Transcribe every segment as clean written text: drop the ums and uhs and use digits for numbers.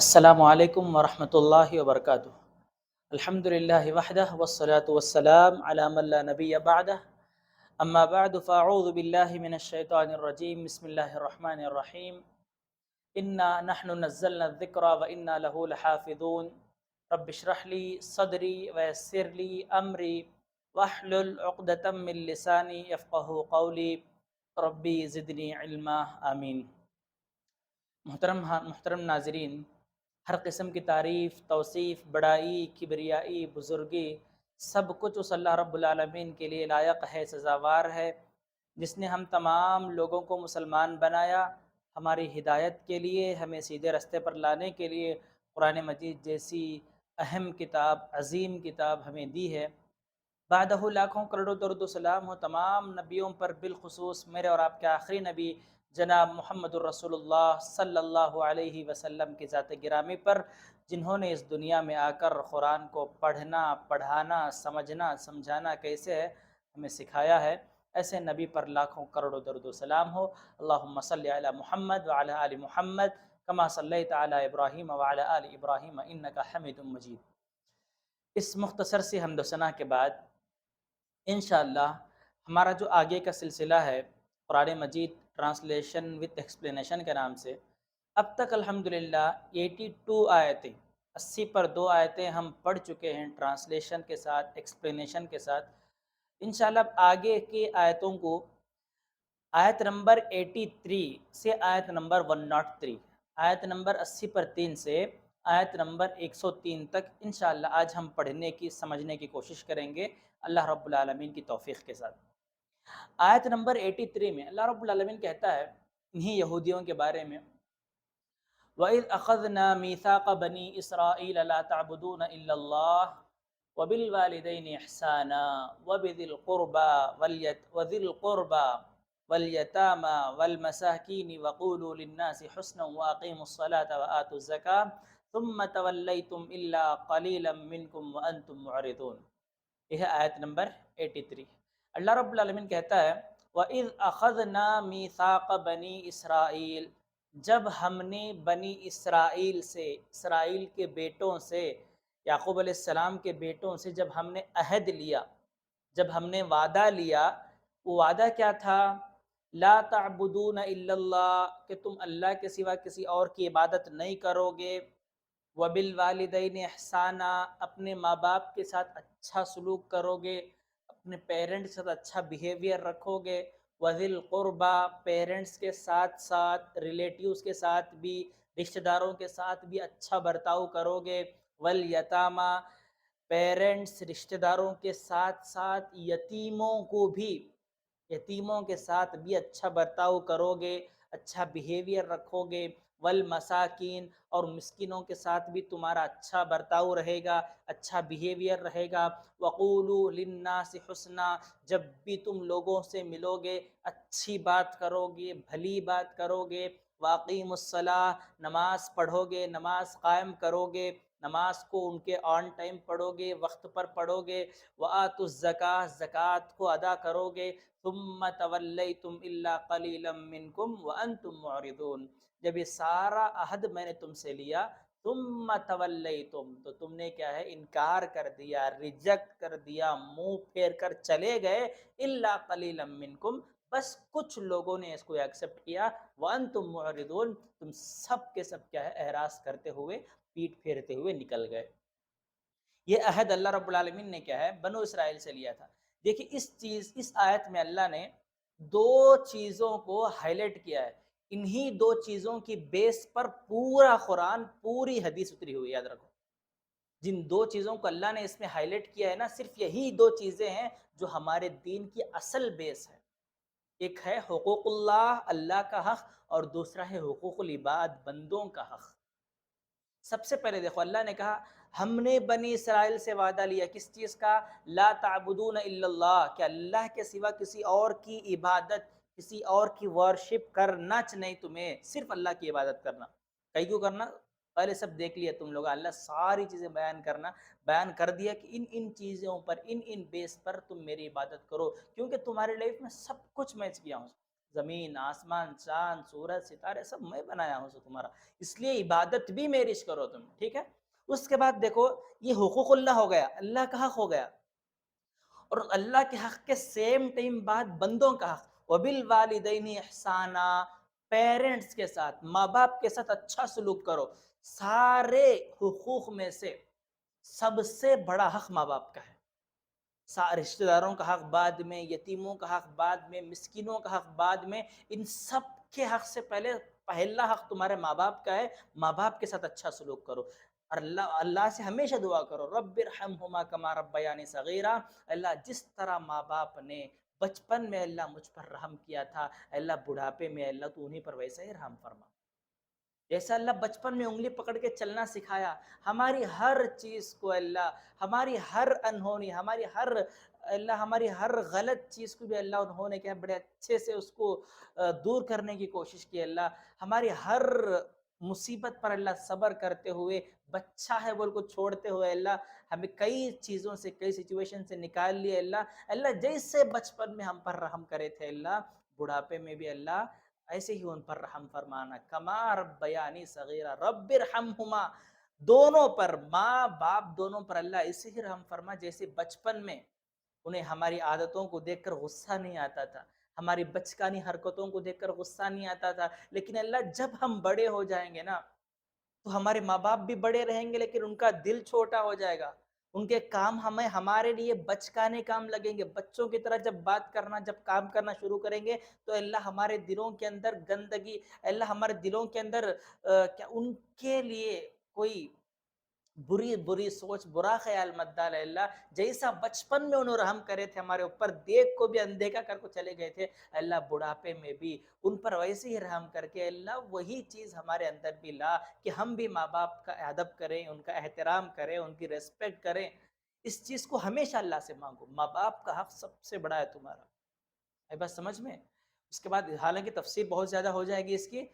السلام علیکم ورحمۃ اللہ وبرکاتہ۔ الحمد للہ وحدہ والصلاة والسلام علی من لا نبی بعدہ، اما بعد فاعوذ باللہ من الشیطان الرجیم، بسم اللہ الرحمن الرحیم۔ انا نحن نزلنا الذکر وانا له لحافظون، رب اشرح لی صدری ویسر لی امری واحلل عقدۃ من لسانی یفقہوا قولی، ربی زدنی علما، آمین۔ محترم ناظرین، ہر قسم کی تعریف، توصیف، بڑائی، کبریائی، بزرگی، سب کچھ اس اللہ رب العالمین کے لیے لائق ہے، سزاوار ہے، جس نے ہم تمام لوگوں کو مسلمان بنایا، ہماری ہدایت کے لیے، ہمیں سیدھے رستے پر لانے کے لیے قرآن مجید جیسی اہم کتاب، عظیم کتاب ہمیں دی ہے۔ بعدہ لاکھوں کروڑوں درود و سلام ہو تمام نبیوں پر، بالخصوص میرے اور آپ کے آخری نبی جناب محمد الرسول اللہ صلی اللہ علیہ وسلم کی ذات گرامی پر، جنہوں نے اس دنیا میں آ کر قرآن کو پڑھنا، پڑھانا، سمجھنا، سمجھانا کیسے ہے ہمیں سکھایا ہے۔ ایسے نبی پر لاکھوں کروڑوں درود و سلام ہو۔ اللہم صلی علی محمد وعلی آل محمد کما صلیت علی ابراہیم وعلی آل ابراہیم انک حمید مجید۔ اس مختصر سی حمد و ثنا کے بعد انشاءاللہ ہمارا جو آگے کا سلسلہ ہے قرآن مجید ٹرانسلیشن وتھ ایکسپلینیشن کے نام سے، اب تک الحمدللہ 82 آیتیں، 80 پر 2 آیتیں ہم پڑھ چکے ہیں ٹرانسلیشن کے ساتھ، ایکسپلینیشن کے ساتھ۔ انشاءاللہ اب آگے کی آیتوں کو آیت نمبر 83 سے آیت نمبر 103، آیت نمبر 80 پر 3 سے آیت نمبر 103 تک انشاءاللہ آج ہم پڑھنے کی، سمجھنے کی کوشش کریں گے اللہ رب العالمین کی توفیق کے ساتھ۔ آیت نمبر 83 میں اللہ رب العالمین کہتا ہے انہی یہودیوں کے بارے میں، وَإِذْ أَخَذْنَا مِيثَاقَ بَنِي إِسْرَائِيلَ لَا تَعْبُدُونَ إِلَّا اللَّهَ وَبِالْوَالِدَيْنِ إِحْسَانًا وَذِي الْقُرْبَى وَالْيَتَامَى وَالْمَسَاكِينِ وَقُولُوا لِلنَّاسِ حُسْنًا وَأَقِيمُوا الصَّلَاةَ وَآتُوا الزَّكَاةَ ثُمَّ تَوَلَّيْتُمْ إِلَّا قَلِيلًا مِّنكُمْ وَأَنْتُمْ مُعْرِضُونَ۔ یہ ہے آیت نمبر 83۔ اللہ رب العالمین کہتا ہے وَإِذْ أَخَذْنَا مِيثَاقَ بَنِي إِسْرَائِيل، جب ہم نے بنی اسرائیل سے، اسرائیل کے بیٹوں سے، یعقوب علیہ السلام کے بیٹوں سے جب ہم نے عہد لیا، جب ہم نے وعدہ لیا، وہ وعدہ کیا تھا؟ لا تعبدون الا اللہ، کہ تم اللہ کے سوا کسی اور کی عبادت نہیں کرو گے، وبالوالدین احسانا، اپنے ماں باپ کے ساتھ اچھا سلوک کرو گے، اپنے پیرنٹس کے ساتھ اچھا بیہیویئر رکھو گے، وذی القربہ، پیرنٹس کے ساتھ ساتھ ریلیٹیوز کے ساتھ بھی، رشتہ داروں کے ساتھ بھی اچھا برتاؤ کرو گے، والیتامہ، پیرنٹس رشتہ داروں کے ساتھ ساتھ یتیموں کو بھی، یتیموں کے ساتھ بھی اچھا برتاؤ کرو گے، اچھا بیہیویئر رکھو گے، والمساکین، اور مسکینوں کے ساتھ بھی تمہارا اچھا برتاؤ رہے گا، اچھا بیہیویئر رہے گا، وقولوا للناس حسنا، جب بھی تم لوگوں سے ملو گے اچھی بات کرو گے، بھلی بات کرو گے، واقیموا الصلاۃ، نماز پڑھو گے، نماز قائم کرو گے، نماز کو ان کے آن ٹائم پڑھو گے، وقت پر پڑھو گے، وآتوا الزکاۃ، زکوٰۃ کو ادا کرو گے، ثم تولیتم الا قلیلا منکم وانتم معرضون، جب یہ سارا عہد میں نے تم سے لیا، ثم تولیتم، تو تم نے کیا ہے، انکار کر دیا، ریجیکٹ کر دیا، منہ پھیر کر چلے گئے، الا قلیلا منکم، بس کچھ لوگوں نے اس کو ایکسیپٹ کیا، وانتم معرضون، تم سب کے سب کیا ہے، اعراض کرتے ہوئے، پیٹ پھیرتے ہوئے نکل گئے۔ یہ عہد اللہ رب العالمین نے کیا ہے، بنو اسرائیل سے لیا تھا۔ دیکھیے اس آیت میں اللہ نے دو چیزوں کو ہائی لائٹ کیا ہے، انہی دو چیزوں کی بیس پر پورا قرآن، پوری حدیث اتری ہوئی، یاد رکھو۔ جن دو چیزوں کو اللہ نے اس میں ہائی لائٹ کیا ہے نا، صرف یہی دو چیزیں ہیں جو ہمارے دین کی اصل بیس ہے۔ ایک ہے حقوق اللہ، اللہ کا حق، اور دوسرا ہے حقوق العباد، بندوں کا حق۔ سب سے پہلے دیکھو اللہ نے کہا ہم نے بنی اسرائیل سے وعدہ لیا، کس چیز کا؟ لا تعبدون الا اللہ، کہ اللہ کے سوا کسی اور کی عبادت، کسی اور کی ورشپ کرنا نہیں، تمہیں صرف اللہ کی عبادت کرنا۔ کہیں کیوں کرنا؟ پہلے سب دیکھ لیا تم لوگ، اللہ ساری چیزیں بیان کر دیا کہ ان چیزوں پر، ان بیس پر تم میری عبادت کرو، کیونکہ تمہارے لائف میں سب کچھ میں کیا ہوں۔ زمین آسمان چاند سورج ستارے سب میں بنایا ہوں سو تمہارا، اس لیے عبادت بھی میری کرو تم، ٹھیک ہے۔ اس کے بعد دیکھو، یہ حقوق اللہ ہو گیا، اللہ کا حق ہو گیا، اور اللہ کے حق کے سیم ٹائم بعد بندوں کا حق، وبالوالدین احسانا، پیرنٹس کے ساتھ، ماں باپ کے ساتھ اچھا سلوک کرو۔ سارے حقوق میں سے سب سے بڑا حق ماں باپ کا ہے، رشتہ داروں کا حق بعد میں، یتیموں کا حق بعد میں، مسکینوں کا حق بعد میں، ان سب کے حق سے پہلا حق تمہارے ماں باپ کا ہے۔ ماں باپ کے ساتھ اچھا سلوک کرو، اور اللہ سے ہمیشہ دعا کرو، رب ارحمہما کما ربیانی صغیرا، اللہ جس طرح ماں باپ نے بچپن میں اللہ مجھ پر رحم کیا تھا، اللہ بڑھاپے میں اللہ تو انہیں پر ویسا ہی رحم فرما۔ جیسا اللہ بچپن میں انگلی پکڑ کے چلنا سکھایا، ہماری ہر چیز کو اللہ، ہماری ہر انہونی، ہماری ہر غلط چیز کو بھی اللہ انہوں نے کیا بڑے اچھے سے اس کو دور کرنے کی کوشش کی۔ اللہ ہماری ہر مصیبت پر اللہ صبر کرتے ہوئے، بچہ ہے بول کو چھوڑتے ہوئے اللہ ہمیں کئی چیزوں سے، کئی سچویشن سے نکال لیے۔ اللہ جیسے بچپن میں ہم پر رحم کرے تھے اللہ، بڑھاپے میں بھی اللہ ایسے ہی ان پر رحم فرمانا، کما ربیانی صغیرہ، رب ارحمہما، دونوں پر، ماں باپ دونوں پر اللہ ایسے ہی رحم فرما جیسے بچپن میں انہیں ہماری عادتوں کو دیکھ کر غصہ نہیں آتا تھا، ہماری بچکانی حرکتوں کو دیکھ کر غصہ نہیں آتا تھا، لیکن اللہ جب ہم بڑے ہو جائیں گے نا، تو ہمارے ماں باپ بھی بڑے رہیں گے لیکن ان کا دل چھوٹا ہو جائے گا، ان کے کام ہمیں ہمارے لیے بچکانے کام لگیں گے، بچوں کی طرح جب بات کرنا، جب کام کرنا شروع کریں گے تو اللہ ہمارے دلوں کے اندر گندگی، اللہ ہمارے دلوں کے اندر کیا ان کے لیے کوئی بری بری سوچ، برا خیال مت ڈال اللہ، جیسا بچپن میں انہوں رحم کرے تھے ہمارے اوپر، دیکھ کو بھی اندیکھا کر کو چلے گئے تھے، اللہ بڑھاپے میں بھی ان پر ویسے ہی رحم کر کے اللہ وہی چیز ہمارے اندر بھی لا کہ ہم بھی ماں باپ کا ادب کریں، ان کا احترام کریں، ان کی ریسپیکٹ کریں۔ اس چیز کو ہمیشہ اللہ سے مانگو، ماں باپ کا حق سب سے بڑا ہے تمہارا، ہے بات سمجھ میں؟ اس کے بعد حالانکہ تفسیر بہت زیادہ ہو جائے گی اس کی،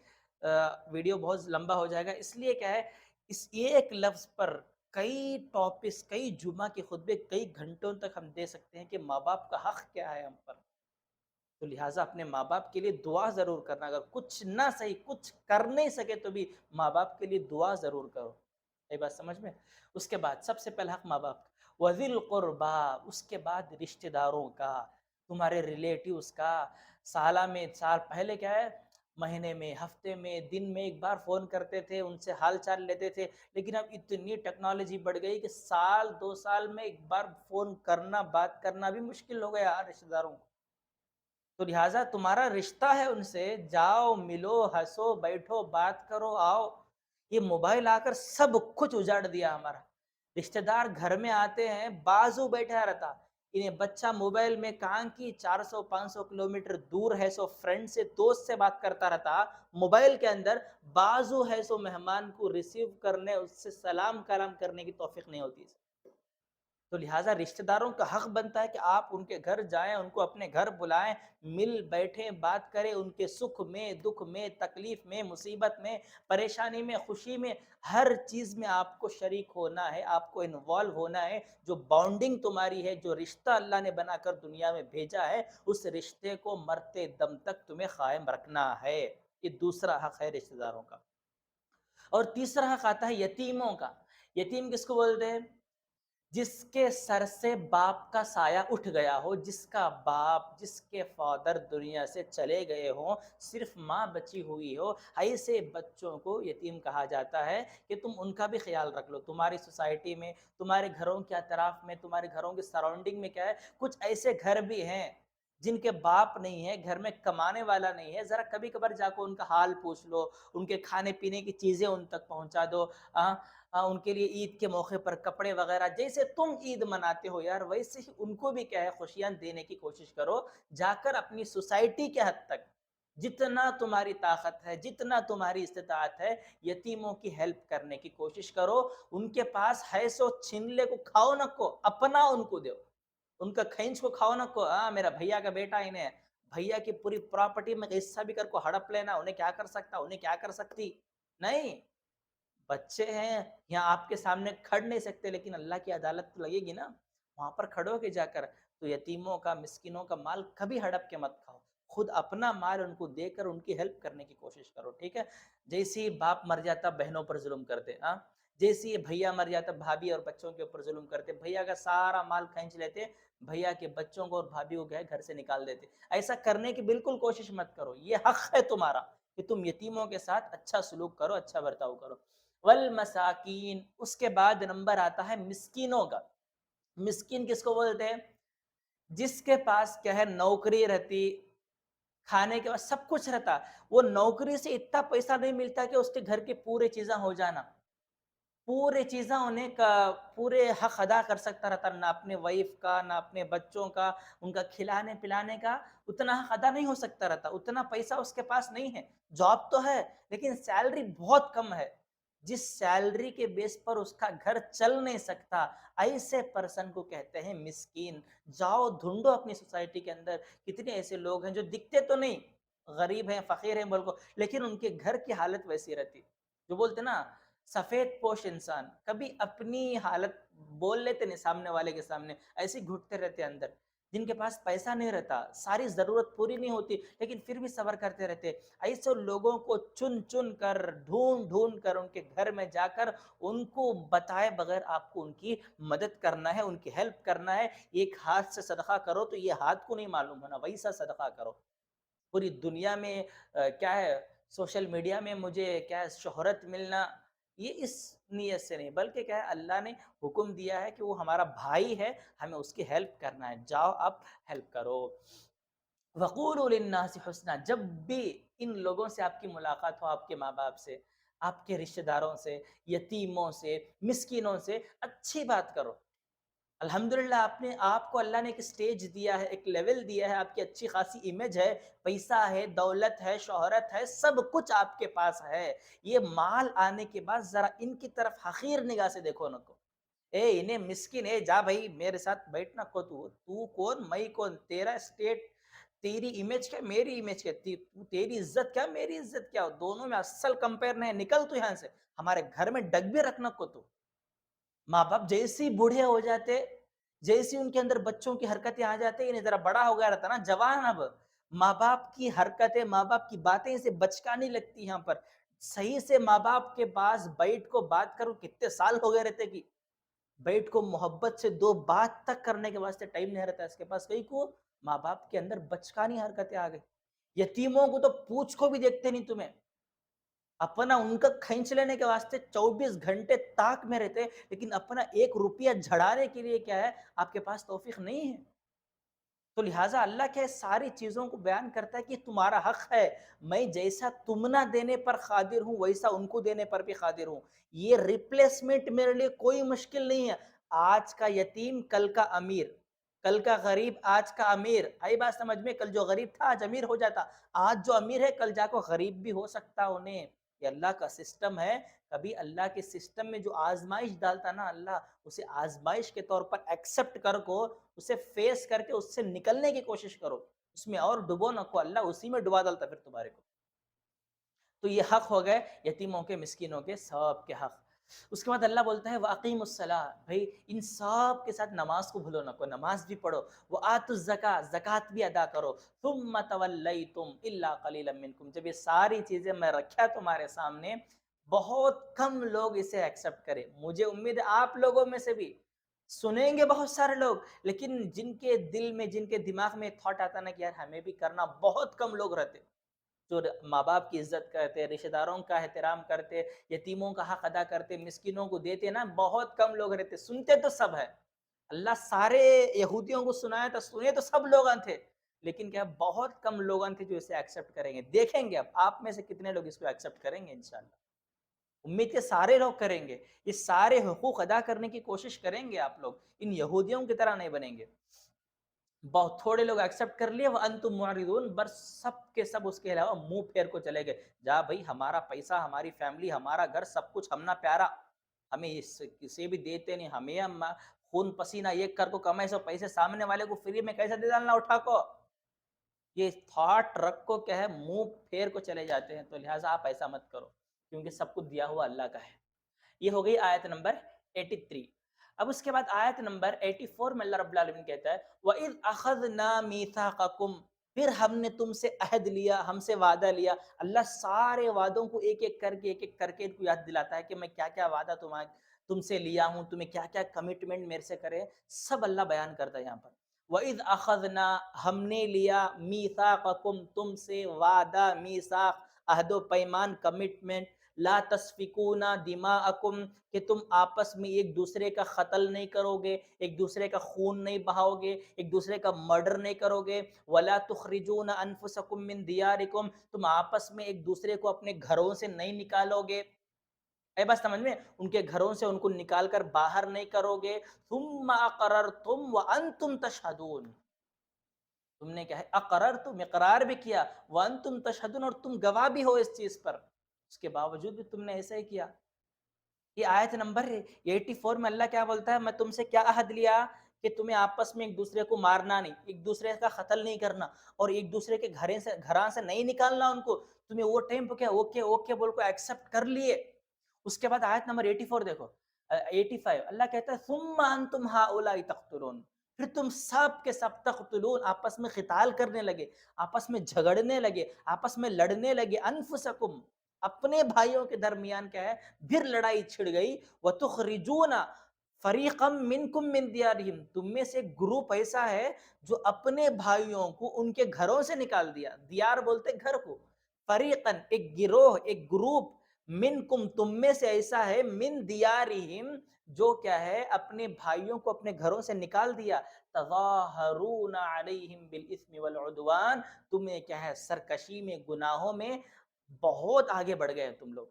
ویڈیو بہت لمبا ہو جائے گا، اس لیے کیا ہے، اس ایک لفظ پر کئی ٹاپکس، کئی جمعہ کے خطبے کئی گھنٹوں تک ہم دے سکتے ہیں کہ ماں باپ کا حق کیا ہے ہم پر۔ تو لہٰذا اپنے ماں باپ کے لیے دعا ضرور کرنا، اگر کچھ نہ صحیح کچھ کر نہیں سکے تو بھی ماں باپ کے لیے دعا ضرور کرو، یہ بات سمجھ میں؟ اس کے بعد سب سے پہلا حق ماں باپ کا، وذی القربا، اس کے بعد رشتہ داروں کا، تمہارے ریلیٹیوز کا، سالہ میں، سال پہلے کیا ہے، مہینے میں، ہفتے میں، دن میں ایک بار فون کرتے تھے، ان سے حال چال لیتے تھے، لیکن اب اتنی ٹیکنالوجی بڑھ گئی کہ سال دو سال میں ایک بار فون کرنا، بات کرنا بھی مشکل ہو گیا رشتہ داروں کو۔ تو لہٰذا تمہارا رشتہ ہے ان سے، جاؤ ملو، ہنسو بیٹھو، بات کرو، آؤ۔ یہ موبائل آ کر سب کچھ اجاڑ دیا ہمارا، رشتہ دار گھر میں آتے ہیں، بازو بیٹھا رہتا، انہیں بچہ موبائل میں کہاں کی 400 500 کلومیٹر دور ہے سو فرینڈ سے، دوست سے بات کرتا رہتا، موبائل کے اندر بازو ہے سو مہمان کو ریسیو کرنے، اس سے سلام کلام کرنے کی توفیق نہیں ہوتی۔ تو لہٰذا رشتہ داروں کا حق بنتا ہے کہ آپ ان کے گھر جائیں، ان کو اپنے گھر بلائیں، مل بیٹھیں، بات کریں، ان کے سکھ میں، دکھ میں، تکلیف میں، مصیبت میں، پریشانی میں، خوشی میں، ہر چیز میں آپ کو شریک ہونا ہے، آپ کو انوالو ہونا ہے۔ جو بانڈنگ تمہاری ہے، جو رشتہ اللہ نے بنا کر دنیا میں بھیجا ہے، اس رشتے کو مرتے دم تک تمہیں قائم رکھنا ہے۔ یہ دوسرا حق ہے رشتہ داروں کا۔ اور تیسرا حق آتا ہے یتیموں کا۔ یتیم کس کو بولتے ہیں؟ جس کے سر سے باپ کا سایہ اٹھ گیا ہو، جس کا باپ، جس کے فادر دنیا سے چلے گئے ہوں، صرف ماں بچی ہوئی ہو، ایسے بچوں کو یتیم کہا جاتا ہے کہ تم ان کا بھی خیال رکھ لو۔ تمہاری سوسائٹی میں، تمہارے گھروں کے اطراف میں، تمہارے گھروں کے سراؤنڈنگ میں کیا ہے، کچھ ایسے گھر بھی ہیں جن کے باپ نہیں ہے، گھر میں کمانے والا نہیں ہے، ذرا کبھی کبھار جا کے ان کا حال پوچھ لو، ان کے کھانے پینے کی چیزیں ان تک پہنچا دو، ان کے لیے عید کے موقع پر کپڑے وغیرہ، جیسے تم عید مناتے ہو یار، ویسے ہی ان کو بھی کیا ہے، خوشیاں دینے کی کوشش کرو، جا کر اپنی سوسائٹی کے حد تک جتنا تمہاری طاقت ہے، جتنا تمہاری استطاعت ہے، یتیموں کی ہیلپ کرنے کی کوشش کرو۔ ان کے پاس ہے سو چھین لے کو کھاؤ نہ کو، اپنا ان کو دو، ان کا کھینچ کو کھاؤ نہ کو، میرا بھیا کا بیٹا انہیں، بھیا کی پوری پراپرٹی میں حصہ بھی کر کو ہڑپ لینا، انہیں کیا کر سکتا، انہیں کیا کر سکتی، نہیں۔ بچے ہیں یہاں آپ کے سامنے کھڑ نہیں سکتے، لیکن اللہ کی عدالت تو لگے گی نا، وہاں پر کھڑو کے جا کر، تو یتیموں کا، مسکینوں کا مال کبھی ہڑپ کے مت کھاؤ۔ خود اپنا مال ان کو دے کر ان کی ہیلپ کرنے کی کوشش کرو، ٹھیک ہے؟ جیسے ہی باپ مر جاتا بہنوں پر ظلم کرتے، ہاں، جیسے ہی بھیا مر جاتا بھابھی اور بچوں کے اوپر ظلم کرتے، بھیا کا سارا مال کھینچ لیتے، بھیا کے بچوں کو اور بھابھی کو کیا ہے گھر سے نکال دیتے۔ ایسا کرنے کی بالکل کوشش مت کرو، یہ حق ہے تمہارا کہ تم یتیموں کے ساتھ اچھا سلوک کرو، اچھا برتاؤ کرو۔ والمساکین، اس کے بعد نمبر آتا ہے مسکینوں کا۔ مسکین کس کو بولتے ہیں؟ جس کے پاس کیا ہے نوکری رہتی، کھانے کے بعد سب کچھ رہتا، وہ نوکری سے اتنا پیسہ نہیں ملتا کہ اس کے گھر کے پورے چیزاں ہو جانا، پورے چیزاں انہیں کا پورے حق ادا کر سکتا رہتا، نہ اپنے وائف کا نہ اپنے بچوں کا، ان کا کھلانے پلانے کا اتنا حق ادا نہیں ہو سکتا رہتا، اتنا پیسہ اس کے پاس نہیں ہے۔ جاب تو ہے لیکن سیلری بہت کم ہے، جس سیلری کے بیس پر اس کا گھر چل نہیں سکتا، ایسے پرسن کو کہتے ہیں مسکین۔ جاؤ ڈھونڈو اپنی سوسائٹی کے اندر کتنے ایسے لوگ ہیں جو دکھتے تو نہیں، غریب ہیں فقیر ہیں بول کو، لیکن ان کے گھر کی حالت ویسی رہتی، جو بولتے نا سفید پوش انسان کبھی اپنی حالت بول لیتے نہیں سامنے والے کے سامنے، ایسے گھٹتے رہتے اندر، جن کے پاس پیسہ نہیں رہتا، ساری ضرورت پوری نہیں ہوتی لیکن پھر بھی صبر کرتے رہتے، ایسے لوگوں کو چن چن کر ڈھونڈ ڈھونڈ کر ان کے گھر میں جا کر ان کو بتائے بغیر آپ کو ان کی مدد کرنا ہے، ان کی ہیلپ کرنا ہے۔ ایک ہاتھ سے صدقہ کرو تو یہ ہاتھ کو نہیں معلوم ہے نا، ویسا صدقہ کرو۔ پوری دنیا میں کیا ہے سوشل میڈیا میں مجھے کیا ہے شہرت ملنا، یہ اس نیت سے نہیں، بلکہ کیا ہے اللہ نے حکم دیا ہے کہ وہ ہمارا بھائی ہے، ہمیں اس کی ہیلپ کرنا ہے، جاؤ آپ ہیلپ کرو۔ وقولوا للناس حسنا، جب بھی ان لوگوں سے آپ کی ملاقات ہو، آپ کے ماں باپ سے، آپ کے رشتہ داروں سے، یتیموں سے، مسکینوں سے، اچھی بات کرو۔ الحمدللہ آپ کو اللہ نے ایک سٹیج دیا ہے، ایک لیول دیا ہے، آپ کی اچھی خاصی امیج ہے، پیسہ ہے، دولت ہے، شہرت ہے، سب کچھ آپ کے پاس ہے۔ یہ مال آنے کے بعد ذرا ان کی طرف حقیر نگاہ سے دیکھو نہ کو، اے انہیں مسکین، اے جا بھائی میرے ساتھ بیٹھنا کو، تو کون میں کون، تیرا اسٹیٹ، تیری امیج کیا میری امیج کیا، تیری عزت کیا میری عزت کیا، دونوں میں اصل کمپیر نہیں، نکل تو یہاں سے، ہمارے گھر میں ڈگ بھی رکھنا کو تو۔ ماں باپ جیسے بوڑھے ہو جاتے، جیسے ان کے اندر بچوں کی حرکتیں آ جاتے، انہیں ذرا بڑا ہو گیا رہتا نا جوان، اب ماں باپ کی حرکتیں ماں باپ کی باتیں اسے بچکانی لگتی یہاں پر، صحیح سے ماں باپ کے پاس بیٹھ کو بات کرو، کتنے سال ہو گئے رہتے کہ بیٹھ کو محبت سے دو بات تک کرنے کے واسطے ٹائم نہیں رہتا اس کے پاس، کئی کو ماں باپ کے اندر بچکانی حرکتیں آ گئی۔ یتیموں کو تو پوچھ کو بھی دیکھتے نہیں تمہیں، اپنا ان کا کھینچ لینے کے واسطے 24 گھنٹے تاک میں رہتے، لیکن اپنا 1 روپیہ جھڑانے کے لیے کیا ہے آپ کے پاس توفیق نہیں ہے۔ تو لہٰذا اللہ کیا ہے ساری چیزوں کو بیان کرتا ہے کہ تمہارا حق ہے، میں جیسا تم نہ دینے پر قادر ہوں ویسا ان کو دینے پر بھی قادر ہوں، یہ ریپلیسمنٹ میرے لیے کوئی مشکل نہیں ہے۔ آج کا یتیم کل کا امیر، کل کا غریب آج کا امیر، آئی بات سمجھ میں؟ کل جو غریب تھا آج امیر ہو جاتا، آج جو امیر ہے کل جا کو غریب بھی ہو سکتا انہیں، یہ اللہ کا سسٹم ہے۔ کبھی اللہ کے سسٹم میں جو آزمائش ڈالتا نا اللہ، اسے آزمائش کے طور پر ایکسپٹ کر کو، اسے فیس کر کے اس سے نکلنے کی کوشش کرو، اس میں اور ڈبو نہ کو، اللہ اسی میں ڈبا ڈالتا پھر تمہارے کو۔ تو یہ حق ہو گئے یتیموں کے، مسکینوں کے، سب کے حق۔ اس کے بعد اللہ بولتا ہے وَأَقِيمُوا الصَّلَاةَ، بھائی ان سب کے ساتھ نماز کو بھولو نہ کو، نماز بھی پڑھو، وَآتُوا الزَّكَاةَ، زکوٰۃ بھی ادا کرو، ثُمَّ تَوَلَّيْتُمْ إِلَّا قَلِيلًا مِّنكُمْ، جب یہ ساری چیزیں میں رکھا تمہارے سامنے، بہت کم لوگ اسے ایکسپٹ کرے، مجھے امید ہے آپ لوگوں میں سے بھی سنیں گے بہت سارے لوگ، لیکن جن کے دل میں جن کے دماغ میں تھاٹ آتا نا کہ یار ہمیں بھی کرنا، بہت کم لوگ رہتے جو ماں باپ کی عزت کرتے، رشتہ داروں کا احترام کرتے، یتیموں کا حق ادا کرتے، مسکینوں کو دیتے نا، بہت کم لوگ رہتے، سنتے تو سب ہے۔ اللہ سارے یہودیوں کو سنایا تھا، سنے تو سب لوگ تھے، لیکن کیا بہت کم لوگ تھے جو اسے ایکسپٹ کریں گے۔ دیکھیں گے اب آپ میں سے کتنے لوگ اس کو ایکسپٹ کریں گے انشاءاللہ۔ امید کے سارے لوگ کریں گے، یہ سارے حقوق ادا کرنے کی کوشش کریں گے آپ لوگ، ان یہودیوں کی طرح نہیں بنیں گے۔ بہت تھوڑے لوگ ایکسپٹ کر لیے، وَأَنْتُمْ مُعْرِضُونَ، بس سب کے سب اس کے علاوہ منہ پھیر کو چلے گئے، جا بھائی ہمارا پیسہ، ہماری فیملی، ہمارا گھر، سب کچھ ہم نہ پیارا، ہمیں اس کسی بھی دیتے نہیں، ہمیں ہم خون پسینہ ایک کر کو کمائے سو پیسے سامنے والے کو فری میں کیسے دے ڈالنا اٹھا کو، یہ تھاٹ رکھ کو کیا ہے منہ پھیر کو چلے جاتے ہیں۔ تو لہٰذا آپ ایسا مت کرو، کیونکہ سب کچھ دیا ہوا اللہ کا ہے۔ یہ ہو گئی آیت نمبر 83۔ اب اس کے بعد آیت نمبر 84 میں اللہ رب العالمین کہتا ہے وَإِذْ أَخَذْنَا مِيثَاقَكُمْ، پھر ہم نے تم سے عہد لیا، ہم سے وعدہ لیا. اللہ سارے وعدوں کو ایک ایک کر کے ان کو یاد دلاتا ہے کہ میں کیا کیا وعدہ تم سے لیا ہوں، تمہیں کیا کیا کمٹمنٹ میرے سے کرے، سب اللہ بیان کرتا ہے یہاں پر. وَإِذْ أَخَذْنَا ہم نے لیا میثاقکم تم سے وعدہ، میثاق عہد و پیمان، کمٹمنٹ. لا تسفکون دماءکم کہ تم آپس میں ایک دوسرے کا قتل نہیں کرو گے، ایک دوسرے کا خون نہیں بہاؤ گے، ایک دوسرے کا مرڈر نہیں کرو گے. ولا تخرجون انفسکم من دیارکم تم آپس میں ایک دوسرے کو اپنے گھروں سے نہیں نکالو گے. اے بس سمجھ میں، ان کے گھروں سے ان کو نکال کر باہر نہیں کرو گے. ثم اقررتم وانتم تشہدون تم نے کیا ہے اقررتم اقرار بھی کیا، وانتم تشہدون اور تم گواہ بھی ہو اس چیز پر، اس کے باوجود بھی تم نے ایسا ہی کیا. یہ آیت نمبر 84 میں اللہ کیا بولتا ہے، میں تم سے کیا عہد لیا کہ تمہیں آپس میں ایک دوسرے کو مارنا نہیں، ایک دوسرے کا قتل نہیں کرنا، اور ایک دوسرے کے گھراں سے نہیں نکالنا ان کو. تمہیں وہ ٹائم پہ کیا اوکے اوکے بول کو ایکسپٹ کر لیے. اس کے بعد آیت نمبر 84 دیکھو، 85 اللہ کہتا ہے ثم انتم ہؤلاء تقتلون پھر تم سب کے سب تقتلون آپس میں قتال کرنے لگے، آپس میں جھگڑنے لگے، آپس میں لڑنے لگے. انفسکم اپنے بھائیوں کے درمیان کیا ہے پھر لڑائی چھڑ گئی. وَتُخْرِجُونَ فَرِيقًا مِّنْكُمْ مِنْ دِيَارِهِمْ تم میں سے ایک گروپ ایسا ہے جو اپنے بھائیوں کو ان کے گھروں سے نکال دیا. دیار بولتے گھر کو. فریقاً ایک گروہ، ایک گروپ، منکم تم میں سے ایسا ہے، من دیارہم جو کیا ہے اپنے بھائیوں کو اپنے گھروں سے نکال دیا. تظاہرون علیہم بالاسم والعدوان تمہیں کیا ہے سرکشی میں، گناہوں میں بہت آگے بڑھ گئے تم لوگ.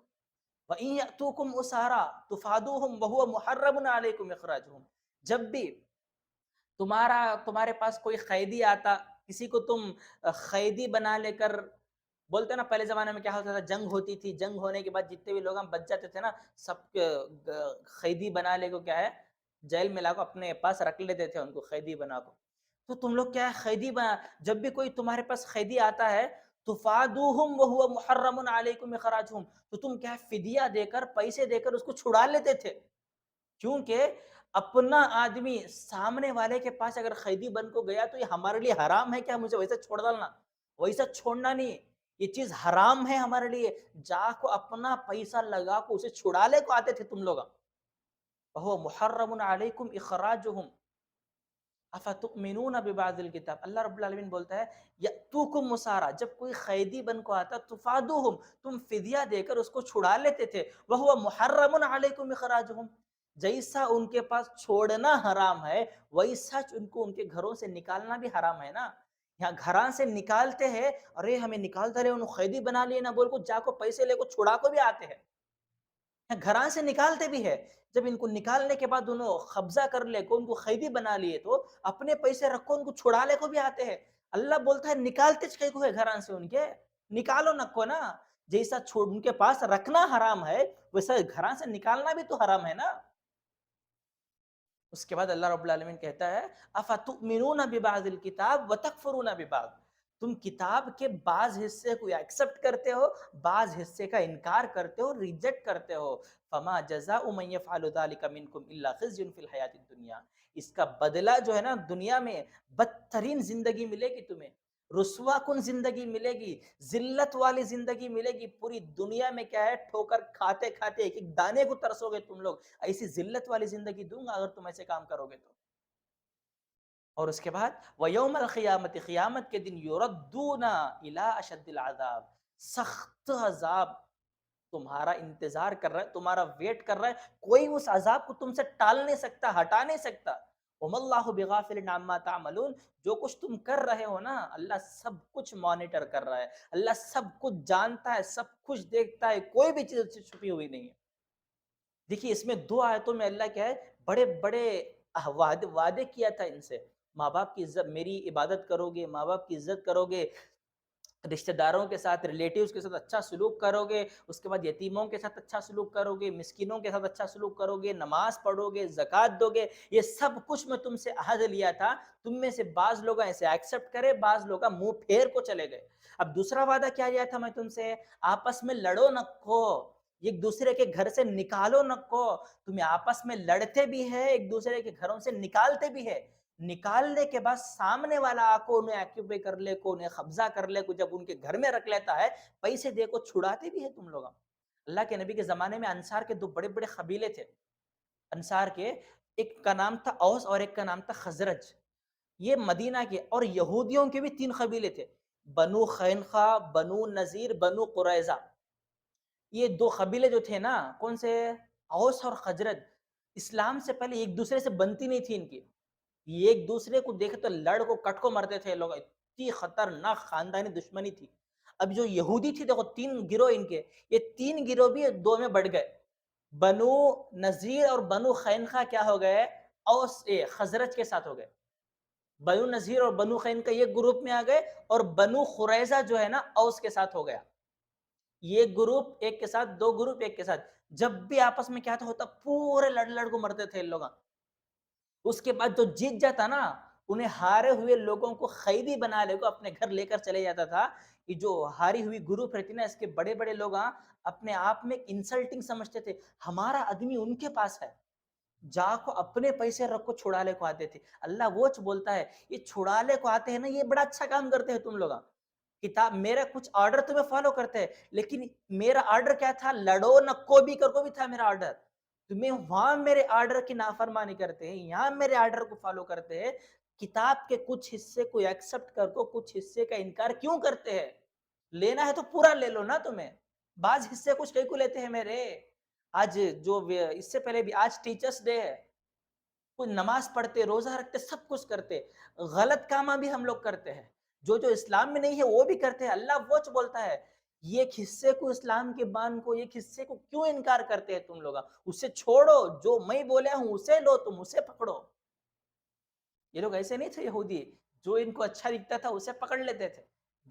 وَإِن يَأْتُوكُمْ أُسَارَىٰ تُفَادُوهُمْ وَهُوَ مُحَرَّمٌ عَلَيْكُمْ إِخْرَاجُهُمْ جب بھی تمہارے پاس کوئی قیدی آتا، کسی کو تم قیدی بنا لے کر، بولتے ہیں نا پہلے زمانے میں کیا ہوتا تھا، جنگ ہوتی تھی، جنگ ہونے کے بعد جتنے بھی لوگ ہم بچ جاتے تھے نا، سب قیدی بنا لے کو کیا ہے جیل میں لا کو اپنے پاس رکھ لیتے تھے ان کو قیدی بنا کو. تو تم لوگ کیا ہے قیدی بنا، جب بھی کوئی تمہارے پاس قیدی آتا ہے تفادوہم وہو محرم علیکم اخراجہم تو تم کیا ہے فدیہ دے کر، پیسے دے کر اس کو چھڑا لیتے تھے. کیونکہ اپنا آدمی سامنے والے کے پاس اگر قیدی بن کو گیا تو یہ ہمارے لیے حرام ہے کیا مجھے ویسا چھوڑ ڈالنا، ویسا چھوڑنا نہیں، یہ چیز حرام ہے ہمارے لیے. جا کو اپنا پیسہ لگا کو اسے چھڑا لے کو آتے تھے تم لوگ. وہو محرم علیکم اخراجہم افتؤمنون ببعض الکتاب اللہ رب العالمین بولتا ہے یأتوکم مسارا جب کوئی قیدی بن کو آتا تفادوہم تم فدیہ دے کر اس کو چھڑا لیتے تھے. وہو محرم علیکم اخراجہم جیسا ان کے پاس چھوڑنا حرام ہے ویسا ان کو ان کے گھروں سے نکالنا بھی حرام ہے نا. یہاں گھراں سے نکالتے ہیں، ارے ہمیں نکالتا رہے انہوں قیدی بنا لیے نہ بول کو جا کو پیسے لے کو چھڑا کو بھی آتے ہیں، گھراں سے نکالتے بھی ہے. جب ان کو نکالنے کے بعد انہوں قبضہ کر لے کو ان کو قیدی بنا لیے تو اپنے پیسے رکھو ان کو چھڑا لے کو بھی آتے ہیں. اللہ بولتا ہے نکالتے چکے کو ہے گھراں سے ان کے، نکالو نکو نا. جیسا چھوڑ ان کے پاس رکھنا حرام ہے ویسا گھراں سے نکالنا بھی تو حرام ہے نا. اس کے بعد اللہ رب العالمین کہتا ہے افتؤمنون ببعض الکتاب وتکفرون ببعض تم کتاب کے بعض حصے کو ایکسپٹ کرتے ہو، بعض حصے کا انکار کرتے ہو، ریجیکٹ کرتے ہو. فما جزاء من يفعل ذلك منكم الا خزي في الحیات الدنیا اس کا بدلہ جو ہے نا دنیا میں بدترین زندگی ملے گی تمہیں، رسوا کن زندگی ملے گی، ذلت والی زندگی ملے گی. پوری دنیا میں کیا ہے ٹھوکر کھاتے کھاتے ایک ایک دانے کو ترسو گے تم لوگ. ایسی ذلت والی زندگی دوں گا اگر تم ایسے کام کرو گے تو. اور اس کے بعد وَيَوْمَ الْقِيَامَةِ قیامت کے دن يُرَدُّونَ إِلَىٰ أَشَدِّ الْعَذَابِ سخت عذاب تمہارا انتظار کر رہا ہے، تمہارا ویٹ کر رہا ہے. کوئی اس عذاب کو تم سے ٹال نہیں سکتا، ہٹا نہیں سکتا. وَمَا اللَّهُ بِغَافِلٍ عَمَّا تَعْمَلُونَ جو کچھ تم کر رہے ہو نا اللہ سب کچھ مانیٹر کر رہا ہے، اللہ سب کچھ جانتا ہے، سب کچھ دیکھتا ہے، کوئی بھی چیز سے چھپی ہوئی نہیں ہے. دیکھیے اس میں دو آیتوں میں اللہ کیا ہے بڑے بڑے وعدے کیا تھا ان سے. ماں باپ کی عزت، میری عبادت کرو گے، ماں باپ کی عزت کرو گے، رشتہ داروں کے ساتھ، ریلیٹیوز کے ساتھ اچھا سلوک کرو گے، اس کے بعد یتیموں کے ساتھ اچھا سلوک کرو گے، مسکینوں کے ساتھ اچھا سلوک کرو گے، نماز پڑھو گے، زکوٰۃ دو گے. یہ سب کچھ میں تم سے عہد لیا تھا. تم میں سے بعض لوگ ایسے ایکسپٹ کرے، بعض لوگ منہ پھیر کو چلے گئے. اب دوسرا وعدہ کیا لیا تھا میں تم سے، آپس میں لڑو نہ کو، ایک دوسرے کے گھر سے نکالو نہ کو. تمہیں آپس میں لڑتے بھی ہے، ایک دوسرے کے گھروں سے نکالتے بھی ہے. نکالنے کے بعد سامنے والا آ کو انہیں ایکیوپائی کر لے کو، انہیں قبضہ کر لے کو، جب ان کے گھر میں رکھ لیتا ہے، پیسے دے کو چھڑاتے بھی ہے تم لوگ۔ اللہ کے نبی کے زمانے میں انصار کے دو بڑے بڑے قبیلے تھے، انصار کے، ایک کا نام تھا اوس اور ایک کا نام تھا خزرج، یہ مدینہ کے، اور یہودیوں کے بھی تین قبیلے تھے، بنو خینخا، بنو نذیر، بنو قریظہ۔ یہ دو قبیلے جو تھے نا، کون سے؟ اوس اور خزرج، اسلام سے پہلے ایک دوسرے سے بنتی نہیں تھی ان کی، یہ ایک دوسرے کو دیکھے تو لڑ کو کٹ کو مرتے تھے لوگ، اتنی خطرناک خاندانی دشمنی تھی۔ اب جو یہودی تھی دیکھو، تین گروہ ان کے، یہ تین گروہ بھی دو میں بڑھ گئے، بنو نذیر اور بنو خینخا کیا ہو گئے؟ اوس خزرج کے ساتھ ہو گئے، بنو نذیر اور بنو خینخا یہ گروپ میں آ گئے، اور بنو قریظہ جو ہے نا اوس کے ساتھ ہو گیا، یہ گروپ ایک کے ساتھ، دو گروپ ایک کے ساتھ، جب بھی آپس میں کیا ہوتا، پورے لڑ لڑ کو مرتے تھے لوگ۔ اس کے بعد جو جیت جاتا نا، انہیں ہارے ہوئے لوگوں کو قیدی بنا لے کو اپنے گھر لے کر چلے جاتا تھا۔ کہ جو ہاری ہوئی گروپ رہتی نا، اس کے بڑے بڑے لوگ اپنے آپ میں انسلٹنگ سمجھتے تھے، ہمارا آدمی ان کے پاس ہے، جا کو اپنے پیسے رکھ کو چھڑا لے کو آتے تھے۔ اللہ وہ بولتا ہے، یہ چھڑا لے کو آتے ہیں نا، یہ بڑا اچھا کام کرتے ہیں تم لوگ، کتاب میرا کچھ آرڈر تمہیں فالو کرتے ہیں، لیکن میرا آرڈر کیا تھا؟ لڑو نہ کو بھی کر کو بھی تھا میرا آرڈر، تمہیں وہاں میرے آرڈر کی نافرمانی کرتے ہیں، یہاں میرے آرڈر کو فالو کرتے ہیں، کتاب کے کچھ حصے کو ایکسپٹ کر کو کچھ حصے کا انکار کیوں کرتے ہیں؟ لینا ہے تو پورا لے لو نا، تمہیں بعض حصے کچھ کئی کو لیتے ہیں میرے۔ آج جو اس سے پہلے بھی آج ٹیچرز ڈے ہے، کوئی نماز پڑھتے، روزہ رکھتے، سب کچھ کرتے، غلط کام بھی ہم لوگ کرتے ہیں، جو جو اسلام میں نہیں ہے وہ بھی کرتے ہیں۔ اللہ وہ بولتا ہے، یہ ایک حصے کو، اسلام کے بان کو، ایک حصے کو کیوں انکار کرتے ہیں تم لوگ؟ اسے چھوڑو، جو میں بولیا ہوں اسے لو، تم اسے پکڑو۔ یہ لوگ ایسے نہیں تھے یہودی، جو ان کو اچھا دکھتا تھا اسے پکڑ لیتے تھے،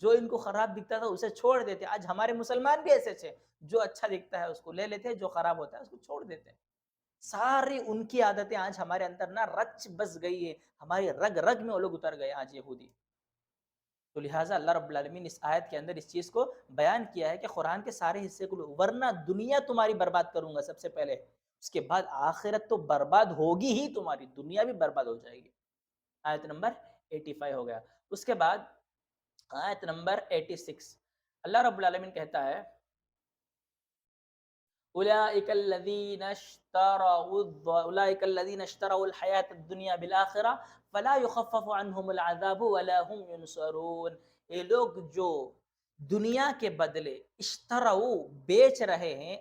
جو ان کو خراب دکھتا تھا اسے چھوڑ دیتے۔ آج ہمارے مسلمان بھی ایسے تھے، جو اچھا دکھتا ہے اس کو لے لیتے، جو خراب ہوتا ہے اس کو چھوڑ دیتے۔ ساری ان کی عادتیں آج ہمارے اندر نہ رچ بس گئی ہے، ہماری رگ رگ میں وہ لوگ اتر گئے آج یہودی۔ تو لہٰذا اللہ رب العالمین اس آیت کے اندر اس چیز کو بیان کیا ہے کہ قرآن کے سارے حصے کو لو، ورنہ دنیا تمہاری برباد کروں گا سب سے پہلے، اس کے بعد آخرت تو برباد ہوگی ہی، تمہاری دنیا بھی برباد ہو جائے گی۔ آیت نمبر 85 ہو گیا۔ اس کے بعد آیت نمبر 86، اللہ رب العالمین کہتا ہے، أولئك الذين اشتروا الحياة الدنيا بالآخرة فلا يخفف عنهم العذاب ولا هم ينصرون۔ یہ لوگ جو دنیا کے بدلے اشتروا بیچ رہے ہیں،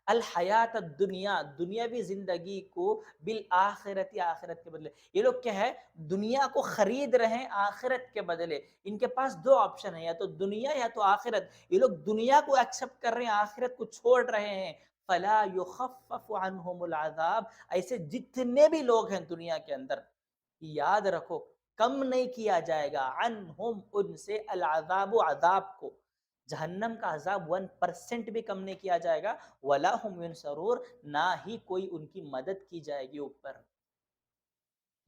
الحیات الدنیا دنیاوی زندگی کو، بالآخرت آخرت کے بدلے، یہ لوگ کیا ہے؟ دنیا کو خرید رہے ہیں آخرت کے بدلے۔ ان کے پاس دو آپشن ہے، یا تو دنیا یا تو آخرت۔ یہ لوگ دنیا کو ایکسپٹ کر رہے ہیں، آخرت کو چھوڑ رہے ہیں۔ فلا یخفف عنہم العذاب، ایسے جتنے بھی لوگ ہیں دنیا کے اندر، یاد رکھو کم نہیں کیا جائے گا، عنہم ان سے، العذاب عذاب کو، جہنم کا عذاب 1% بھی کم نہیں کیا جائے گا، ولا ہم ینصرون، نہ ہی کوئی ان کی مدد کی جائے گی اوپر۔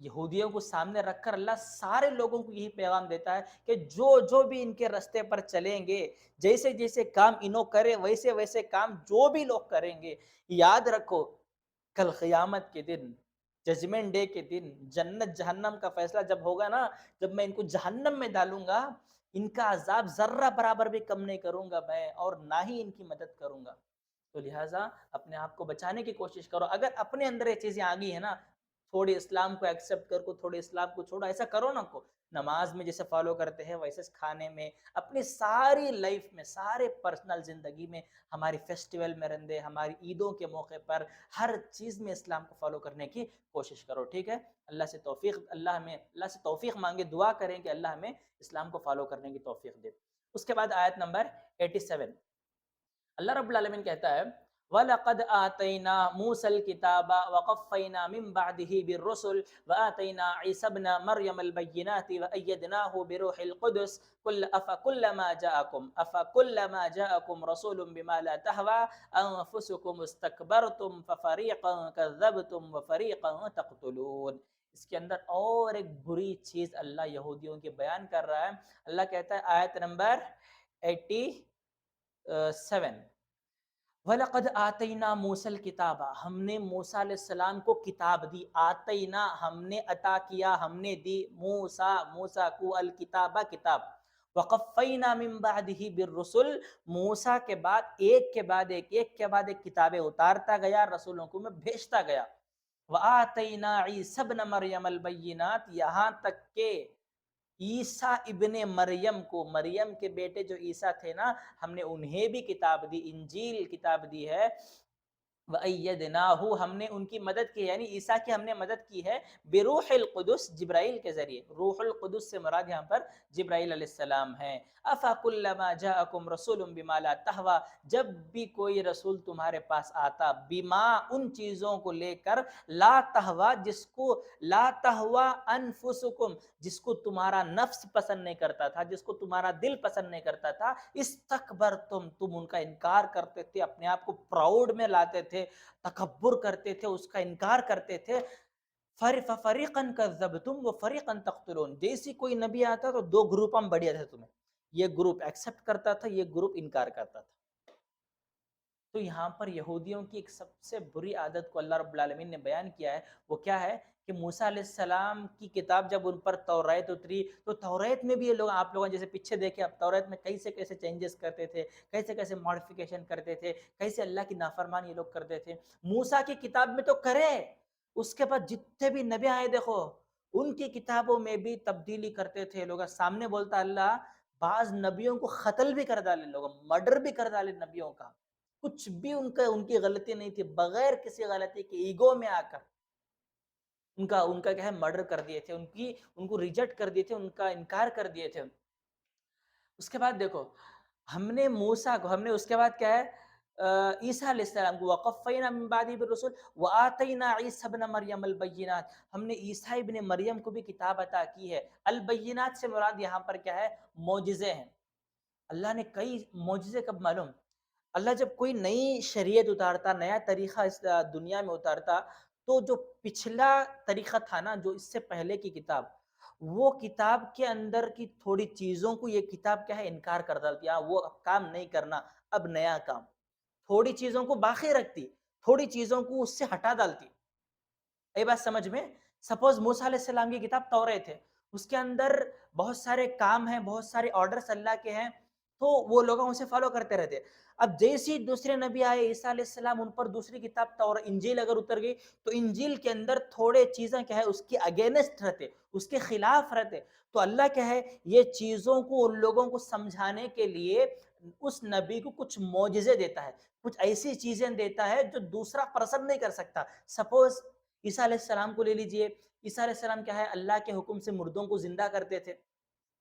یہودیوں کو سامنے رکھ کر اللہ سارے لوگوں کو یہی پیغام دیتا ہے کہ جو جو بھی ان کے رستے پر چلیں گے، جیسے جیسے کام انہوں کرے ویسے ویسے کام جو بھی لوگ کریں گے، یاد رکھو کل قیامت کے دن، ججمنٹ ڈے کے دن، جنت جہنم کا فیصلہ جب ہوگا نا، جب میں ان کو جہنم میں ڈالوں گا، ان کا عذاب ذرہ برابر بھی کم نہیں کروں گا میں، اور نہ ہی ان کی مدد کروں گا۔ تو لہٰذا اپنے آپ کو بچانے کی کوشش کرو۔ اگر اپنے اندر یہ چیزیں آ گئی ہیں نا، تھوڑی اسلام کو ایکسپٹ کر کو، تھوڑی اسلام کو چھوڑو، ایسا کرو نا کو، نماز میں جیسے فالو کرتے ہیں ویسے کھانے میں، اپنی ساری لائف میں، سارے پرسنل زندگی میں، ہماری فیسٹیول میں رندے، ہماری عیدوں کے موقع پر، ہر چیز میں اسلام کو فالو کرنے کی کوشش کرو، ٹھیک ہے؟ اللہ سے توفیق مانگے، دعا کریں کہ اللہ ہمیں اسلام کو فالو کرنے کی توفیق دے۔ اس کے بعد آیت نمبر 87، اللہ رب العالمین کہتا ہے، وَلَقَدْ آتَيْنَا مُوسَى الْكِتَابَ وَقَفَّيْنَا مِن بَعْدِهِ بِالرُّسُلِ وَآتَيْنَا عِيسَى ابْنَ مَرْيَمَ الْبَيِّنَاتِ وَأَيَّدْنَاهُ بِرُوحِ الْقُدُسِ أَفَكُلَّمَا جَاءَكُمْ رَسُولٌ بِمَا لَا تَهْوَىٰ أَنفُسُكُمُ اسْتَكْبَرْتُمْ فَفَرِيقًا كَذَّبْتُمْ وَفَرِيقًا تَقْتُلُونَ۔ اس کے اندر اور ایک بری چیز اللہ یہودیوں کی بیان کر رہا ہے۔ اللہ کہتا ہے آیت نمبر 87، وَلَقَدْ آتَيْنَا مُوسَى الْكِتَابَ، ہم نے موسیٰ علیہ السلام کو کتاب دی، آتینا ہم نے عطا کیا، ہم نے دی موسیٰ کو الکتاب کتاب، وَقَفَّيْنَا مِن بَعْدِهِ بِالرُّسُلِ، موسیٰ کے بعد ایک کے بعد ایک کتابیں اتارتا گیا، رسولوں کو میں بھیجتا گیا، وَآتَيْنَا عِیسَى ابْنَ مَرْیَمَ الْبَیِّنَاتِ، یہاں تک کہ عیسیٰ ابن مریم کو، مریم کے بیٹے جو عیسیٰ تھے نا، ہم نے انہیں بھی کتاب دی، انجیل کتاب دی ہے، وَأَيَّدْنَاهُ ہم نے ان کی مدد کی، یعنی عیسیٰ کی ہم نے مدد کی ہے بروح القدس، جبرائیل کے ذریعے، روح القدس سے مراد یہاں پر جبرائیل علیہ السلام ہیں۔ أَفَكُلَّمَا جَاءَكُمْ رَسُولٌ بِمَا لَا تَهْوَىٰ، جب بھی کوئی رسول تمہارے پاس آتا، بما ان چیزوں کو لے کر، لا تہوا جس کو، لا تہوا انفسکم جس کو تمہارا نفس پسند نہیں کرتا تھا، جس کو تمہارا دل پسند نہیں کرتا تھا، استکبرتم تم ان کا انکار کرتے تھے، اپنے آپ کو پراؤڈ میں لاتے تھے، تکبر کرتے تھے، اس کا انکار کرتے تھے، فَفَرِيقًا كَذَّبْتُمْ وَفَرِيقًا تَقْتُلُونَ، جیسی کوئی نبی آتا تو دو گروپ ہم بڑھیا تھے تمہیں، یہ گروپ ایکسپٹ کرتا تھا، یہ گروپ انکار کرتا تھا۔ تو یہاں پر یہودیوں کی ایک سب سے بری عادت کو اللہ رب العالمین نے بیان کیا ہے، وہ کیا ہے کہ موسیٰ علیہ السلام کی کتاب جب ان پر توریت اتری، تو توریت میں بھی یہ لوگ، آپ لوگوں جیسے پیچھے دیکھیں، اب توریت میں کیسے کیسے چینجز کرتے تھے، کیسے کیسے ماڈیفیکیشن کرتے تھے، کیسے اللہ کی نافرمانی یہ لوگ کرتے تھے۔ موسیٰ کی کتاب میں تو کرے، اس کے بعد جتنے بھی نبی آئے دیکھو، ان کی کتابوں میں بھی تبدیلی کرتے تھے لوگ۔ سامنے بولتا اللہ، بعض نبیوں کو قتل بھی کر ڈالے لوگ، مرڈر بھی کر ڈالے نبیوں کا، کچھ بھی ان کی غلطی نہیں تھی، بغیر کسی غلطی کے ایگو میں آ کر ان کا کیا ہے مرڈر کر دیے تھے، ان کو ریجیکٹ کر دیے تھے، ان کا انکار کر دیے تھے۔ اس کے بعد دیکھو، ہم نے موسیٰ کو، ہم نے اس کے بعد کیا ہے عیسیٰ علیہ السلام کو، وَقَفَّيْنَا مِن بَعْدِهِ بِالرُّسُلِ وَآتَيْنَا عِیسَى ابْنَ مَرْیَمَ الْبَیِّنَاتِ، ہم نے عیسیٰ ابن مریم کو بھی کتاب عطا کی ہے۔ البینات سے مراد یہاں پر کیا ہے، معجزے ہیں۔ اللہ نے کئی معجزے، کب معلوم، اللہ جب کوئی نئی شریعت اتارتا، نیا طریقہ اس دنیا میں اتارتا، تو جو پچھلا طریقہ تھا نا، جو اس سے پہلے کی کتاب، وہ کتاب کے اندر کی تھوڑی چیزوں کو یہ کتاب کیا ہے انکار کر ڈالتی، وہ کام نہیں کرنا، اب نیا کام، تھوڑی چیزوں کو باقی رکھتی، تھوڑی چیزوں کو اس سے ہٹا ڈالتی۔ یہ بات سمجھ میں، سپوز موسیٰ علیہ السلام کی کتاب توریت ہے، اس کے اندر بہت سارے کام ہیں، بہت سارے آرڈرز اللہ کے ہیں، تو وہ لوگ اسے فالو کرتے رہتے۔ اب جیسی دوسرے نبی آئے عیسیٰ علیہ السلام، ان پر دوسری کتاب انجیل اگر اتر گئی، تو انجیل کے اندر تھوڑے چیزیں کیا ہے اس کے اگینسٹ رہتے، اس کے خلاف رہتے، تو اللہ کیا ہے یہ چیزوں کو ان لوگوں کو سمجھانے کے لیے اس نبی کو کچھ معجزے دیتا ہے، کچھ ایسی چیزیں دیتا ہے جو دوسرا پرسن نہیں کر سکتا۔ سپوز عیسیٰ علیہ السلام کو لے لیجئے، عیسیٰ علیہ السلام کیا ہے اللہ کے حکم سے مردوں کو زندہ کرتے تھے،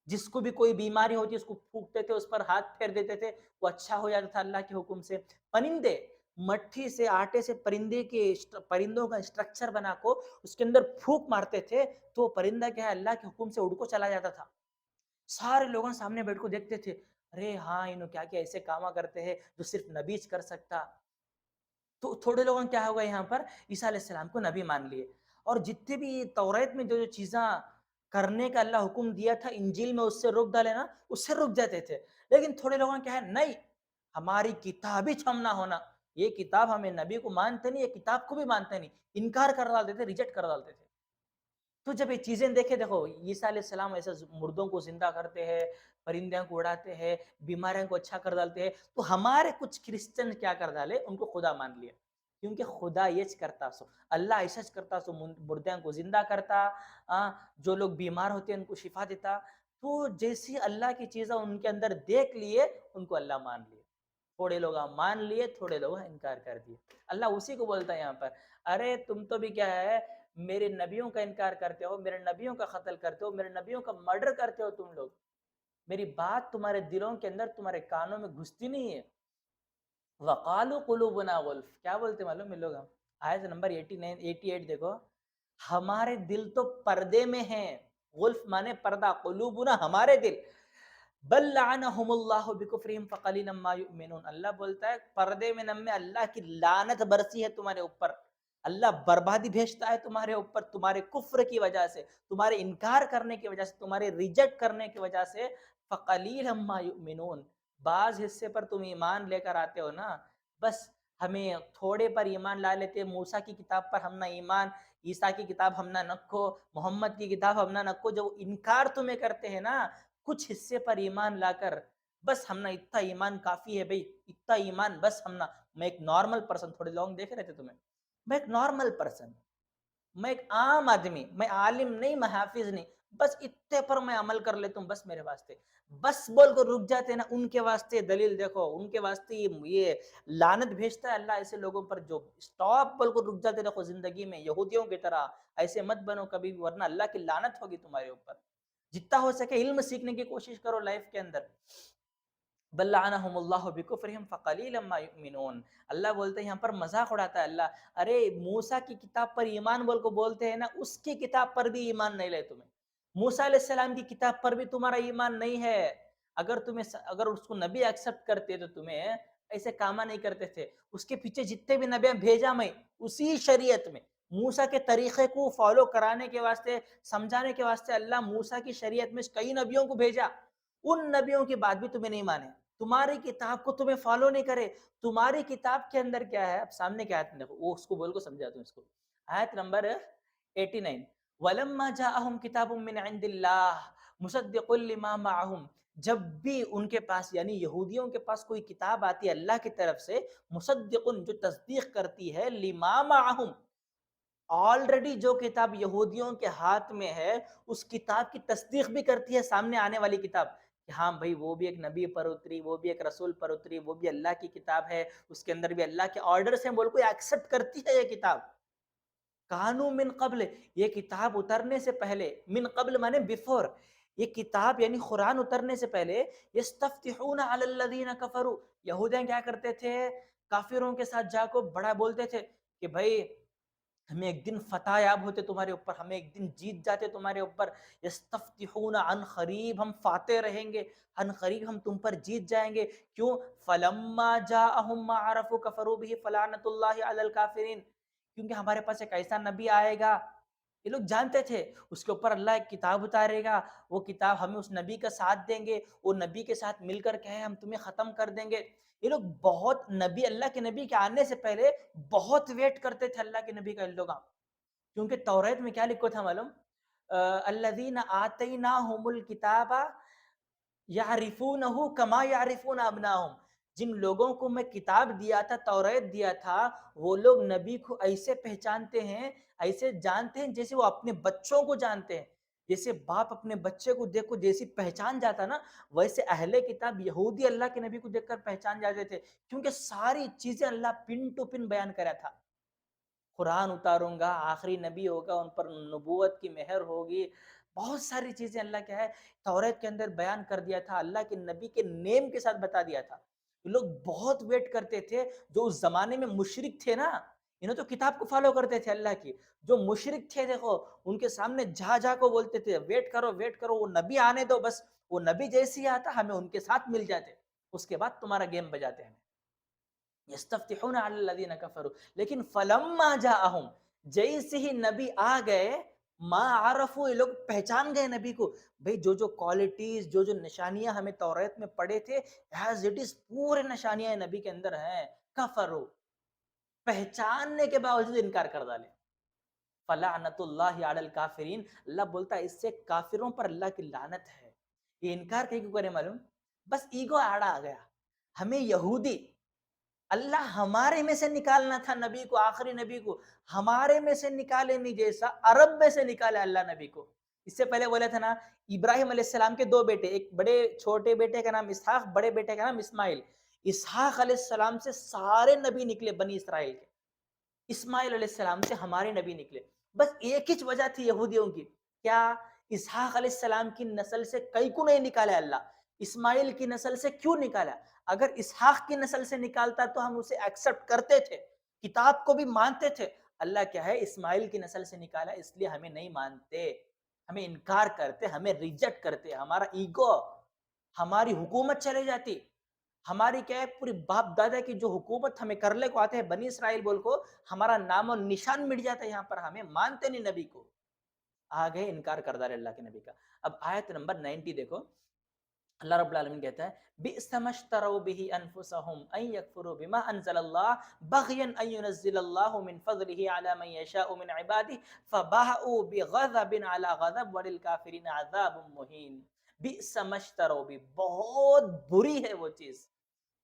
جس کو بھی کوئی بیماری ہوتی اس کو پھونکتے تھے، اس پر ہاتھ پھیر دیتے تھے، وہ اچھا ہو جاتا تھا اللہ کے حکم سے۔ پرندے، مٹھی سے، آٹے سے پرندوں کا اسٹرکچر بنا کو اس کے اندر پھونک مارتے تھے، تو پرندہ کیا ہے اللہ کے حکم سے اڑ کو چلا جاتا تھا۔ سارے لوگوں سامنے بیٹھ کو دیکھتے تھے، ارے ہاں انہوں کیا کیا ایسے کاما کرتے ہیں جو صرف نبی کر سکتا۔ تو تھوڑے لوگوں کیا ہوگا یہاں پر عیسیٰ علیہ السلام کو نبی مان لیے، اور جتنے بھی توریت میں جو چیزاں کرنے کا اللہ حکم دیا تھا انجیل میں اس سے روک ڈالے نا، اس سے رک جاتے تھے۔ لیکن تھوڑے لوگوں کیا ہے، نہیں ہماری کتاب ہی چھم نہ ہونا، یہ کتاب ہمیں نبی کو مانتے نہیں، یہ کتاب کو بھی مانتے نہیں، انکار کر ڈالتے تھے، ریجیکٹ کر ڈالتے تھے۔ تو جب یہ چیزیں دیکھے، دیکھو عیسیٰ علیہ السلام ایسے مردوں کو زندہ کرتے ہیں، پرندوں کو اڑاتے ہیں، بیماریوں کو اچھا کر ڈالتے ہیں، تو ہمارے کچھ کرسچن کیا کر ڈالے، ان کو خدا مان لیا، کیونکہ خدا یہ کرتا سو، اللہ ایسا کرتا سو، مردوں کو زندہ کرتا، جو لوگ بیمار ہوتے ہیں ان کو شفا دیتا۔ تو جیسی اللہ کی چیزیں ان کے اندر دیکھ لیے، ان کو اللہ مان لیے، تھوڑے لوگ مان لیے، تھوڑے لوگ انکار کر دیے۔ اللہ اسی کو بولتا ہے یہاں پر، ارے تم تو بھی کیا ہے میرے نبیوں کا انکار کرتے ہو، میرے نبیوں کا قتل کرتے ہو، میرے نبیوں کا مرڈر کرتے ہو تم لوگ، میری بات تمہارے دلوں کے اندر، تمہارے کانوں میں گھستی نہیں ہے۔ وَقَالُوا قُلُوبُنَا غُلْفٌ، کیا بولتے معلوم ہے لوگ، ہم آیت نمبر 88 دیکھو، ہمارے دل تو پردے میں ہیں، غلف مانے پردہ، قلوبنا ہمارے دل، بل لعنہم اللہ بکفرہم فقلیلا ما یؤمنون، اللہ بولتا ہے پردے میں نم میں اللہ کی لعنت برسی ہے تمہارے اوپر، اللہ بربادی بھیجتا ہے تمہارے اوپر، تمہارے کفر کی وجہ سے، تمہارے انکار کرنے کی وجہ سے، تمہارے ریجیکٹ کرنے کی وجہ سے، فقلیلا ما یؤمنون، بعض حصے پر تم ایمان لے کر آتے ہو نا، بس ہمیں تھوڑے پر ایمان لا لیتے، موسیٰ کی کتاب پر ہم نہ ایمان، عیسیٰ کی کتاب ہم نہ نکھو، محمد کی کتاب ہم نہ نکھو، جو انکار تمہیں کرتے ہیں نا کچھ حصے پر ایمان لا کر، بس ہم نہ اتنا ایمان کافی ہے بھئی، اتنا ایمان بس ہم نہ، میں ایک نارمل پرسن، تھوڑے لوگ دیکھ رہے تھے تمہیں، میں ایک نارمل پرسن، میں ایک عام آدمی، میں عالم نہیں، میں حافظ نہیں، بس اتنے پر میں عمل کر لیتا ہوں، بس میرے واسطے، بس بول کر رک جاتے ہیں نا، ان کے واسطے دلیل دیکھو، ان کے واسطے یہ لعنت بھیجتا ہے اللہ ایسے لوگوں پر جو سٹاپ بول کر رک جاتے دیکھو زندگی میں، یہودیوں کی طرح ایسے مت بنو کبھی بھی، ورنہ اللہ کی لعنت ہوگی تمہارے اوپر. جتنا ہو سکے علم سیکھنے کی کوشش کرو لائف کے اندر. بل لعنہم اللہ بکفرہم فقلیلا ما یؤمنون. اللہ بولتے ہیں یہاں پر مذاق اڑاتا ہے اللہ، ارے موسیٰ کی کتاب پر ایمان بول کو بولتے ہیں نا، اس کی کتاب پر بھی ایمان نہیں لے تمہیں. موسیٰ علیہ السلام کی کتاب پر بھی تمہارا ایمان نہیں ہے. اگر اس کو نبی ایکسپٹ کرتے تو تمہیں ایسے کاما نہیں کرتے تھے. اس کے پیچھے جتنے بھی نبی بھیجا میں اسی شریعت میں موسیٰ کے طریقے کو فالو کرانے کے واسطے، سمجھانے کے واسطے اللہ موسیٰ کی شریعت میں کئی نبیوں کو بھیجا. ان نبیوں کی بات بھی تمہیں نہیں مانے، تمہاری کتاب کو تمہیں فالو نہیں کرے. تمہاری کتاب کے اندر کیا ہے؟ اب سامنے کیا آیت دیکھو، وہ اس کو بول کو سمجھاتا ہوں. اس کو آیت نمبر 89، وَلَمَّا جَاءَهُمْ كِتَابٌ مِّنْ عِنْدِ اللَّهِ مُصَدِّقٌ لِّمَا مَعَهُمْ. جب بھی ان کے پاس یعنی یہودیوں کے پاس کوئی کتاب آتی ہے اللہ کی طرف سے، مصدقن جو تصدیق کرتی ہے، لما معہم آلریڈی جو کتاب یہودیوں کے ہاتھ میں ہے اس کتاب کی تصدیق بھی کرتی ہے سامنے آنے والی کتاب کہ ہاں بھائی وہ بھی ایک نبی پر اتری، وہ بھی ایک رسول پر اتری، وہ بھی اللہ کی کتاب ہے، اس کے اندر بھی اللہ کے آرڈرز ہیں، بول کو ایکسپٹ کرتی ہے یہ کتاب. کانو من قبل، یہ کتاب اترنے سے پہلے، من قبل مانے بیفور، یہ کتاب یعنی قرآن اترنے سے پہلے، یستفتحون علی الذین کفروا، یہودیاں کیا کرتے تھے؟ کافروں کے ساتھ جا کو بڑا بولتے تھے کہ بھائی ہمیں ایک دن فتح یاب ہوتے تمہارے اوپر، ہمیں ایک دن جیت جاتے تمہارے اوپر. یستفتحون عن قریب، ہم فاتح رہیں گے، عن قریب ہم تم پر جیت جائیں گے. کیوں؟ فلما جاءہم ما عرفوا کفروا بہ فلعنۃ اللہ علی الکافرین. کیونکہ ہمارے پاس ایک ایسا نبی آئے گا، یہ لوگ جانتے تھے اس کے اوپر اللہ ایک کتاب اتارے گا، وہ کتاب ہمیں اس نبی کا ساتھ دیں گے، وہ نبی کے ساتھ مل کر کہیں ہم تمہیں ختم کر دیں گے. یہ لوگ بہت نبی، اللہ کے نبی کے آنے سے پہلے بہت ویٹ کرتے تھے اللہ کے نبی کا. ان لوگ کیونکہ توریت میں کیا لکھو تھا معلوم؟ الذین آتیناہم الکتاب یعرفونہ کما یعرفون ابناہم. جن لوگوں کو میں کتاب دیا تھا، توریت دیا تھا، وہ لوگ نبی کو ایسے پہچانتے ہیں، ایسے جانتے ہیں جیسے وہ اپنے بچوں کو جانتے ہیں. جیسے باپ اپنے بچے کو دیکھ کو جیسی پہچان جاتا نا، ویسے اہل کتاب یہودی اللہ کے نبی کو دیکھ کر پہچان جاتے تھے، کیونکہ ساری چیزیں اللہ پن ٹو پن بیان کرا تھا. قرآن اتاروں گا، آخری نبی ہوگا، ان پر نبوت کی مہر ہوگی، بہت ساری چیزیں اللہ کیا ہے توریت کے اندر بیان کر دیا تھا، اللہ کے نبی کے نیم کے ساتھ بتا دیا تھا. یہ لوگ بہت ویٹ کرتے تھے. جو اس زمانے میں مشرک تھے نا، انہوں تو کتاب کو فالو کرتے تھے اللہ کی. جو مشرک تھے دیکھو، ان کے سامنے جا کو بولتے تھے ویٹ کرو ویٹ کرو، وہ نبی آنے دو، بس وہ نبی جیسی آتا ہمیں ان کے ساتھ مل جاتے، اس کے بعد تمہارا گیم بجاتے ہیں. یستفتحون علی الذین کفروا. لیکن فلما جاءہم، جیسے ہی نبی آ گئے، ما عرفوا، یہ لوگ پہچان گئے نبی کو. بھئی جو کوالٹیز، جو نشانیاں ہمیں توریت میں پڑھے تھے، ایز اٹ از پورے نشانیاں نبی کے اندر ہیں. کفروا، پہچاننے کے باوجود انکار کر ڈالے. فلعنۃ اللہ علی الکافرین، اللہ بولتا ہے اس سے کافروں پر اللہ کی لعنت ہے. یہ انکار کیوں کرے معلوم؟ بس ایگو آڑا آ گیا. ہمیں یہودی، اللہ ہمارے میں سے نکالنا تھا نبی کو، آخری نبی کو ہمارے میں سے نکالے نہیں، جیسا عرب میں سے نکالے اللہ نبی کو. اس سے پہلے بولے تھا نا ابراہیم علیہ السلام کے دو بیٹے، ایک بڑے چھوٹے بیٹے کا نام اسحاق، بڑے بیٹے کا نام اسماعیل. اسحاق علیہ السلام سے سارے نبی نکلے بنی اسرائیل کے، اسماعیل علیہ السلام سے ہمارے نبی نکلے. بس ایک ہی وجہ تھی یہودیوں کی، کیا؟ اسحاق علیہ السلام کی نسل سے کئی کو نہیں نکالا اللہ، اسماعیل کی نسل سے کیوں نکالا؟ اگر اسحاق کی نسل سے نکالتا تو ہم اسے ایکسپٹ کرتے تھے، کتاب کو بھی مانتے تھے. اللہ کیا ہے اسماعیل کی نسل سے نکالا، اس لیے ہمیں نہیں مانتے، ہمیں انکار کرتے، ہمیں ریجیکٹ کرتے. ہمارا ایگو، ہماری حکومت چلے جاتی. ہماری کیا ہے پوری باپ دادا کی جو حکومت ہمیں کرنے کو آتے ہیں بنی اسرائیل بول کو، ہمارا نام و نشان مٹ جاتا ہے. یہاں پر ہمیں مانتے نہیں نبی کو، آگے انکار کر ڈالے اللہ کے نبی کا. اب آیت نمبر 90 دیکھو، اللہ رب العالمین کہتا ہے بئس ما اشتروا به انفسهم ان يكفروا بما انزل الله بغيا ان ينزل الله من فضله على من يشاء من عباده فباءوا بغضب على غضب وللكافرين عذاب مهين. بئس ما اشتروا به، بہت بری ہے وہ چیز،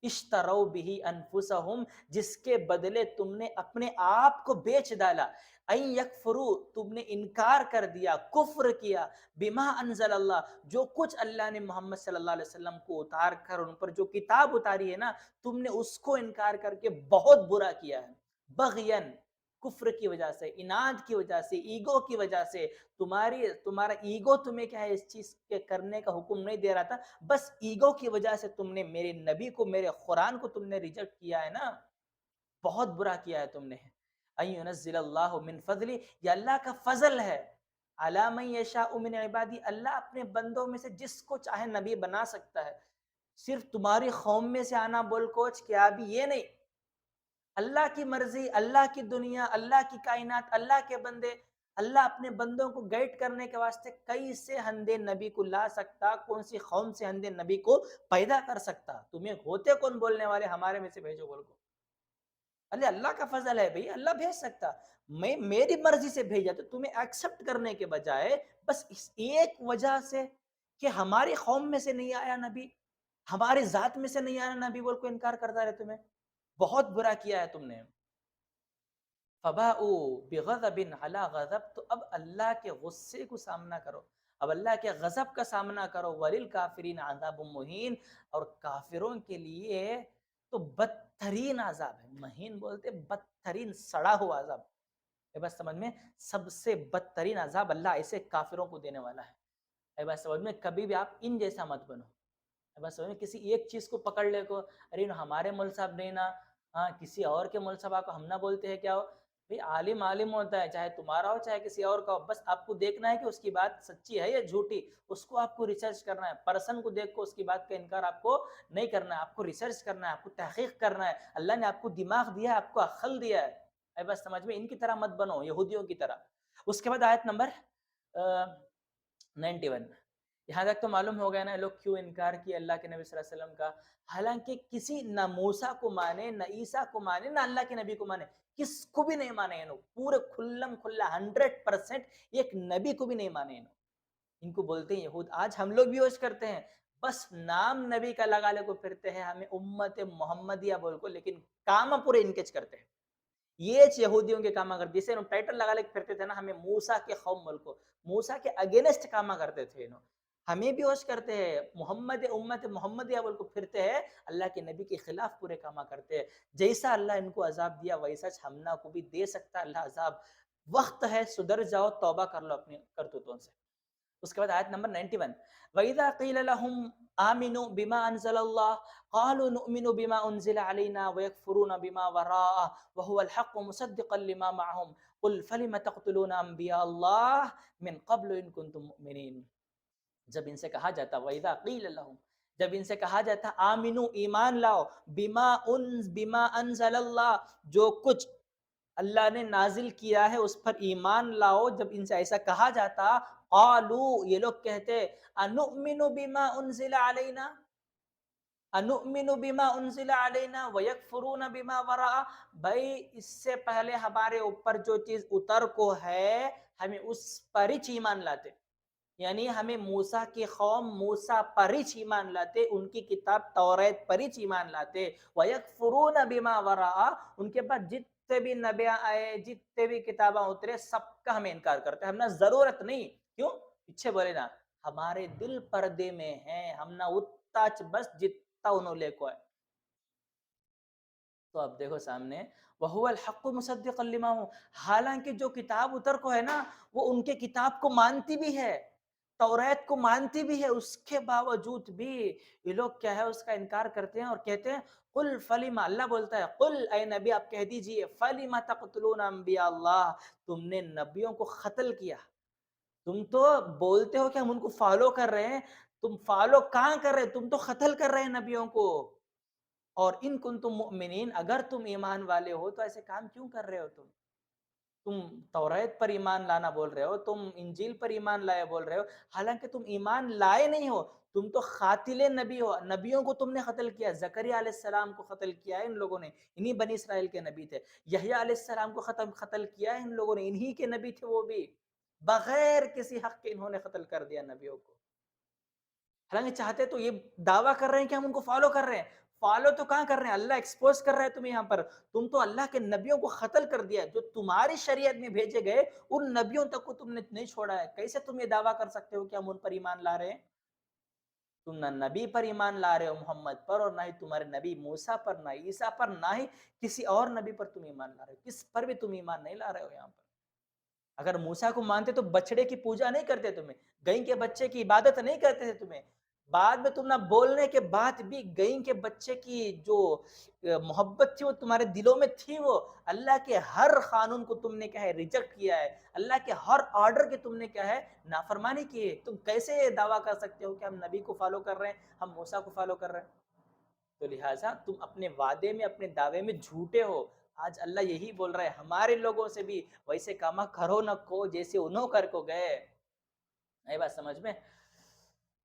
اشتروا به انفسهم، جس کے بدلے تم نے اپنے آپ کو بیچ ڈالا، این یکفروا، تم نے انکار کر دیا، کفر کیا، بما انزل اللہ، جو کچھ اللہ نے محمد صلی اللہ علیہ وسلم کو اتار کر ان پر جو کتاب اتاری ہے نا، تم نے اس کو انکار کر کے بہت برا کیا ہے، بغین، کفر کی وجہ سے، اناد کی وجہ سے، ایگو کی وجہ سے، تمہارا ایگو تمہیں کیا ہے اس چیز کے کرنے کا حکم نہیں دے رہا تھا، بس ایگو کی وجہ سے تم نے میرے نبی کو، میرے قرآن کو تم نے ریجیکٹ کیا ہے نا، بہت برا کیا ہے تم نے. ان ينزل اللہ من فضلی، یہ اللہ کا فضل ہے، علی من یشاء من عبادی، اللہ اپنے بندوں میں سے جس کو چاہے نبی بنا سکتا ہے، صرف تمہاری قوم میں سے آنا بول کوچ کیا بھی یہ نہیں، اللہ کی مرضی، اللہ کی دنیا، اللہ کی کائنات، اللہ کے بندے، اللہ اپنے بندوں کو گائیڈ کرنے کے واسطے کئی سے ہندے نبی کو لا سکتا، کون سی قوم سے ہندے نبی کو پیدا کر سکتا، تمہیں ہوتے کون بولنے والے ہمارے میں سے بھیجو بول کو، اللہ کا فضل ہے بھئی، اللہ بھیج سکتا، میں میری مرضی سے بھیجا، تو تمہیں ایکسپٹ کرنے کے بجائے بس اس ایک وجہ سے کہ ہماری قوم میں سے نہیں آیا نبی، ہماری ذات میں سے نہیں آیا نبی بول کو انکار کرتا رہے، تمہیں بہت برا کیا ہے تم نے. فباؤ بغضب علی غضب، تو اب اللہ کے غصے کو سامنا کرو، اب اللہ کے غضب کا سامنا کرو، وللکافرین عذاب مہین، اور کافروں کے لیے تو بدترین عذاب ہے، مہین بولتے بدترین سڑا ہوا عذاب، اے بس سمجھ میں، سب سے بدترین عذاب اللہ ایسے کافروں کو دینے والا ہے. اے بس سمجھ میں، کبھی بھی آپ ان جیسا مت بنو، بس کسی ایک چیز کو پکڑ لے کو، ارے ہمارے مول صاحب نہیں نا، ہاں کسی اور کے مول صاحب کو ہم نہ بولتے ہیں کیا ہو بھئی، عالم عالم ہوتا ہے، چاہے تمہارا ہو چاہے کسی اور کا ہو، بس آپ کو دیکھنا ہے کہ اس کی بات سچی ہے یا جھوٹی، اس کو آپ کو ریسرچ کرنا ہے، پرسن کو دیکھ کو اس کی بات کا انکار آپ کو نہیں کرنا ہے، آپ کو ریسرچ کرنا ہے، آپ کو تحقیق کرنا ہے، اللہ نے آپ کو دماغ دیا ہے، آپ کو عقل دیا ہے، اے بس سمجھ میں، ان کی طرح مت بنو، یہودیوں کی طرح. اس کے بعد آیت نمبر 91، یہاں تک تو معلوم ہو گیا نا لوگ کیوں انکار کیا اللہ کے نبی صلی اللہ علیہ وسلم کا، حالانکہ کسی نہ موسیٰ کو مانے، نہ عیسیٰ کو مانے، نہ اللہ کے نبی کو مانے، کس کو بھی نہیں مانے انہوں، پورے کھلم کھلا 100% ایک نبی کو بھی نہیں مانے انہوں. ان کو بولتے ہیں یہود، آج ہم لوگ بھی یوز کرتے ہیں، بس نام نبی کا لگا لے کو پھرتے ہیں، ہمیں امت محمدیہ بول کو، لیکن کام پورے انکیج کرتے ہیں. یہ یہودیوں کے کاما کرتے، جسے انہوں ٹائٹل لگا لے پھرتے تھے نا، ہمیں موسیٰ کے قوم ملکو، موسیٰ کے اگینسٹ کاما کرتے تھے انہوں، ہمیں بھی ہوش کرتے ہیں، محمد امت محمدیہ بول کو پھرتے ہیں، اللہ کے نبی کے خلاف پورے کاما کرتے ہیں. جیسا اللہ ان کو عذاب دیا ویسا ہمنا کو بھی دے سکتا اللہ عذاب، وقت ہے سدھر جاؤ، توبہ کر لو اپنی کرتوتوں سے. اس کے بعد آیت نمبر 91، وَإِذَا قِيلَ لَهُمْ آمِنُوا بِمَا أَنزَلَ اللَّهُ قَالُوا نُؤْمِنُ بِمَا أُنزِلَ عَلَيْنَا وَيَكْفُرُونَ بِمَا وَرَاءَهُ وَهُوَ الْحَقُّ مُصَدِّقًا لِمَا مَعَهُمْ قُلْ فَلِمَ تَقْتُلُونَ أَنْبِيَاءَ اللَّهِ مِنْ قَبْلُ إِن كُنتُم مُؤْمِنِينَ. جب ان سے کہا جاتا وَإِذَا قِيلَ لَهُمْ، جب ان سے کہا جاتا آمنو ایمان لاؤ، بما انزل اللہ، جو کچھ اللہ نے نازل کیا ہے اس پر ایمان لاؤ، جب ان سے ایسا کہا جاتا، قالو، یہ لوگ کہتے، انؤمن بما انزل علینا، انؤمن بما انزل علینا ویکفرون بما وراء، بھائی اس سے پہلے ہمارے اوپر جو چیز اتر کو ہے ہمیں اس پر ہی ایمان لاتے، یعنی ہمیں موسیٰ کی قوم موسیٰ پر ہی ایمان لاتے، ان کی کتاب توریت پر ہی ایمان لاتے، وَيَكْفُرُونَ بِمَا وَرَاءَ، ان کے بعد جتنے بھی نبیاں آئے، جتنے بھی کتاباں اترے، سب کا ہمیں انکار کرتے ہیں، ہم نہ ضرورت نہیں، کیوں؟ پیچھے بولے نا، ہمارے دل پردے میں ہیں، ہم نہ اتنا بس جتنا انہوں لے کو ہے. تو اب دیکھو سامنے، وَهُوَ الْحَقُّ مُصَدِّقًا لِمَا هُوَ، حالانکہ جو کتاب اتر کو ہے نا، وہ ان کے کتاب کو مانتی بھی ہے، توریت کو مانتی بھی ہے، اس کے باوجود بھی یہ لوگ کیا ہے اس کا انکار کرتے ہیں اور کہتے ہیں قل فلما، اللہ بولتا ہے قل اے نبی آپ کہہ دیجئے، فلما تقتلون انبیاء اللہ، تم نے نبیوں کو قتل کیا، تم تو بولتے ہو کہ ہم ان کو فالو کر رہے ہیں، تم فالو کہاں کر رہے ہیں، تم تو قتل کر رہے ہیں نبیوں کو. اور ان کنتم مؤمنین، اگر تم ایمان والے ہو تو ایسے کام کیوں کر رہے ہو، تم توریت پر ایمان لانا بول رہے ہو، تم انجیل پر ایمان لائے بول رہے ہو، حالانکہ تم ایمان لائے نہیں ہو، تم تو قاتل نبی ہو، نبیوں کو تم نے قتل کیا، زکریا علیہ السلام کو قتل کیا ہے ان لوگوں نے، انہی بنی اسرائیل کے نبی تھے، یحییٰ علیہ السلام کو قتل کیا ہے ان لوگوں نے، انہی کے نبی تھے وہ بھی، بغیر کسی حق کے انہوں نے قتل کر دیا نبیوں کو۔ حالانکہ چاہتے تو یہ دعویٰ کر رہے ہیں کہ ہم ان کو فالو کر رہے ہیں، فالو تو کہاں کر رہے ہیں، اللہ ایکسپوز کر رہا ہے تمہیں یہاں پر، تم تو اللہ کے نبیوں کو قتل کر دیا، جو تمہاری شریعت میں بھیجے گئے ان نبیوں تک کو تم نے نہیں چھوڑا ہے، کیسے تم یہ دعویٰ کر سکتے ہو کہ ہم ان پر ایمان لا رہے ہیں؟ تم نہ نبی پر ایمان لا رہے ہو محمد پر، اور نہ ہی تمہارے نبی موسیٰ پر، نہ عیسیٰ پر، نہ ہی کسی اور نبی پر تم ایمان لا رہے ہو، کس پر بھی تم ایمان نہیں لا رہے ہو یہاں پر۔ اگر موسیٰ کو مانتے تو بچڑے کی پوجا نہیں کرتے تمہیں، گئی کے بچے کی عبادت نہیں کرتے تھے تمہیں، بعد میں تم نہ بولنے کے بعد بھی گئی کے بچے کی جو محبت تھی وہ تمہارے دلوں میں تھی، وہ اللہ کے ہر قانون کو تم نے کیا ہے ریجیکٹ کیا ہے، اللہ کے ہر آرڈر کے تم نے کیا ہے نافرمانی کی ہے۔ تم کیسے یہ دعویٰ کر سکتے ہو کہ ہم نبی کو فالو کر رہے ہیں، ہم موسیٰ کو فالو کر رہے ہیں؟ تو لہٰذا تم اپنے وعدے میں، اپنے دعوے میں جھوٹے ہو۔ آج اللہ یہی بول رہا ہے ہمارے لوگوں سے بھی ویسے کاما کرو نہ کو جیسے انہوں کر کو گئے۔ یہ بات سمجھ میں؟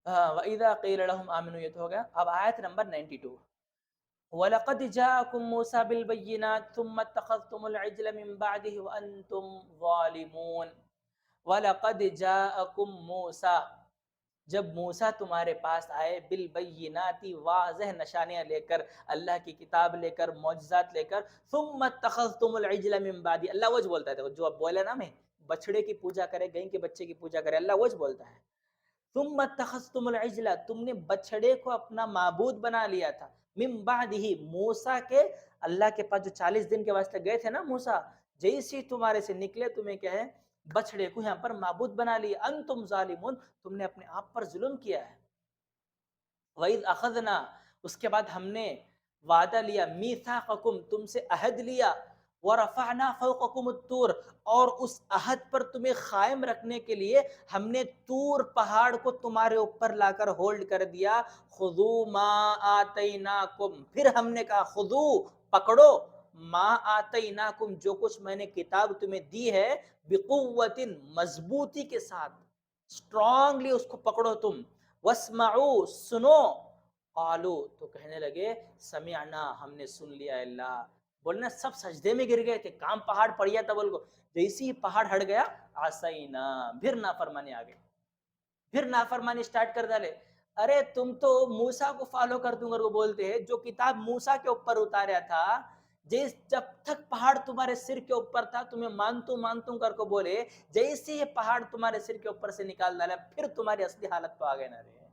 وَإِذَا قِيلَ لَهُمْ آمِنُوا، یہ تو ہو گیا۔ اب آیت نمبر 92، وَلَقَدْ جَاءَكُم مُوسَىٰ بِالْبَيِّنَاتِ ثُمَّ اتَّخَذْتُمُ الْعِجْلَ مِن بَعْدِهِ وَأَنْتُمْ ظَالِمُونَ۔ وَلَقَدْ جَاءَكُم مُوسَىٰ، جب موسیٰ تمہارے پاس آئے، بالبینات، واضح نشانیاں لے کر، اللہ کی کتاب لے کر، معجزات لے کر، ثم اتخذتم العجل من بعد، اللہ وجہ بولتا ہے، جو اب بولے نا، میں بچڑے کی پوجا کرے، گئی کے بچے کی پوجا کرے، اللہ وجہ بولتا ہے، ثم اتخذتم العجل، تم نے بچڑے کو اپنا معبود بنا لیا تھا، من بعد ہی، موسیٰ کے، اللہ کے پاس جو 40 دن کے واسطے گئے تھے نا موسیٰ، جیسی تمہارے سے نکلے تمہیں کیا ہے بچڑے کو یہاں پر معبود بنا لیا، انتم ظالمون، تم نے اپنے آپ پر ظلم کیا ہے۔ وَإِذْ أَخَذْنَا، اس کے بعد ہم نے وعدہ لیا، میثاقکم، تم سے عہد لیا، وَرَفَعْنَا فَوْقَكُمُ الطُّورَ، اور اس عہد پر تمہیں قائم رکھنے کے لیے ہم نے طور پہاڑ کو تمہارے اوپر لا کر ہولڈ کر دیا، خُذُوا مَا آتَيْنَاكُمْ، پھر ہم نے کہا خُذُوا، پکڑو، ما آتَيْنَاكُمْ، جو کچھ میں نے کتاب تمہیں دی ہے، بِقُوَّةٍ، مضبوطی کے ساتھ، اسٹرانگلی اس کو پکڑو تم، وَاسْمَعُوا، سنو، قالوا، تو کہنے لگے، سمعنا، ہم نے سن لیا اللہ، بولنا سب سجدے میں گر گئے تھے، کام پہاڑ پڑ گیا تھا، بول کو جیسی ہی پہاڑ ہٹ گیا، عصینا، پھر نافرمانی آ گئی، پھر نافرمانی سٹارٹ کر ڈالے۔ ارے تم تو موسیٰ کو فالو کر دوں گا، وہ بولتے ہیں جو کتاب موسیٰ کے اوپر اتاریا تھا، جب تک پہاڑ تمہارے سر کے اوپر تھا تمہیں مانتوں کر کو بولے، جیسے یہ پہاڑ تمہارے سر کے اوپر سے نکال ڈالا، پھر تمہاری اصلی حالت تو آگے نہ رہے۔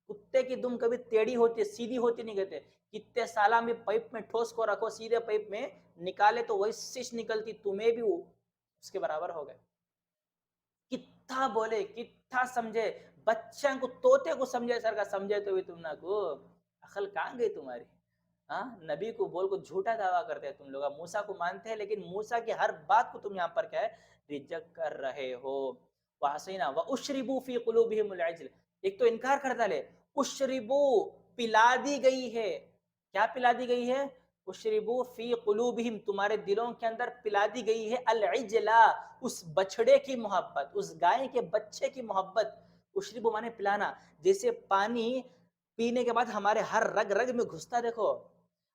کتے کی دم کبھی ٹیڑھی ہوتی ہے، سیدھی ہوتی نہیں کہتے، کتنے سالہ میں پائپ میں ٹھوس کو رکھو، سیدھے پائپ میں نکالے تو ویسے نکلتی، تمہیں بھی اس کے برابر ہو گئے۔ کتنا بولے، کتنا سمجھے، بچوں کو، طوطے کو سمجھے سر کا، سمجھے تو بھی تم نہ کو، عقل کہاں گئی تمہاری؟ ہاں، نبی کو بول کو جھوٹا دعویٰ کرتے ہیں تم لوگ، موسیٰ کو مانتے ہیں لیکن موسیٰ کی ہر بات کو تم یہاں پر کیا ہے ریجیکٹ کر رہے ہو۔ وَعَصَيْنَا وَأُشْرِبُوا فِي قُلُوبِهِمُ الْعِجْلَ، ایک تو انکار کر ڈالے، اشربو، پلا دی گئی ہے، کیا پلا دی گئی ہے؟ اشربو فی قلوبہم، تمہارے دلوں کے اندر پلا دی گئی ہے، العجلا، اس بچڑے کی محبت، اس گائے کے بچے کی محبت، اشربو مانے پلانا، جیسے پانی پینے کے بعد ہمارے ہر رگ رگ میں گھستا دیکھو،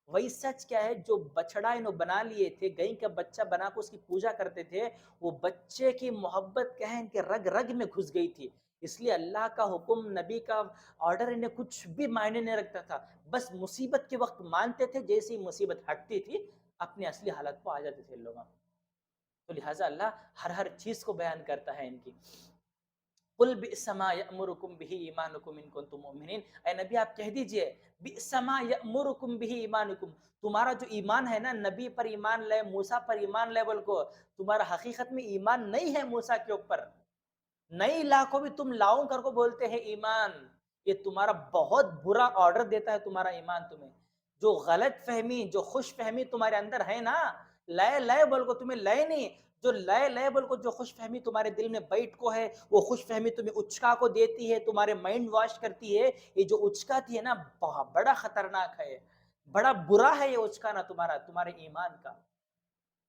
وہی سچ کیا ہے، جو بچڑا انہوں بنا لیے تھے، گئی کا بچہ بنا کو اس کی پوجا کرتے تھے، وہ بچے کی محبت کیا ہے ان کے رگ رگ میں گھس گئی تھی، اس لیے اللہ کا حکم، نبی کا آرڈر انہیں کچھ بھی معنی نہیں رکھتا تھا، بس مصیبت کے وقت مانتے تھے، جیسی مصیبت ہٹتی تھی اپنی اصلی حالت کو آ جاتے تھے لوگوں۔ تو لہٰذا اللہ ہر چیز کو بیان کرتا ہے ان کی۔ قُلْ بِئْسَ مَا يَأْمُرُكُمْ بِهِ إِيمَانُكُمْ إِن كُنتُم مُؤْمِنِينَ، اے نبی آپ کہہ دیجئے، بِئْسَ مَا يَأْمُرُكُمْ بِهِ إِيمَانُكُمْ، تمہارا جو ایمان ہے نا، نبی پر ایمان لے، موسیٰ پر ایمان لے، بول کو تمہارا حقیقت میں ایمان نہیں ہے موسیٰ کے اوپر، نئی لا کو بھی تم لاؤں کر کو بولتے ہیں ایمان، یہ تمہارا بہت برا آرڈر دیتا ہے تمہارا ایمان تمہیں، جو غلط فہمی، جو خوش فہمی تمہارے اندر ہے نا، لئے لئے بول کو تمہیں لئے نہیں، جو لئے لئے بول کو جو خوش فہمی تمہارے دل میں بیٹھ کو ہے، وہ خوش فہمی تمہیں اچکا کو دیتی ہے، تمہارے مائنڈ واش کرتی ہے، یہ جو اچکاتی ہے نا بڑا خطرناک ہے، بڑا برا ہے یہ اچکانا تمہارے ایمان کا۔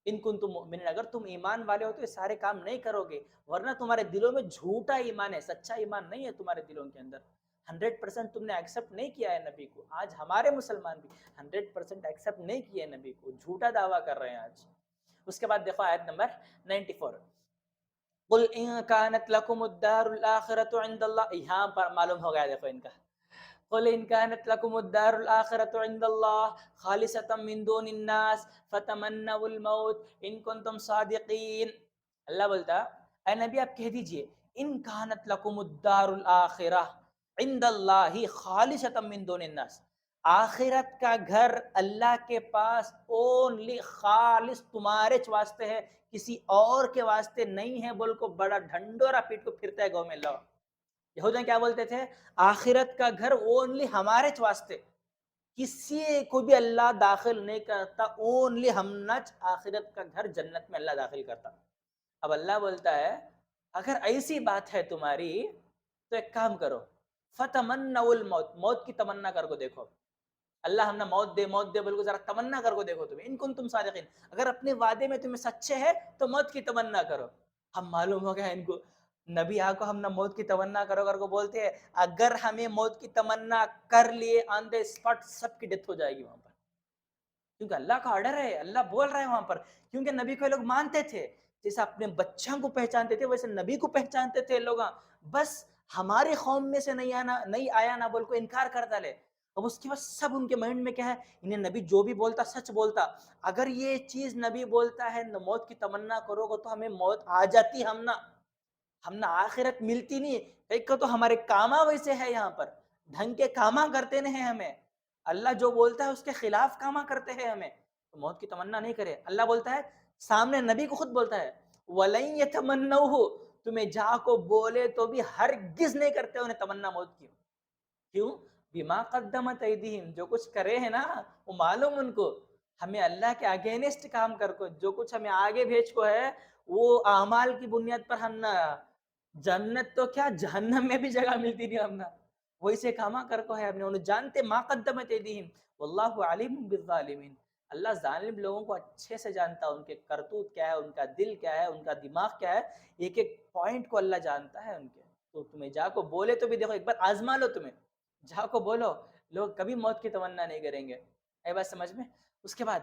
ان کنتم مؤمنین، اگر تم ایمان والے ہو تو یہ سارے کام نہیں کرو گے، ورنہ تمہارے دلوں میں جھوٹا ایمان ہے، سچا ایمان نہیں ہے تمہارے دلوں کے اندر۔ 100% تم نے ایکسیپٹ نہیں کیا ہے نبی کو. آج ہمارے مسلمان بھی 100% ایکسیپٹ نہیں کیے نبی کو, جھوٹا دعویٰ کر رہے ہیں آج. اس کے بعد دیکھو آیت نمبر 94, قل ان كانت لكم الدار الاخرة عند الله. یہاں پر معلوم ہو گیا دیکھو ان کا, قل ان كانت لكم الدار الاخرة عند الله خالصة من دون الناس فتمنوا الموت ان كنتم صادقين. اللہ بولتا اے نبی آپ کہہ دیجئے ان كانت لكم الدار الاخرة عند الله خالصة من دون الناس, آخرت کا گھر اللہ کے پاس اونلی خالص تمہارے واسطے ہے, کسی اور کے واسطے نہیں ہے. بول کو بڑا ڈھنڈورا پیٹ کو پھرتا ہے گاؤں میں. اللہ یہودیاں کیا بولتے تھے, آخرت کا گھر اونلی ہمارے واسطے, کسی کو بھی اللہ داخل نہیں کرتا, اونلی ہم نچ آخرت کا گھر جنت میں اللہ داخل کرتا. اب اللہ بولتا ہے اگر ایسی بات ہے تمہاری تو ایک کام کرو, فتمنوا الموت, موت کی تمنا کر کو دیکھو. اللہ ہم نے موت دے موت دے بلکہ ذرا تمنا کر کو دیکھو تمہیں, ان کنتم صادقین, اگر اپنے وعدے میں تمہیں سچے ہے تو موت کی تمنا کرو. ہم معلوم ہو گیا ان کو, نبی آ کو ہم نے موت کی تمنا کرو کر کو بولتے ہیں, اگر ہمیں موت کی تمنا کر لیے آن دے اسپاٹ سب کی ڈیتھ ہو جائے گی وہاں پر, کیونکہ اللہ کا آرڈر ہے, اللہ بول رہے ہیں وہاں پر. کیونکہ نبی کو لوگ مانتے تھے, جیسے اپنے بچوں کو پہچانتے تھے ویسے نبی کو پہچانتے تھے لوگ. بس ہماری قوم میں سے نہیں آیا نہ بول کو انکار کرتا لے. اب اس کے بعد سب ان کے مائنڈ میں کیا ہے, انہیں نبی جو بھی بولتا سچ بولتا. اگر یہ چیز نبی بولتا ہے موت کی تمنا کرو گے تو ہمیں موت آ جاتی, ہم نہ آخرت ملتی نہیں. ایک تو ہمارے کاما ویسے ہے, یہاں پر ڈھنگ کے کاما کرتے نہیں ہمیں, اللہ جو بولتا ہے اس کے خلاف کاما کرتے ہیں ہمیں, تو موت کی تمنا نہیں کرے. اللہ بولتا ہے سامنے نبی کو خود بولتا ہے وَلَن يَتَمَنَّوْهُ, تمہیں جا کو بولے تو بھی ہرگز نہیں کرتے انہیں تمنا موت کی. کیوں؟ بما قدمت ایدیہم, جو کچھ کرے ہیں نا وہ معلوم ان کو. ہمیں اللہ کے اگینسٹ کام کر کو, جو کچھ ہمیں آگے بھیج کو ہے وہ اعمال کی بنیاد پر ہم نہ جنت تو کیا جہنم میں بھی جگہ ملتی نہیں, ہم نہ ویسے کاما کر کو ہے. ہم نے انہیں جانتے ما قدمت ایدیہم واللہ علیم بالظالمین. اللہ ظالم لوگوں کو اچھے سے جانتا, ان کے کرتوت کیا ہے, ان کا دل کیا ہے, ان کا دماغ کیا ہے, ایک ایک پوائنٹ کو اللہ جانتا ہے ان کے. تو تمہیں جا کو بولے تو بھی دیکھو ایک بار آزما لو, تمہیں جا کو بولو, لوگ کبھی موت کی تمنا نہیں کریں گے. اے بات سمجھ میں. اس کے بعد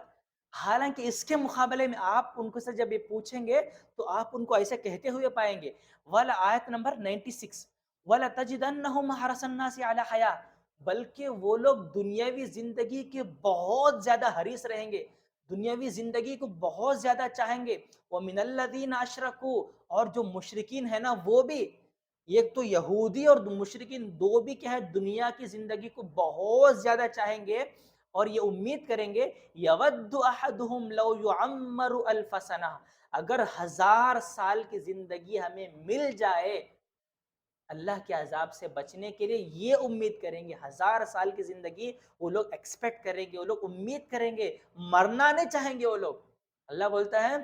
حالانکہ اس کے مقابلے میں آپ ان کو سے جب یہ پوچھیں گے تو آپ ان کو ایسے کہتے ہوئے پائیں گے. والا آیت نمبر 96, وَلَتَجِدَنَّهُمْ أَحْرَصَ النَّاسِ عَلَى حَيَاةٍ, بلکہ وہ لوگ دنیاوی زندگی کے بہت زیادہ حریص رہیں گے, دنیاوی زندگی کو بہت زیادہ چاہیں گے. وَمِنَ الَّذِينَ أَشْرَكُوا, اور جو مشرکین ہیں نا وہ بھی, ایک تو یہودی اور مشرکین دو بھی کیا ہے دنیا کی زندگی کو بہت زیادہ چاہیں گے, اور یہ امید کریں گے یود احدہم لو یعمر الف سنہ, اگر 1000 سال کی زندگی ہمیں مل جائے اللہ کے عذاب سے بچنے کے لیے, یہ امید کریں گے 1000 سال کی زندگی وہ لوگ ایکسپیکٹ کریں گے, وہ لوگ امید کریں گے, مرنا نہیں چاہیں گے وہ لوگ. اللہ بولتا ہے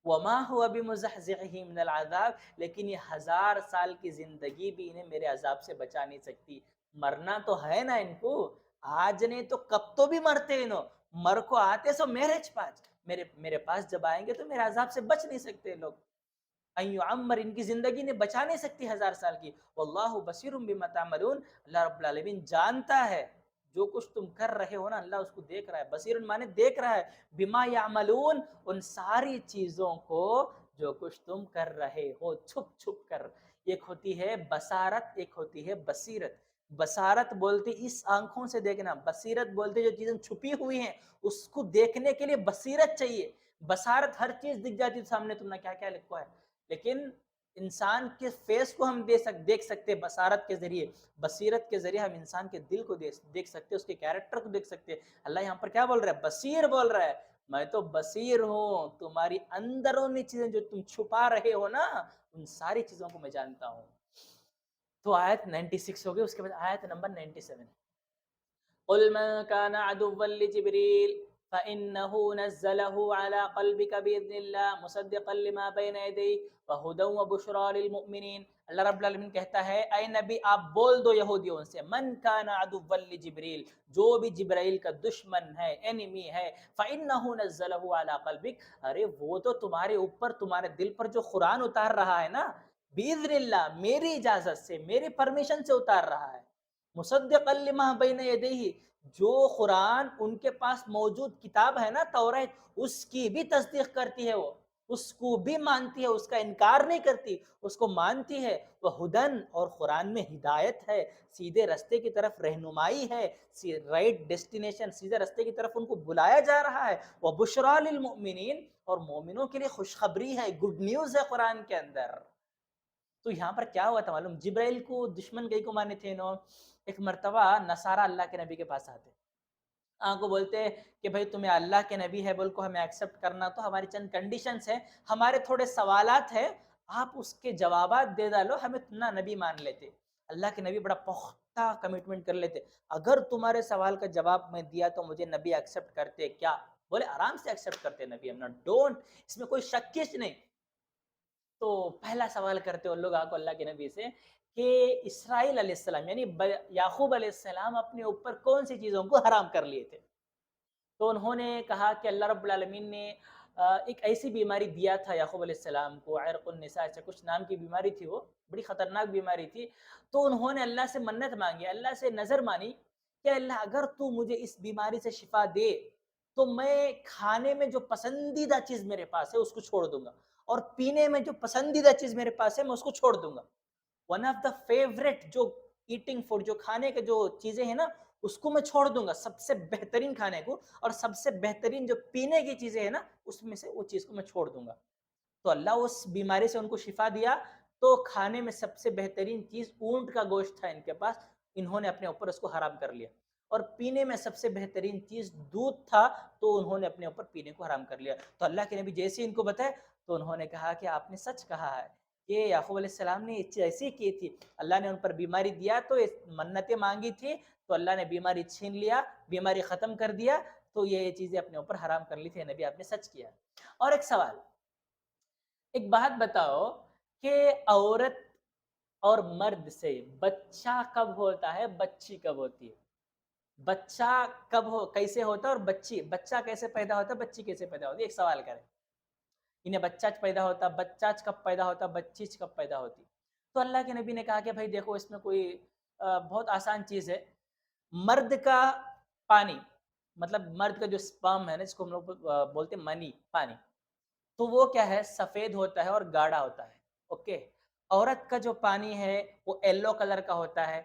وما هو بمزحزحه من العذاب, لیکن یہ 1000 سال کی زندگی بھی انہیں میرے عذاب سے بچا نہیں سکتی. مرنا تو ہے نا ان کو, آج نہیں تو کب تو بھی مرتے انہوں, مر کو آتے سو میرے پاس جب آئیں گے تو میرے عذاب سے بچ نہیں سکتے لوگ. ایو عمر, ان کی زندگی نے بچا نہیں سکتی 1000 سال کی. واللہ بصیر بما تعملون, اللہ رب العالمین جانتا ہے جو کچھ تم کر رہے ہو نا, اللہ اس کو دیکھ رہا ہے. بصیر مانے دیکھ رہا ہے, بما یعملون, ان ساری چیزوں کو جو کچھ تم کر رہے ہو چھپ چھپ کر. ایک ہوتی ہے بصارت, ایک ہوتی ہے بصیرت. بصارت بولتے اس آنکھوں سے دیکھنا, بصیرت بولتے جو چیزیں چھپی ہوئی ہیں اس کو دیکھنے کے لیے بصیرت چاہیے. بصارت ہر چیز دکھ جاتی سامنے, تم نے کیا کیا لکھا ہے, لیکن انسان کے فیس کو ہم دیکھ سکتے بصارت کے ذریعے. بصیرت کے ذریعے ہم انسان کے دل کو دیکھ سکتے, اس کے کیریکٹر کو دیکھ سکتے. اللہ یہاں پر کیا بول رہا ہے, بصیر بول رہا ہے, میں تو بصیر ہوں, تمہاری اندرونی چیزیں جو تم چھپا رہے ہو نا ان ساری چیزوں کو میں جانتا ہوں. تو آیت 96 ہو گئی. اس کے بعد آیت نمبر 97, قل من كان عدوا لجبريل فإنه نزله على قلبك بإذن الله مصدقا لما بين يديه وهدى وبشرى للمؤمنين. اللہ رب العالمین کہتا ہے اے نبی آپ بول دو یہودیوں سے, من کان عدوا لجبریل, جو بھی جبرائیل کا دشمن ہے, انیمی ہے, فإنه نزله على قلبك, ارے وہ تو تمہارے اوپر تمہارے دل پر جو قرآن اتار رہا ہے نا, باذن اللہ، میری اجازت سے، میری پرمیشن سے اتار رہا ہے، مصدقا لما بین یدیہ، جو قرآن ان کے پاس موجود کتاب ہے نا توریت، اس کی بھی تصدیق کرتی ہے، وہ اس کو بھی مانتی ہے، اس کا انکار نہیں کرتی، اس کو مانتی ہے۔ وہ ہدن، اور قرآن میں ہدایت ہے، سیدھے رستے کی طرف رہنمائی ہے، رائٹ ڈیسٹینیشن، سیدھے رستے کی طرف ان کو بلایا جا رہا ہے۔ وہ بشریٰ للمؤمنین، اور مومنوں کے لیے خوشخبری ہے، گڈ نیوز ہے قرآن کے اندر۔ تو یہاں پر کیا ہوا تھا معلوم؟ جبرائیل کو دشمن کئی کو مانے تھے انہوں، ایک مرتبہ نصارہ اللہ کے نبی کے پاس آتے، کو بولتے کہ بھئی تمہیں اللہ کے نبی ہے بول کو ہمیں ایکسیپٹ کرنا، تو ہماری چند کنڈیشنز ہیں، ہمارے تھوڑے سوالات ہیں، آپ اس کے جوابات دے ڈالو، ہمیں تمہارا نبی مان لیتے۔ اللہ کے نبی بڑا پختہ کمٹمنٹ کر لیتے، اگر تمہارے سوال کا جواب میں دیا تو مجھے نبی ایکسیپٹ کرتے کیا؟ بولے آرام سے ایکسیپٹ کرتے نبی، ہم ڈونٹ، اس میں کوئی شکش نہیں۔ تو پہلا سوال کرتے ان لوگ آپ کو اللہ کے نبی سے کہ اسرائیل علیہ السلام یعنی یعقوب علیہ السلام اپنے اوپر کون سی چیزوں کو حرام کر لیے تھے؟ تو انہوں نے کہا کہ اللہ رب العالمین نے ایک ایسی بیماری دیا تھا یعقوب علیہ السلام کو، عرق النساء سے کچھ نام کی بیماری تھی، وہ بڑی خطرناک بیماری تھی۔ تو انہوں نے اللہ سے منت مانگی، اللہ سے نظر مانی کہ اللہ اگر تو مجھے اس بیماری سے شفا دے تو میں کھانے میں جو پسندیدہ چیز میرے پاس ہے اس کو چھوڑ دوں گا، اور پینے میں جو پسندیدہ چیز میرے پاس ہے میں اس کو چھوڑ دوں گا۔ ون آف دا فیوریٹ جو ایٹنگ فوڈ، جو کھانے کے جو چیزیں ہیں نا اس کو میں چھوڑ دوں گا، سب سے بہترین کھانے کو، اور سب سے بہترین جو پینے کی چیزیں ہیں نا اس میں سے وہ چیز کو میں چھوڑ دوں گا۔ تو اللہ اس بیماری سے ان کو شفا دیا۔ تو کھانے میں سب سے بہترین چیز اونٹ کا گوشت تھا ان کے پاس، انہوں نے اپنے اوپر اس کو حرام کر لیا، اور پینے میں سب سے بہترین چیز دودھ تھا، تو انہوں نے اپنے اوپر پینے کو حرام کر لیا۔ تو اللہ کے نبی جیسے ان کو بتائے تو انہوں نے کہا کہ آپ نے سچ کہا ہے، یہ یعقوب علیہ السلام نے یہ چیز ایسی کی تھی، اللہ نے ان پر بیماری دیا تو منتیں مانگی تھی، تو اللہ نے بیماری چھین لیا، بیماری ختم کر دیا، تو یہ چیزیں اپنے اوپر حرام کر لی تھی، نبی آپ نے سچ کیا۔ اور ایک سوال، ایک بات بتاؤ کہ عورت اور مرد سے بچہ کب ہوتا ہے، بچی کب ہوتی ہے؟ بچہ کب کیسے ہوتا ہے، اور بچہ کیسے پیدا ہوتا ہے، بچی کیسے پیدا ہوتی ہے؟ ایک سوال کریں، انہیں بچہ پیدا ہوتا، بچہ کب پیدا ہوتا، بچی کب پیدا ہوتی؟ تو اللہ کے نبی نے کہا کہ بھائی دیکھو اس میں کوئی بہت آسان چیز ہے، مرد کا پانی، مطلب مرد کا جو سپرم ہے نا، جس کو ہم لوگ بولتے ہیں منی، پانی، تو وہ کیا ہے، سفید ہوتا ہے اور گاڑھا ہوتا ہے، اوکے۔ عورت کا جو پانی ہے وہ یلو کلر کا ہوتا ہے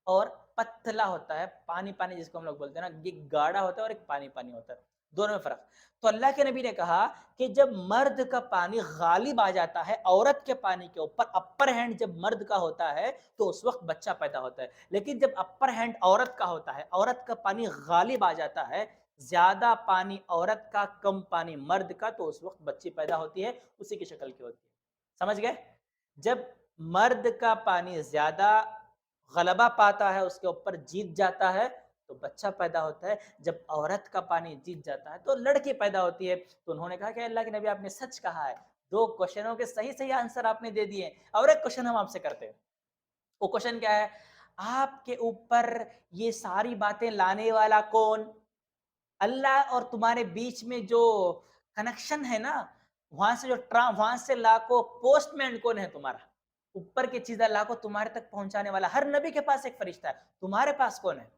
اور پتلا ہوتا ہے، پانی پانی جس کو ہم لوگ بولتے ہیں نا، ایک گاڑھا ہوتا ہے اور ایک پانی پانی ہوتا ہے، دونوں میں فرق۔ تو اللہ کے نبی نے کہا کہ جب مرد کا پانی غالب آ جاتا ہے عورت کے پانی کے اوپر، اپر ہینڈ جب مرد کا ہوتا ہے تو اس وقت بچہ پیدا ہوتا ہے، لیکن جب اپر ہینڈ عورت کا ہوتا ہے، عورت کا پانی غالب آ جاتا ہے، زیادہ پانی عورت کا کم پانی مرد کا، تو اس وقت بچی پیدا ہوتی ہے، اسی کی شکل کی ہوتی ہے، سمجھ گئے؟ جب مرد کا پانی زیادہ غلبہ پاتا ہے، اس کے اوپر جیت جاتا ہے تو بچہ پیدا ہوتا ہے، جب عورت کا پانی جیت جاتا ہے تو لڑکی پیدا ہوتی ہے۔ تو انہوں نے کہا کہ اللہ کے نبی آپ نے سچ کہا ہے، 2 کوشچنوں کے صحیح آنسر آپ نے دے دیے، اور ایک کوشچن ہم آپ سے کرتے ہیں، وہ کوشچن کیا ہے؟ آپ کے اوپر یہ ساری باتیں لانے والا کون؟ اللہ اور تمہارے بیچ میں جو کنیکشن ہے نا، وہاں سے لا کو پوسٹ مین کون ہے تمہارا؟ اوپر کی چیزیں لا کو تمہارے تک پہنچانے والا، ہر نبی کے پاس ایک فرشتہ ہے، تمہارے پاس کون ہے؟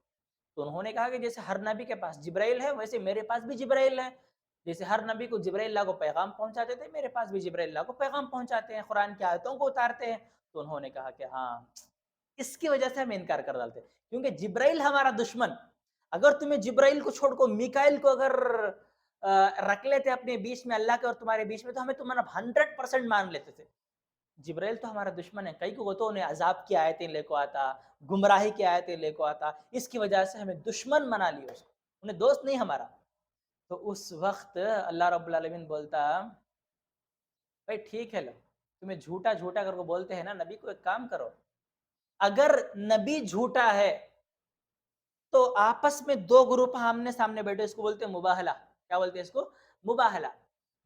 تو انہوں نے کہا کہ جیسے ہر نبی کے پاس جبرائیل ہے ویسے میرے پاس بھی جبرائیل ہے، جیسے ہر نبی کو جبرائیل اللہ کو پیغام پہنچاتے تھے، میرے پاس بھی جبرائیل اللہ کو پیغام پہنچاتے ہیں، قرآن کی آیتوں کو اتارتے ہیں۔ تو انہوں نے کہا کہ ہاں، اس کی وجہ سے ہم انکار کر ڈالتے ہیں، کیونکہ جبرائیل ہمارا دشمن، اگر تمہیں جبرائیل کو چھوڑ کو میکائیل کو اگر رکھ لیتے اپنے بیچ میں، اللہ کے اور تمہارے بیچ میں، تو ہمیں تمہارا 100% مان لیتے تھے۔ جبرائیل تو ہمارا دشمن ہے، کئی کو تو انہیں عذاب کی آیتیں لے کو آتا، گمراہی کی آیتیں لے کو آتا، اس کی وجہ سے ہمیں دشمن بنا لیا، اس کو انہیں دوست نہیں ہمارا۔ تو اس وقت اللہ رب العالمین بولتا بھائی ٹھیک ہے، لو تمہیں جھوٹا جھوٹا کر کو بولتے ہیں نا نبی کو، ایک کام کرو، اگر نبی جھوٹا ہے تو آپس میں 2 گروپ آمنے سامنے بیٹھے، اس کو بولتے ہیں مباہلہ، کیا بولتے ہیں اس کو؟ مباہلہ۔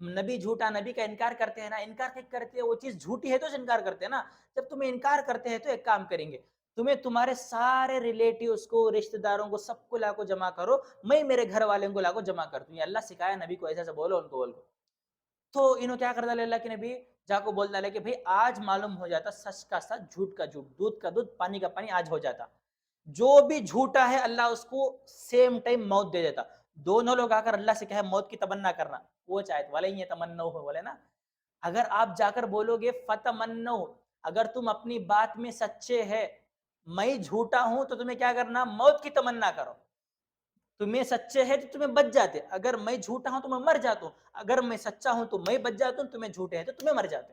نبی جھوٹا، نبی کا انکار کرتے ہیں نا، انکار کیا کرتے ہیں، وہ چیز جھوٹی ہے تو انکار کرتے ہیں نا، جب تمہیں انکار کرتے ہیں تو ایک کام کریں گے، تمہیں تمہارے سارے ریلیٹیوز کو، رشتہ داروں کو، سب کو لا کو جمع کرو، میں میرے گھر والوں کو لا کو جمع کرتا ہوں، یہ اللہ سکھایا نبی کو، ایسا بولو ان کو، بول کو تو انہوں کیا کر ڈالے اللہ کے نبی جا کو بول ڈالے کہ بھئی آج معلوم ہو جاتا سچ کا سچ جھوٹ کا جھوٹ، دودھ کا دودھ پانی کا پانی آج ہو جاتا، جو بھی جھوٹا ہے اللہ اس کو سیم ٹائم موت دے دیتا۔ دونوں لوگ آ کر اللہ سے کہے موت کی تمنا کرنا، وہ چاہتے والے یہ تمنا ہو بولے نا، اگر آپ جا کر بولو گے فتمنو، اگر تم اپنی بات میں سچے ہے میں جھوٹا ہوں تو تمہیں کیا کرنا موت کی تمنا کرو، تمہیں سچے ہے تو تمہیں بچ جاتے، اگر میں جھوٹا ہوں تو میں مر جاتا ہوں، اگر میں سچا ہوں تو میں بچ جاتا ہوں، تمہیں جھوٹے ہیں تو تمہیں مر جاتے۔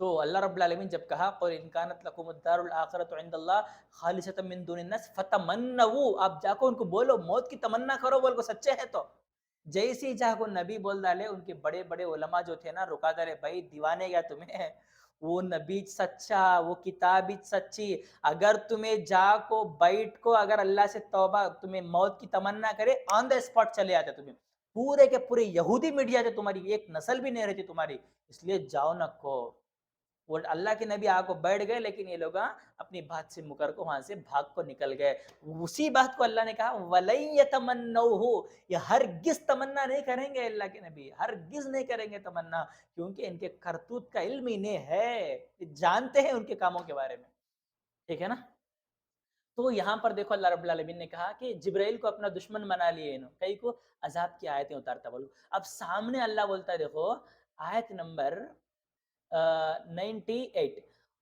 تو اللہ رب العالمین جب کہا قل ان کانت لکم الدار الاخرۃ عند اللہ خالصۃ من دون الناس فتمنوا، آپ جا کو ان کو بولو موت کی تمنا کرو، بول کو سچے ہے تو جیسے ہی جا کو نبی بول ڈالے ان کے بڑے بڑے علماء جو تھے نا رکا ڈالے، بھائی دیوانے گیا تمہیں، وہ نبی سچا، وہ کتاب سچی، اگر تمہیں جا کو بیٹھ کو اگر اللہ سے توبہ تمہیں موت کی تمنا کرے آن دا اسپاٹ چلے آتے، تمہیں پورے کے پورے یہودی مٹ جاتے، تمہاری ایک نسل بھی نہیں رہتی تمہاری، اس لیے جاؤ نہ کو۔ وہ اللہ کے نبی آ کو بیٹھ گئے لیکن یہ لوگ اپنی بات سے مکر کو وہاں سے بھاگ کو نکل گئے، اسی بات کو اللہ نے کہا وَلَن يَتَمَنَّوْهُ، یہ ہرگز تمنا نہیں کریں گے، اللہ کے نبی ہرگز نہیں کریں گے تمنا، کیونکہ ان کے کرتوت کا علم انہیں ہے، جانتے ہیں ان کے کاموں کے بارے میں، ٹھیک ہے نا۔ تو یہاں پر دیکھو اللہ رب العالمین نے کہا کہ جبرائیل کو اپنا دشمن بنا لیے انہوں، کئی کو عذاب کی آیتیں اتارتا بولو۔ اب سامنے اللہ بولتا ہے دیکھو آیت نمبر 98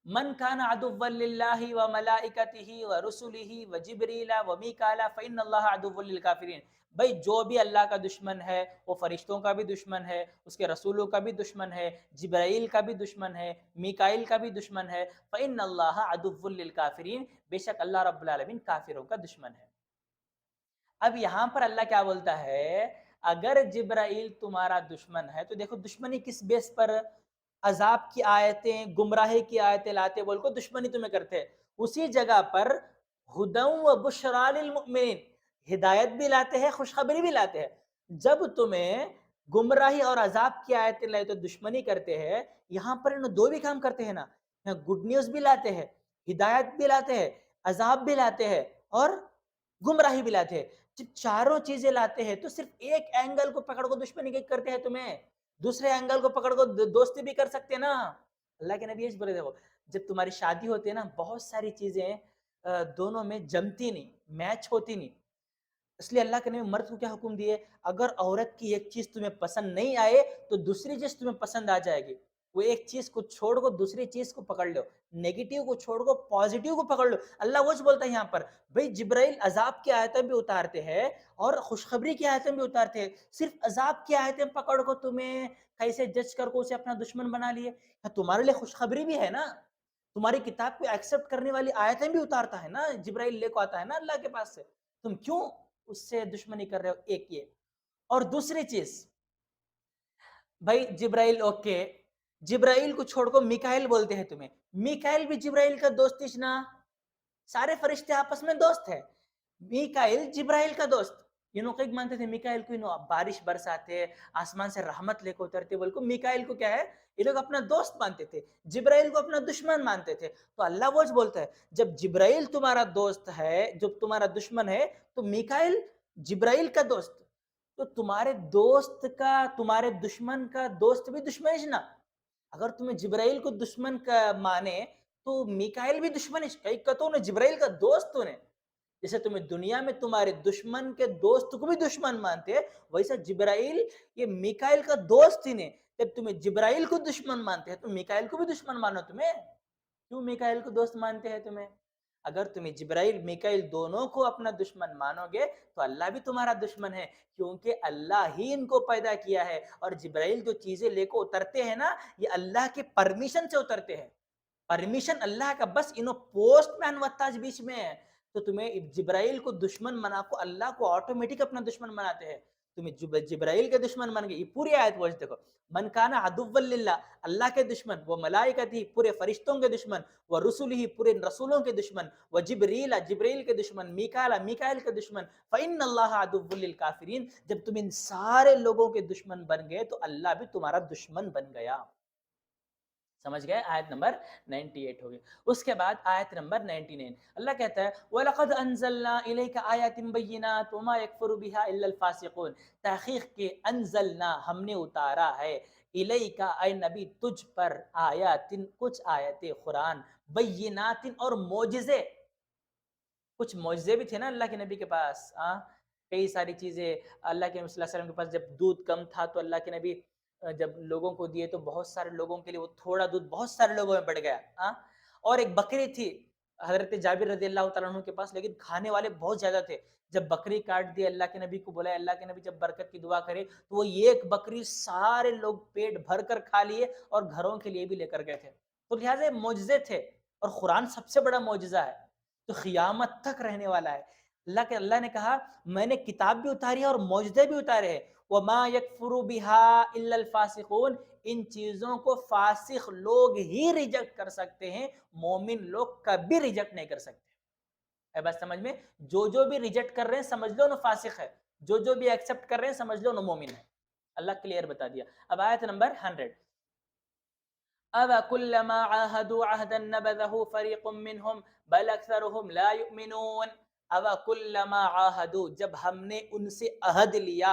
من کان عدوا للہ وملائکتہ ورسلہ وجبریل ومیکال فإن اللہ عدو للکافرین، بھئی جو بھی اللہ کا دشمن ہے وہ فرشتوں کا بھی دشمن ہے، اس کے رسولوں کا بھی دشمن ہے، جبرائیل کا بھی دشمن ہے، میکائیل کا بھی دشمن ہے، فإن اللہ عدو للکافرین، بے شک اللہ رب العالمین کافروں کا دشمن ہے۔ اب یہاں پر اللہ کیا بولتا ہے اگر جبرائیل تمہارا دشمن ہے تو دیکھو دشمنی کس بیس پر، عذاب کی آیتیں گمراہی کی آیتیں لاتے بول کو دشمنی تمہیں کرتے، اسی جگہ پر ہدی و بشریٰ للمؤمنین، ہدایت بھی لاتے ہیں خوشخبری بھی لاتے ہیں، جب تمہیں گمراہی اور عذاب کی آیتیں لائے تو دشمنی کرتے ہیں، یہاں پر انہوں دو بھی کام کرتے ہیں نا، یہاں گڈ نیوز بھی لاتے ہیں، ہدایت بھی لاتے ہیں، عذاب بھی لاتے ہیں اور گمراہی بھی لاتے ہیں، جب چاروں چیزیں لاتے ہیں تو صرف ایک اینگل کو پکڑ کو دشمنی کرتے ہیں، تمہیں دوسرے اینگل کو پکڑ کو دوستی بھی کر سکتے نا۔ اللہ کے نبی بولے دیکھو جب تمہاری شادی ہوتی ہے نا بہت ساری چیزیں دونوں میں جمتی نہیں، میچ ہوتی نہیں، اس لیے اللہ کے نبی مرد کو کیا حکم دیے اگر عورت کی ایک چیز تمہیں پسند نہیں آئے تو دوسری چیز تمہیں پسند آ جائے گی، وہ ایک چیز کو چھوڑ کو دوسری چیز کو پکڑ لو، نیگیٹیو کو چھوڑ کو پازیٹیو کو پکڑ لو۔ اللہ وہ بولتا ہے یہاں پر بھئی جبرائیل عذاب کی آیتیں بھی اتارتے ہیں اور خوشخبری کی آیتیں بھی اتارتے ہیں، صرف عذاب کی آیتیں پکڑ کو تمہیں کیسے جج کر کو اسے اپنا دشمن بنا لیے، تمہارے لیے خوشخبری بھی ہے نا، تمہاری کتاب کو ایکسپٹ کرنے والی آیتیں بھی اتارتا ہے نا، جبرائیل لے کو آتا ہے نا اللہ کے پاس سے، تم کیوں اس سے دشمنی کر رہے ہو، ایک یہ۔ اور دوسری چیز بھائی جبرائیل اوکے، جبرائیل کو چھوڑ کو میکائیل بولتے ہیں تمہیں، میکائیل بھی جبرائیل کا دوست اشنا، سارے فرشتے آپس میں دوست ہیں، میکائیل جبرائیل کا دوست، یہ لوگ مانتے تھے میکائیل کو بارش برساتے آسمان سے رحمت لے کے اترتے بول کو، میکائیل کو کیا ہے یہ لوگ اپنا دوست مانتے تھے، جبرائیل کو اپنا دشمن مانتے تھے، تو اللہ وہ بولتا ہے جب جبرائیل تمہارا دوست ہے جب تمہارا دشمن ہے تو میکائیل جبرائیل کا دوست، تو تمہارے دوست کا تمہارے دشمن کا دوست بھی دشمن نا، اگر تمہیں جبرائیل کو دشمن کا مانے تو میکائیل بھی دشمن ہے، جبرائیل کا دوست تو نے، جیسے تمہیں دنیا میں تمہارے دشمن کے دوست کو بھی دشمن مانتے ویسا جبرائیل یہ میکائیل کا دوست ہی نے، جب تمہیں جبرائیل کو دشمن مانتے ہیں تو میکائیل کو بھی دشمن مانو، تمہیں کیوں میکائیل کو دوست مانتے ہیں تمہیں، اگر تمہیں جبرائیل میکائیل دونوں کو اپنا دشمن مانو گے تو اللہ بھی تمہارا دشمن ہے، کیونکہ اللہ ہی ان کو پیدا کیا ہے، اور جبرائیل جو چیزیں لے کو اترتے ہیں نا یہ اللہ کے پرمیشن سے اترتے ہیں، پرمیشن اللہ کا، بس انہوں پوسٹ مین وتاج بیچ میں ہے، تو تمہیں جبرائیل کو دشمن بنا کو اللہ کو آٹومیٹک اپنا دشمن بناتے ہیں، تمہیں جبرائیل کے دشمن بن گئے، یہ پوری آیت واضح دیکھو من کانا عدو للہ، اللہ کے دشمن، وہ ملائکتی پورے فرشتوں کے دشمن، وہ رسولہ پورے رسولوں کے دشمن، وہ جبریل جبریل کے دشمن، میکائیل کے دشمن، فإن اللہ عدو للکافرین، جب تم ان سارے لوگوں کے دشمن بن گئے تو اللہ بھی تمہارا دشمن بن گیا۔ سمجھ گئے؟ آیت نمبر 98 ہوگی. اس کے بعد آیت نمبر 99 اللہ کہتا ہے وَلَقَدْ أَنزَلْنَا إِلَيْكَ آيَاتٍ بَيِّنَاتٍ وَمَا يَكْفُرُ بِهَا إِلَّا الْفَاسِقُونَ. تحقیق کے انزلنا ہم نے اتارا ہے الیکا اے نبی تجھ پر آیاتن کچھ آیتیں قرآن بیناتن اور معجزے. کچھ معجزے بھی تھے نا اللہ کے نبی کے پاس. کئی ساری چیزیں اللہ کے نبی صلی اللہ علیہ وسلم کے پاس. جب دودھ کم تھا تو اللہ کے نبی جب لوگوں کو دیے تو بہت سارے لوگوں کے لیے وہ تھوڑا دودھ بہت سارے لوگوں میں بڑھ گیا. اور ایک بکری تھی حضرت جابر رضی اللہ تعالیٰ عنہ کے پاس, لیکن کھانے والے بہت زیادہ تھے. جب بکری کاٹ دی اللہ کے نبی کو بولا, اللہ کے نبی جب برکت کی دعا کرے تو وہ ایک بکری سارے لوگ پیٹ بھر کر کھا لیے اور گھروں کے لیے بھی لے کر گئے تھے. تو لہٰذا معجزے تھے اور قرآن سب سے بڑا معجزہ ہے تو قیامت تک رہنے والا ہے. اللہ نے کہا میں نے کتاب بھی اتاری ہے اور معجزے بھی اتارے ہیں. وَمَا يَكْفُرُ بِهَا إِلَّا الْفَاسِقُونَ. ان چیزوں کو فاسق لوگ ہی ریجیکٹ کر سکتے ہیں, مومن لوگ کبھی ریجیکٹ نہیں کر سکتے. اے بس سمجھ میں, جو بھی ریجیکٹ کر رہے ہیں سمجھ لو نا فاسق ہے, جو بھی ایکسپٹ کر رہے ہیں سمجھ لو نا مومن ہے. اللہ کلیئر بتا دیا. اب آیت نمبر 100 أَوَكُلَّمَا عَاهَدُوا عَهْدًا نَبَذَهُ فَرِيقٌ مِّنْهُمْ بَلْ أَكْثَرُهُمْ لَا يُؤْمِنُونَ. أَوَكُلَّمَا عَاهَدُوا جب ہم نے ان سے عہد لیا,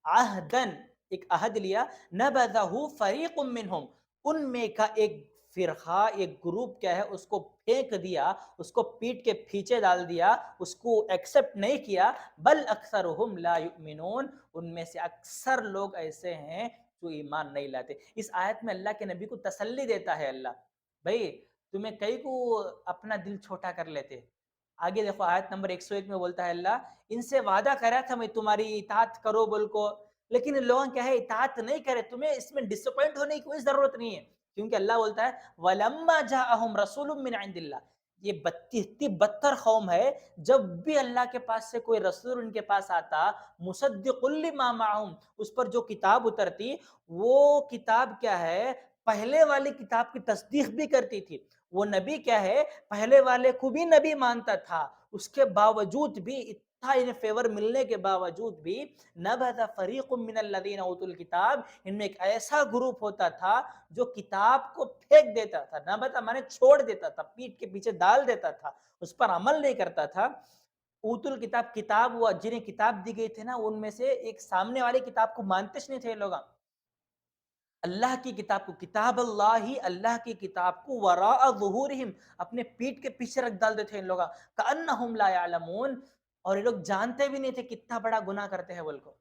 عہدن ایک عہد لیا, نَبَذَهُ فَرِيقٌ مِّنْهُمْ ان میں کا ایک فرقہ ایک گروپ کیا ہے اس کو پھینک دیا, اس کو پیٹ کے پیچھے ڈال دیا, اس کو ایکسپٹ نہیں کیا. بل اکثرهم لا یؤمنون ان میں سے اکثر لوگ ایسے ہیں جو ایمان نہیں لاتے. اس آیت میں اللہ کے نبی کو تسلی دیتا ہے اللہ, بھائی تمہیں کئی کو اپنا دل چھوٹا کر لیتے. آگے دیکھو آیت نمبر 101 میں بولتا ہے اللہ ان سے وعدہ کرا تھا میں تمہاری اطاعت کرو بول کو, لیکن لوگوں کیا ہے اطاعت نہیں کرے. تمہیں اس میں ڈس اپوائنٹ ہونے کی کوئی ضرورت نہیں ہے, کیونکہ اللہ بولتا ہے وَلَمَّا جَاءَهُمْ رَسُولٌ مِّنْ عِندِ اللَّهِ. یہ اتنی بدتر قوم ہے, جب بھی اللہ کے پاس سے کوئی رسول ان کے پاس آتا مصدق لما معہم اس پر جو کتاب اترتی وہ کتاب کیا ہے پہلے والی کتاب کی تصدیق بھی کرتی تھی. وہ نبی کیا ہے پہلے والے کو بھی نبی مانتا تھا, اس کے باوجود بھی اتنا انہیں فیور ملنے کے باوجود بھی نبذ فریق من الذین اوتوا الکتاب ان میں ایک ایسا گروپ ہوتا تھا جو کتاب کو پھینک دیتا تھا. نبذ مانے چھوڑ دیتا تھا, پیٹ کے پیچھے ڈال دیتا تھا, اس پر عمل نہیں کرتا تھا. اوت الکتاب کتاب ہوا جنہیں کتاب دی گئی تھی نا ان میں سے ایک سامنے والی کتاب کو مانتے نہیں تھے لوگ. اللہ کی کتاب کو, کتاب اللہ ہی اللہ کی کتاب کو وراء ظہورہم اپنے پیٹ کے پیچھے رکھ ڈال دیتے ہیں ان لوگا کأنہم لا یعلمون, اور یہ لوگ جانتے بھی نہیں تھے کتنا بڑا گناہ کرتے ہیں بول کو.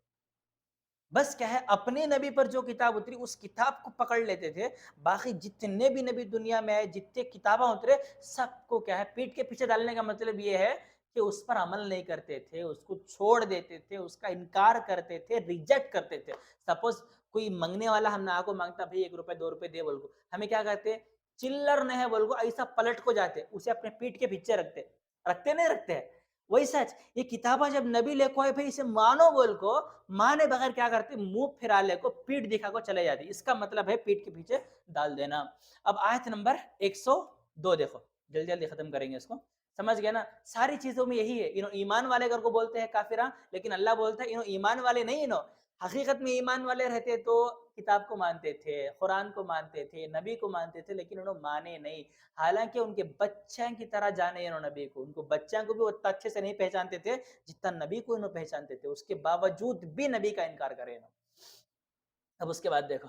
بس کیا ہے اپنے نبی پر جو کتاب اتری اس کتاب کو پکڑ لیتے تھے, باقی جتنے بھی نبی دنیا میں آئے جتنے کتابیں اترے سب کو کیا ہے پیٹ کے پیچھے ڈالنے کا مطلب یہ ہے کہ اس پر عمل نہیں کرتے تھے, اس کو چھوڑ دیتے تھے, اس کا انکار کرتے تھے, ریجیکٹ کرتے تھے. سپوز کوئی منگنے والا ہم نے کو مانگتا بھائی 1 روپے 2 روپے دے بول کو, ہمیں کیا کرتے چلر نہیں ہے بول کو ایسا پلٹ کو جاتے اسے اپنے پیٹ کے پیچھے رکھتے نہیں رکھتے ہیں. وہی سچ یہ کتابہ جب نبی لے کو آئے بھائی اسے مانو بول کو, مانے بغیر کیا کرتے منہ پھرا لے کو پیٹ دکھا کو چلے جاتی. اس کا مطلب ہے پیٹ کے پیچھے ڈال دینا. اب آیت نمبر 102 دیکھو, جلدی جلدی ختم کریں گے اس کو. سمجھ گیا نا, ساری چیزوں میں یہی ہے. ایمان والے اگر کو بولتے ہیں کافراں, لیکن اللہ بولتا ہے ایمان والے نہیں, حقیقت میں ایمان والے رہتے تو کتاب کو مانتے تھے, قرآن کو مانتے تھے, نبی کو مانتے تھے, لیکن انہوں مانے نہیں. حالانکہ ان کے بچوں کی طرح جانے انہوں نبی کو, ان کو بچوں کو بھی اتنا اچھے سے نہیں پہچانتے تھے جتنا نبی کو انہوں پہچانتے تھے, اس کے باوجود بھی نبی کا انکار کرے انہوں. اب اس کے بعد دیکھو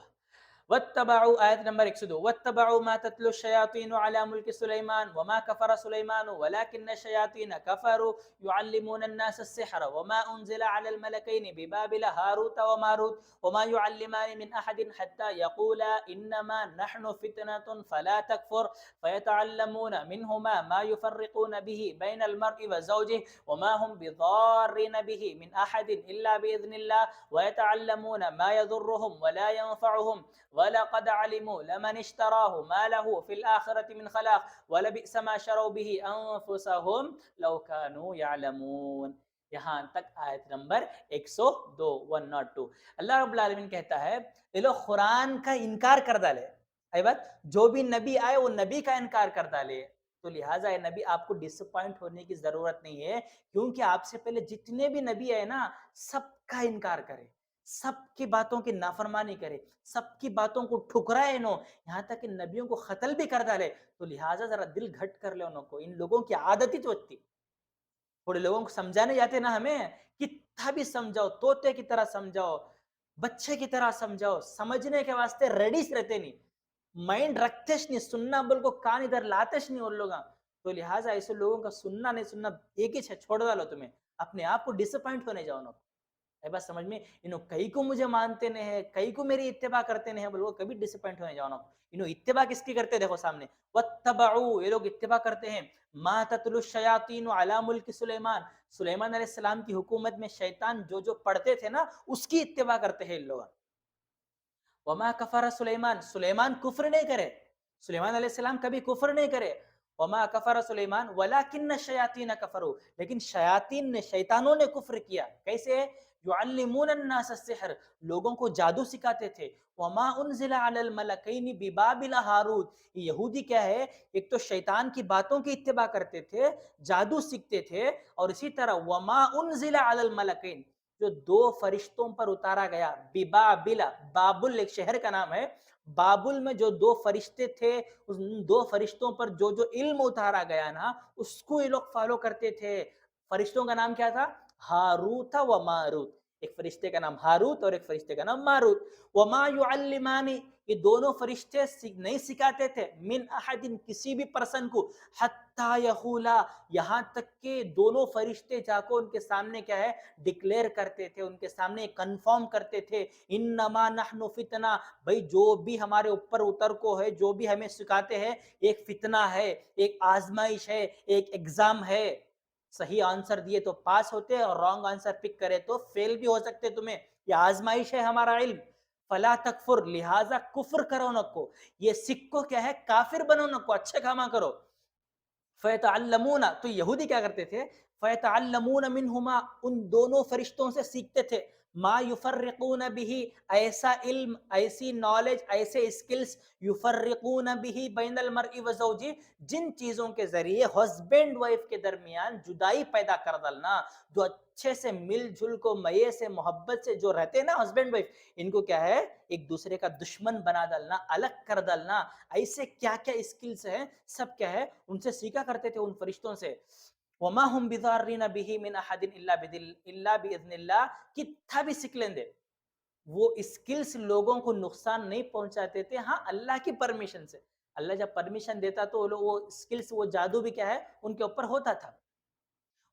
واتبعوا آیت نمبر 102 واتبعوا ما تتلو الشياطين على ملك سليمان وما كفر سليمان ولكن الشياطين كفروا يعلمون الناس السحر وما أنزل على الملكين ببابل هاروت وماروت وما يعلمان من أحد حتى يقولا إنما نحن فتنة فلا تكفر فيتعلمون منهما ما يفرقون به بين المرء وزوجه وما هم بضارين به من أحد إلا بإذن الله ويتعلمون ما يضرهم ولا ينفعهم وَلَقَدْ عَلِمُوا لَمَنِ اشْتَرَاهُ مَا لَهُ فِي الْآخِرَةِ مِنْ خَلَاقٍ وَلَبِئْسَ مَا شَرَوْا بِهِ أَنفُسَهُمْ لَوْ كَانُوا يَعْلَمُونَ. یہاں تک آیت نمبر 102 102. اللہ رب العالمین کہتا ہے یہ لوگ قرآن کا انکار کر ڈالے. اے بات جو بھی نبی آئے وہ نبی کا انکار کر ڈالے, تو لہٰذا اے نبی آپ کو ڈس اپوائنٹ ہونے کی ضرورت نہیں ہے, کیونکہ آپ سے پہلے جتنے بھی نبی آئے نا سب کا انکار کرے. سب کی باتوں کی نافرمانی کرے، سب کی باتوں کو ٹھکرائے انہوں، یہاں تک کہ نبیوں کو قتل بھی کر ڈالے. تو لہٰذا ذرا دل گھٹ کر لے انہوں کو. ان لوگوں کی عادت ہی تو ہوتی. تھوڑے لوگوں کو سمجھانے جاتے نا ہمیں، کتنا بھی سمجھاؤ، طوطے کی طرح سمجھاؤ، بچے کی طرح سمجھاؤ، سمجھنے کے واسطے ریڈیس رہتے نہیں، مائنڈ رکھتےش نہیں، سننا بول کو کان ادھر لاتےش نہیں ان لوگاں. تو لہٰذا ایسے لوگوں کا سننا نہیں سننا ایک ہی چھوڑ ڈالو. تمہیں اپنے آپ کو ڈس اپوائنٹ ہونے جاؤ نا. اے بات سمجھ میں، انہوں کئی کو مجھے مانتے نہیں ہے، کئی کو میری اتباع کرتے نہیں ہے، بول وہ کبھی ڈس اپوائنٹ ہونے جاؤ نا. انہوں اتباع کس کی کرتے دیکھو سامنے، واتبعوا، یہ لوگ اتباع کرتے ہیں ما تتلو الشیاطین علی ملک سلیمان، سلیمان علیہ السلام کی حکومت میں شیطان جو جو پڑھتے تھے نا اس کی اتباع کرتے ہیں ان لوگ. وما کفر سلیمان، سلیمان کفر نہیں کرے، سلیمان علیہ السلام کبھی کفر نہیں کرے. وما کفر سلیمان ولکن الشیاطین کفروا، لیکن شیاطین نے، شیطانوں نے کفر کیا. کیسے؟ یعلمون الناس السحر، لوگوں کو جادو سکھاتے تھے. وما انزل علی الملکین ببابل ہاروت، یہودی کیا ہے، ایک تو شیطان کی باتوں کی اتباع کرتے تھے، جادو سیکھتے تھے، اور اسی طرح وما انزل علی الملکین، جو دو فرشتوں پر اتارا گیا، ببابل، بابل ایک شہر کا نام ہے، بابل میں جو دو فرشتے تھے، ان دو فرشتوں پر جو جو علم اتارا گیا نا اس کو یہ لوگ فالو کرتے تھے. فرشتوں کا نام کیا تھا؟ ہاروت و ماروت. ایک فرشتے کا نام ہاروت اور ایک فرشتے کا نام ماروت. وما یعلمانی، یہ دونوں فرشتے نہیں سکھاتے تھے، من احد، کسی بھی پرسن کو، حتی یقولا، یہاں تک کہ دونوں فرشتے جا کو ان کے سامنے کیا ہے ڈکلیئر کرتے تھے، ان کے سامنے کنفرم کرتے تھے، انما نحن فتنہ، بھئی جو بھی ہمارے اوپر اتر کو ہے، جو بھی ہمیں سکھاتے ہیں ایک فتنہ ہے، ایک آزمائش ہے، ایک ایگزام ہے. صحیح آنسر دیے تو پاس ہوتے اور رانگ آنسر پک کرے تو فیل بھی ہو سکتے تمہیں. یہ آزمائش ہے ہمارا علم. فلا تکفر، لہٰذا کفر کرو نہ کو، یہ سکھ کو کیا ہے کافر بنو نہ کو، اچھے کاما کرو. فیتعلمون، تو یہودی کیا کرتے تھے، فیتعلمون منہما، ان دونوں فرشتوں سے سیکھتے تھے، ما یفرقون به، ایسا علم، ایسی نالج، ایسے اسکلز، یفرقون به بین المرء وزوجی، جن چیزوں کے ذریعے ہسبینڈ وائف کے درمیان جدائی پیدا کر ڈالنا. جو اچھے سے مل جل کو مئے سے محبت سے جو رہتے ہیں نا ہسبینڈ وائف، ان کو کیا ہے ایک دوسرے کا دشمن بنا ڈالنا، الگ کر ڈالنا. ایسے کیا کیا اسکلز ہیں سب کیا ہے ان سے سیکھا کرتے تھے، ان فرشتوں سے. وما هم بضارین به من احد الا باذن اللہ، کتنا بھی سیکھ لیں دے وہ اسکلز لوگوں کو نقصان نہیں پہنچاتے تھے، ہاں اللہ کی پرمیشن سے. اللہ جب پرمیشن دیتا تو وہ اسکلز، وہ جادو بھی کیا ہے ان کے اوپر ہوتا تھا.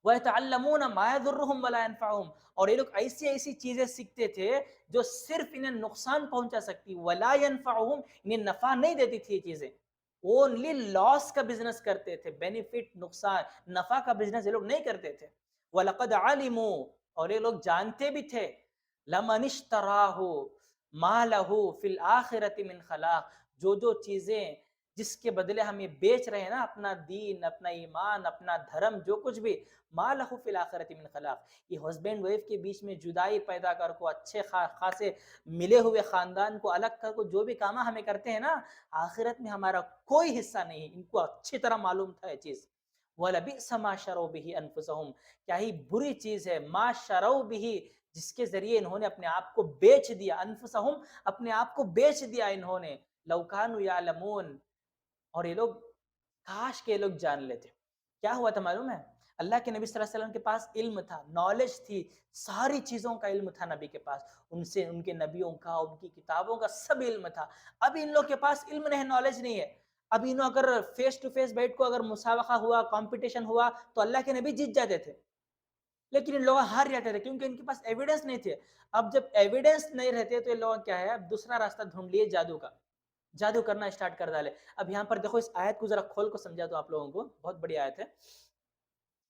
وَيَتَعَلَّمُونَ مَا يَضُرُّهُمْ وَلَا يَنْفَعُهُمْ، اور یہ لوگ ایسی ایسی چیزیں سیکھتے تھے جو صرف انہیں نقصان پہنچا سکتی، وَلَا يَنْفَعُهُمْ، انہیں نفع نہیں دیتی تھی یہ چیزیں. اونلی لاس کا بزنس کرتے تھے، بینیفٹ، نقصان، نفع کا بزنس یہ لوگ نہیں کرتے تھے. وَلَقَدْ عَلِمُوا، اور یہ لوگ جانتے بھی تھے، لَمَنِ اشْتَرَاهُ مَا لَهُ فِي الْآخِرَةِ مِنْ خَلَاقٍ، جو جو چیزیں جس کے بدلے ہم یہ بیچ رہے ہیں نا، اپنا دین، اپنا ایمان، اپنا دھرم، جو کچھ بھی، ما لہو فی الآخرۃ من خلاق، یہ ہسبینڈ وائف کے بیچ میں جدائی پیدا کر کو، اچھے خاصے ملے ہوئے خاندان کو الگ کر کو جو بھی کام ہمیں کرتے ہیں نا، آخرت میں ہمارا کوئی حصہ نہیں. ان کو اچھی طرح معلوم تھا یہ چیز. وَلَبِئْسَ مَا شَرَوْا بِهِ أَنفُسَهُمْ، کیا ہی بری چیز ہے، ما شَرَوْا بِهِ، جس کے ذریعے انہوں نے اپنے آپ کو بیچ دیا، انفسہم، اپنے آپ کو بیچ دیا انہوں نے. لَوْ كَانُوا يَعْلَمُونَ، اور یہ لوگ کاش کے لوگ جان لیتے. کیا ہوا تھا معلوم ہے؟ اللہ کے نبی صلی اللہ علیہ وسلم کے پاس علم تھا، نالج تھی، ساری چیزوں کا علم تھا نبی کے پاس، ان سے، ان کے نبیوں کا، ان کی کتابوں کا سب علم تھا. اب ان لوگ کے پاس علم نہیں، نالج نہیں ہے. اب انہوں اگر فیس ٹو فیس بیٹھ کو اگر مسابقہ ہوا، کمپٹیشن ہوا تو اللہ کے نبی جیت جاتے تھے، لیکن ان لوگ ہار جاتے تھے کیونکہ ان کے پاس ایویڈنس نہیں تھے. اب جب ایویڈنس نہیں رہتے تو یہ لوگ کیا ہے، اب دوسرا راستہ ڈھونڈ لیے، جادو کا، جادو کرنا اسٹارٹ کر ڈالے. اب یہاں پر دیکھو اس آیت کو ذرا کھول کو سمجھا دو آپ لوگوں کو، بہت بڑی آیت ہے.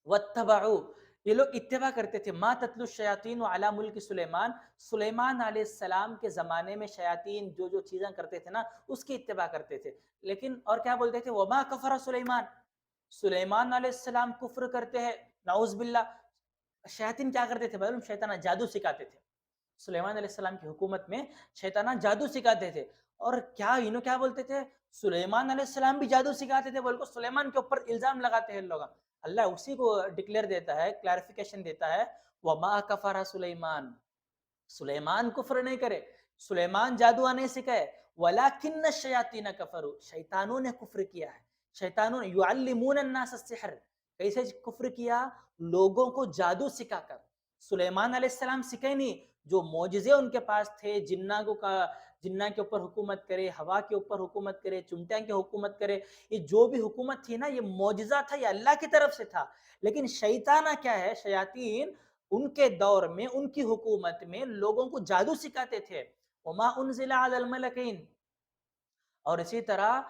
واتبعوا، یہ لوگ اتباع کرتے تھے، ما تتلو الشیاطین علی ملک سلیمان، سلیمان علیہ السلام کے زمانے میں شیاطین جو جو چیزیں کرتے تھے نا اس کی اتباع کرتے تھے. لیکن اور کیا بولتے تھے، وما کفر سلیمان، سلیمان علیہ السلام کفر کرتے ہیں، نعوذ باللہ. شیاطین کیا کرتے تھے معلوم، شیطان جادو سکھاتے تھے. سلیمان علیہ السلام کی حکومت میں شیطان جادو سکھاتے تھے. اور کیا انہوں کیا بولتے تھے، سلیمان علیہ السلام بھی جادو سکھاتے تھے بول کو سلیمان کے اوپر الزام لگاتے ہیں لوگ. اللہ اسی کو ڈکلیئر دیتا ہے، کلیریفیکیشن دیتا ہے، وما کفر سلیمان، سلیمان کفر نہیں کرے، سلیمان جادو نہیں سکھائے، وَلَكِنَّ الشَّيَاطِينَ كَفَرُوا، شیطانوں نے کفر کیا ہے، شیطانوں نے يُعَلِّمُونَ النَّاسَ السِّحْرَ، کیسے کفر کیا؟ لوگوں کو جادو سکھا کر۔ سلیمان علیہ السلام سکھے نہیں، جو معجزے ان کے پاس تھے، جنہ کے اوپر حکومت کرے، ہوا کے اوپر حکومت کرے، چمٹیاں کے حکومت کرے، یہ جو بھی حکومت تھی نا، یہ معجزہ تھا، یہ اللہ کی طرف سے تھا۔ لیکن شیطانہ کیا ہے؟ شیاطین ان کے دور میں، ان کی حکومت میں لوگوں کو جادو سکھاتے تھے۔ وما انزل علی الملکین، اور اسی طرح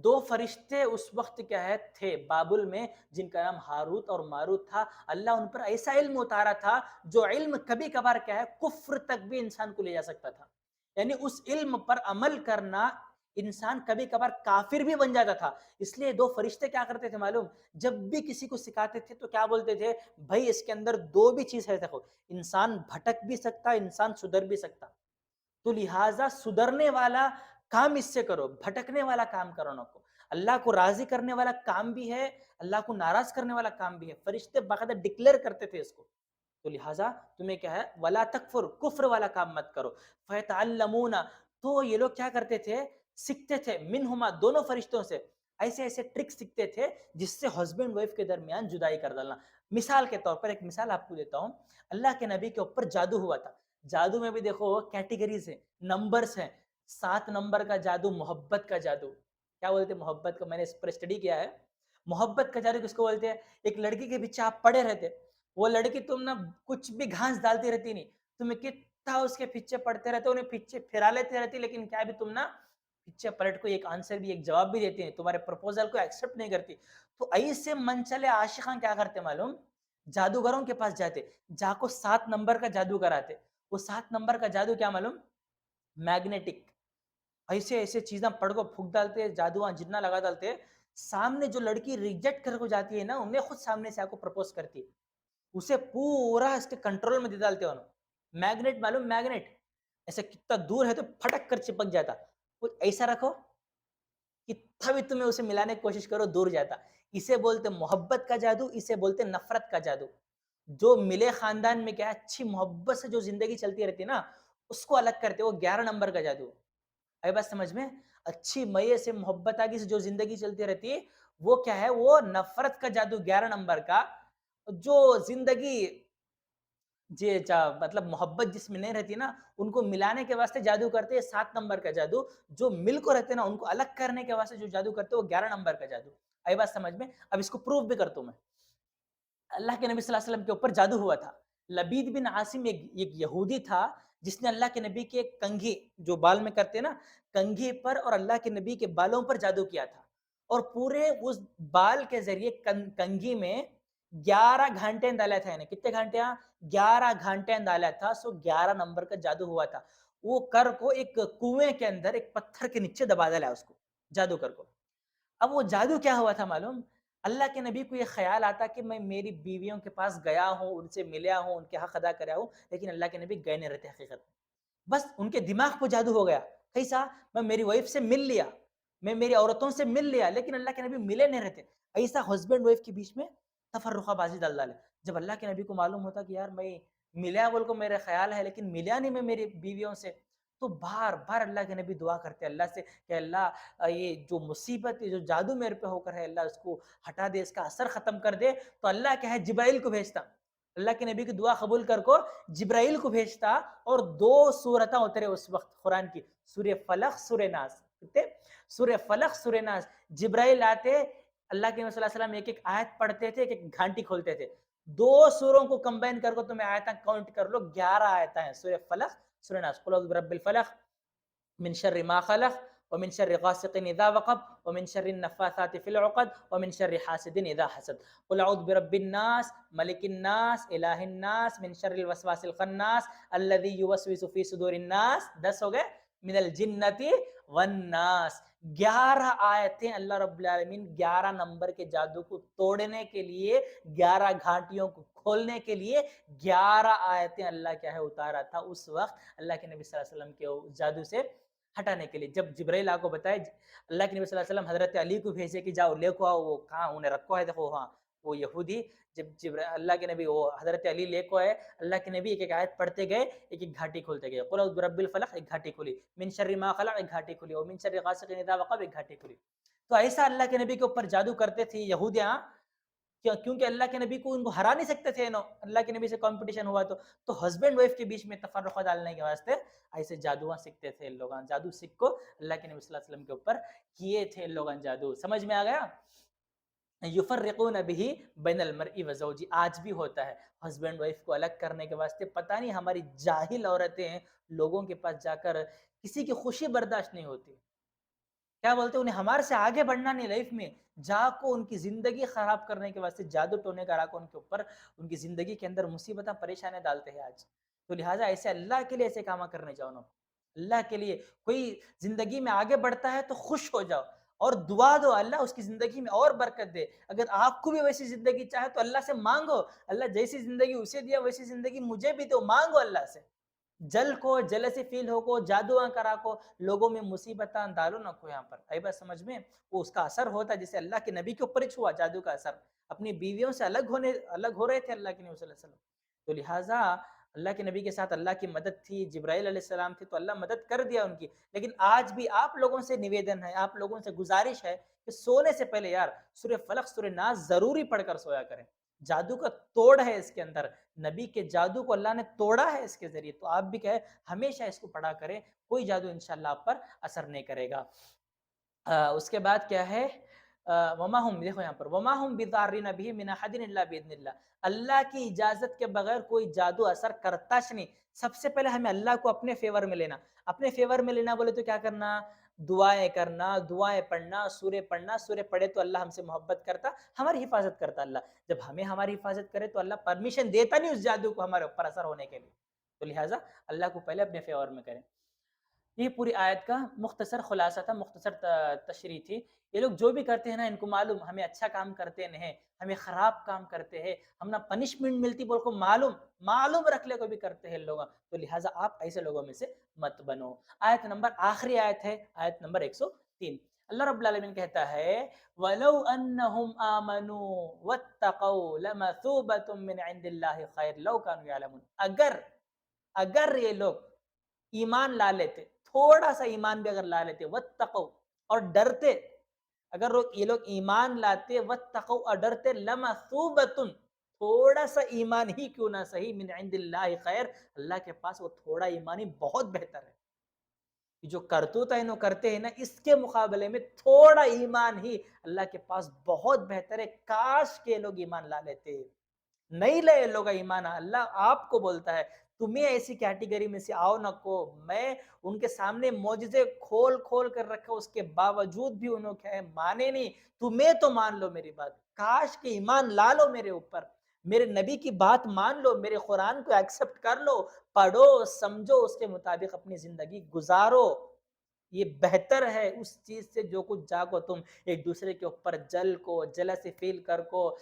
دو فرشتے اس وقت کیا ہے تھے بابل میں، جن کا نام ہاروت اور ماروت تھا۔ اللہ ان پر ایسا علم اتارا تھا جو علم کبھی کبھار کیا ہے کفر تک بھی انسان کو لے جا سکتا تھا، یعنی اس علم پر عمل کرنا انسان کبھی کبھار کافر بھی بن جاتا تھا۔ اس لیے دو فرشتے کیا کرتے تھے معلوم؟ جب بھی کسی کو سکھاتے تھے تو کیا بولتے تھے؟ بھائی اس کے اندر دو بھی چیز ہے، دیکھو انسان بھٹک بھی سکتا، انسان سدھر بھی سکتا، تو لہٰذا سدھرنے والا کام اس سے کرو، بھٹکنے والا کام کرو نہ کو۔ اللہ کو راضی کرنے والا کام بھی ہے، اللہ کو ناراض کرنے والا کام بھی ہے، فرشتے باقاعدہ ڈکلیئر کرتے تھے اس کو۔ تو لہٰذا تمہیں کیا ہے؟ ولا تکفر، کفر والا کام مت کرو۔ فیتعلمون، تو یہ لوگ کیا کرتے تھے؟ سیکھتے تھے، منہما، دونوں فرشتوں سے ایسے ایسے ٹرک سیکھتے تھے جس سے ہسبینڈ وائف کے درمیان جدائی کر ڈالنا۔ مثال کے طور پر ایک مثال آپ کو دیتا ہوں، اللہ کے نبی کے اوپر جادو ہوا تھا۔ جادو میں بھی دیکھو کیٹیگریز ہیں، نمبرز ہیں۔ 7 نمبر کا جادو محبت کا جادو، کیا بولتے ہیں محبت کو؟ میں نے اس پر اسٹڈی کیا ہے۔ محبت کا جادو کس کو بولتے ہیں؟ ایک لڑکی کے پیچھے آپ پڑے رہتے، وہ لڑکی تم نہ کچھ بھی گھاس ڈالتی رہتی نہیں، تمہیں کتنا اس کے پیچھے پڑتے رہتے، انہیں پیچھے پھرا لیتے رہتی، لیکن کیا بھی تم نہ پیچھے پلٹ کو ایک آنسر بھی، ایک جواب بھی دیتی نہیں، تمہارے پرپوزل کو ایکسپٹ نہیں کرتی۔ تو ایسے منچلے عاشقاں کیا کرتے معلوم؟ جادوگروں کے پاس جاتے، جا کو 7 نمبر کا جادو کراتے۔ وہ 7 نمبر کا جادو کیا معلوم؟ میگنیٹک، ایسے ایسے چیزاں پڑھ کو پھونک ڈالتے، جادو جتنا لگا ڈالتے، سامنے جو لڑکی ریجیکٹ کر کو جاتی ہے نا، انہیں خود سامنے سے آپ کو پرپوز کرتی ہے، اسے پورا اس کے کنٹرول میں دے ڈالتے انہوں۔ میگنیٹ معلوم؟ میگنیٹ ایسے کتنا دور ہے تو پھٹک کر چپک جاتا، کچھ ایسا رکھو کتنا بھی تمہیں اسے ملانے کی کوشش کرو دور جاتا۔ اسے بولتے محبت کا جادو، اسے بولتے نفرت کا جادو۔ جو ملے خاندان میں کیا اچھی محبت سے جو زندگی چلتی رہتی ہے نا، اس کو الگ کرتے، وہ 11 نمبر کا جادو۔ آئی بات سمجھ میں؟ اچھی مئے سے محبت آگی سے جو زندگی چلتی رہتی ہے، وہ کیا ہے؟ وہ نفرت کا جادو 11 نمبر کا۔ جو زندگی مطلب محبت جس میں نہیں رہتی نا، ان کو ملانے کے واسطے جادو کرتے ہیں 7 نمبر کا جادو۔ جو مل کو رہتے نا، ان کو الگ کرنے کے واسطے جو جادو کرتے ہیں وہ 11 نمبر کا جادو۔ آئی بات سمجھ میں؟ اب اس کو پروف بھی کرتا ہوں میں۔ اللہ کے نبی صلی اللہ علیہ وسلم کے اوپر جادو ہوا تھا۔ لبید بن عاصم ایک یہودی تھا، جس نے اللہ کے نبی کے کنگھی جو بال میں کرتے نا، کنگھی پر اور اللہ کے نبی کے بالوں پر جادو کیا تھا، اور پورے اس بال کے ذریعے کنگھی میں 11 گھنٹے ڈالا تھا۔ یعنی کتنے گھنٹے؟ 11 گھنٹے ڈالا تھا، سو 11 نمبر کا جادو ہوا تھا۔ وہ کر کو ایک کنویں کے اندر ایک پتھر کے نیچے دبا ڈالا اس کو، جادو کر کو۔ اب وہ جادو کیا ہوا تھا معلوم؟ اللہ کے نبی کو یہ خیال آتا کہ میں میری بیویوں کے پاس گیا ہوں، ان سے ملیا ہوں، ان کے حق ادا کریا ہوں، لیکن اللہ کے نبی گئے نہیں رہتے حقیقت میں۔ بس ان کے دماغ کو جادو ہو گیا، کیسا؟ میں میری وائف سے مل لیا، میں میری عورتوں سے مل لیا، لیکن اللہ کے نبی ملے نہیں رہتے۔ ایسا ہسبینڈ وائف کے بیچ میں تفرقہ بازی ڈال ڈالے۔ جب اللہ کے نبی کو معلوم ہوتا کہ یار میں ملیا بول کو میرے خیال ہے، لیکن ملیا نہیں میں میری بیویوں سے، تو بار بار اللہ کے نبی دعا کرتے اللہ سے کہ اللہ یہ جو مصیبت ہے، جو جادو میرے پہ ہو کر ہے، اللہ اس کو ہٹا دے، اس کا اثر ختم کر دے۔ تو اللہ کیا ہے؟ جبرائیل کو بھیجتا، اللہ کے نبی کی دعا قبول کر کو جبرائیل کو بھیجتا، اور 2 سورتیں اترے اس وقت قرآن کی، سورہ فلق، سورہ ناس۔ سورہ فلق، سورہ ناس، جبرائیل آتے، اللہ کے نبی صلی اللہ علیہ وسلم ایک ایک آیت پڑھتے تھے، ایک ایک گھانٹی کھولتے تھے۔ 2 سوروں کو کمبائن کر کو تمہیں آیتیں کاؤنٹ کر لو، 11 آیتیں ہیں، سورہ فلق، سورہ ناس۔ قل اعوذ برب الفلق من شر ما خلق ومن شر غاسق اذا وقب ومن شر النفاثات في العقد ومن شر حاسد اذا حسد قل اعوذ برب الناس ملك الناس اله الناس من شر الوسواس الخناس الذي يوسوس في صدور الناس۔ 10 ہو گئے، من الجنت والناس۔ 11 آیتیں اللہ رب العالمین 11 نمبر کے جادو کو توڑنے کے لیے، 11 گھانٹیوں کو کھولنے کے لیے 11 آیتیں اللہ کیا ہے اتارا تھا اس وقت اللہ کے نبی صلی اللہ علیہ وسلم کے جادو سے ہٹانے کے لیے۔ جب جبرائیل کو بتائے، اللہ کے نبی صلی اللہ علیہ وسلم حضرت علی کو بھیجے کہ جاؤ لے کو آؤ، وہ کہاں انہیں رکھو ہے، دیکھو ہاں وہ یہودی جب اللہ کے نبی وہ حضرت علی لے کو ہے، اللہ کے نبی ایک ایک آیت پڑھتے گئے، ایک ایک گھاٹی کھولتے گئے، قل اعوذ برب الفلق ایک گھاٹی کھلی، من شر ما خلق ایک گھاٹی کھلی، اور من شر غاسق اذا وقب ایک گھاٹی کھلی. تو ایسا اللہ کے نبی کے اوپر جادو کرتے تھے یہودیاں، کیونکہ اللہ کے نبی کو ان کو ہرا نہیں سکتے تھے، اللہ کے نبی سے کمپٹیشن ہوا تو ہسبینڈ وائف کے بیچ میں تفرقہ ڈالنے کے واسطے ایسے جادو سیکھتے تھے لوگ. جادو سیکھ کو اللہ کے نبی صلی اللہ علیہ وسلم کے اوپر کیے تھے لوگ جادو. سمجھ میں آ گیا؟ یفرقون به بین المرء وزوجی، آج بھی ہوتا ہے ہسبینڈ وائف کو الگ کرنے کے واسطے. پتہ نہیں ہماری جاہل عورتیں لوگوں کے پاس جا کر کسی کی خوشی برداشت نہیں ہوتی، کیا بولتے ہیں انہیں ہمارے سے آگے بڑھنا نہیں لائف میں، جا کو ان کی زندگی خراب کرنے کے واسطے جادو ٹونے کا راکو ان کے اوپر، ان کی زندگی کے اندر مصیبتیں پریشانیں ڈالتے ہیں آج. تو لہٰذا ایسے اللہ کے لیے ایسے کام کرنے جاؤ نا. اللہ کے لیے کوئی زندگی میں آگے بڑھتا ہے تو خوش ہو جاؤ اور دعا دو اللہ اس کی زندگی میں اور برکت دے. اگر آپ کو بھی ویسی زندگی چاہے تو اللہ سے مانگو، اللہ جیسی زندگی اسے دیا ویسی زندگی مجھے بھی دو. مانگو اللہ سے، جل کو جل سے فیل ہو کو جادو کرا کو لوگوں میں مصیبتاں ڈالو نہ کو. یہاں پر اے بات سمجھ میں وہ اس کا اثر ہوتا ہے جیسے اللہ کے نبی کے اوپر ہی ہوا جادو کا اثر. اپنی بیویوں سے الگ ہو رہے تھے اللہ کے نبی صلی اللہ علیہ وسلم. تو لہٰذا اللہ کے نبی کے ساتھ اللہ کی مدد تھی، جبرائیل علیہ السلام تھی تو اللہ مدد کر دیا ان کی. لیکن آج بھی آپ لوگوں سے نویدن ہے، آپ لوگوں سے گزارش ہے کہ سونے سے پہلے یار سورہ فلق سورہ ناس ضروری پڑھ کر سویا کریں. جادو کا توڑ ہے اس کے اندر، نبی کے جادو کو اللہ نے توڑا ہے اس کے ذریعے. تو آپ بھی کہے ہمیشہ اس کو پڑھا کریں، کوئی جادو انشاءاللہ آپ پر اثر نہیں کرے گا. اس کے بعد کیا ہے، وما ہم، دیکھو یہاں پر وما ہم بضارین بہ من احد الا باذن اللہ، اللہ کی اجازت کے بغیر کوئی جادو اثر کرتا نہیں. سب سے پہلے ہمیں اللہ کو اپنے فیور میں لینا. اپنے فیور میں لینا بولے تو کیا کرنا، دعائیں کرنا، دعائیں پڑھنا، سورے پڑھنا. سورے پڑھے تو اللہ ہم سے محبت کرتا، ہماری حفاظت کرتا اللہ. جب ہمیں ہماری حفاظت کرے تو اللہ پرمیشن دیتا نہیں اس جادو کو ہمارے اوپر اثر ہونے کے لیے. تو لہٰذا اللہ کو پہلے اپنے فیور میں کریں. یہ پوری آیت کا مختصر خلاصہ تھا، مختصر تشریح تھی. یہ لوگ جو بھی کرتے ہیں نا ان کو معلوم ہمیں اچھا کام کرتے نہیں، ہمیں خراب کام کرتے ہیں، ہم نا پنشمنٹ ملتی بول کو معلوم رکھ لے کو بھی کرتے ہیں لوگ. تو لہٰذا آپ ایسے لوگوں میں سے مت بنو. آیت نمبر آخری آیت ہے، آیت نمبر 103. اللہ رب العالمین کہتا ہے وَلَوْ أَنَّهُمْ آمَنُوا وَاتَّقَوْا لَمَثُوبَةٌ مِّنْ عِندِ اللَّهِ خَيْرٌ لَوْ كَانُوا يَعْلَمُونَ. اگر یہ لوگ ایمان لا لیتے، تھوڑا سا ایمان بھی اگر لا لیتے، واتقوا اور ڈرتے، اگر یہ لوگ ایمان لاتے، واتقوا اور ڈرتے، لمثوبۃ تھوڑا سا ایمان ہی کیوں نہ صحیح، من عند اللہ خیر، اللہ کے پاس وہ تھوڑا ایمان ہی بہت بہتر ہے. جو کرتوت ہے انہوں کرتے ہیں نا، اس کے مقابلے میں تھوڑا ایمان ہی اللہ کے پاس بہت بہتر ہے. کاش کے لوگ ایمان لا لیتے، نہیں لے لوگ ایمان. اللہ آپ کو بولتا ہے تمہیں ایسی کیٹیگری میں سے آؤ نہ کو، میں ان کے سامنے معجزے کھول کر رکھا، اس کے باوجود بھی انہوں کیا ہے مانے نہیں. تمہیں تو مان لو میری بات، کاش کہ ایمان لا لو میرے اوپر، میرے نبی کی بات مان لو، میرے قرآن کو ایکسپٹ کر لو، پڑھو سمجھو، اس کے مطابق اپنی زندگی گزارو. یہ بہتر ہے اس چیز سے جو کچھ جاگو تم ایک دوسرے کے اوپر جل سے فیل کر کو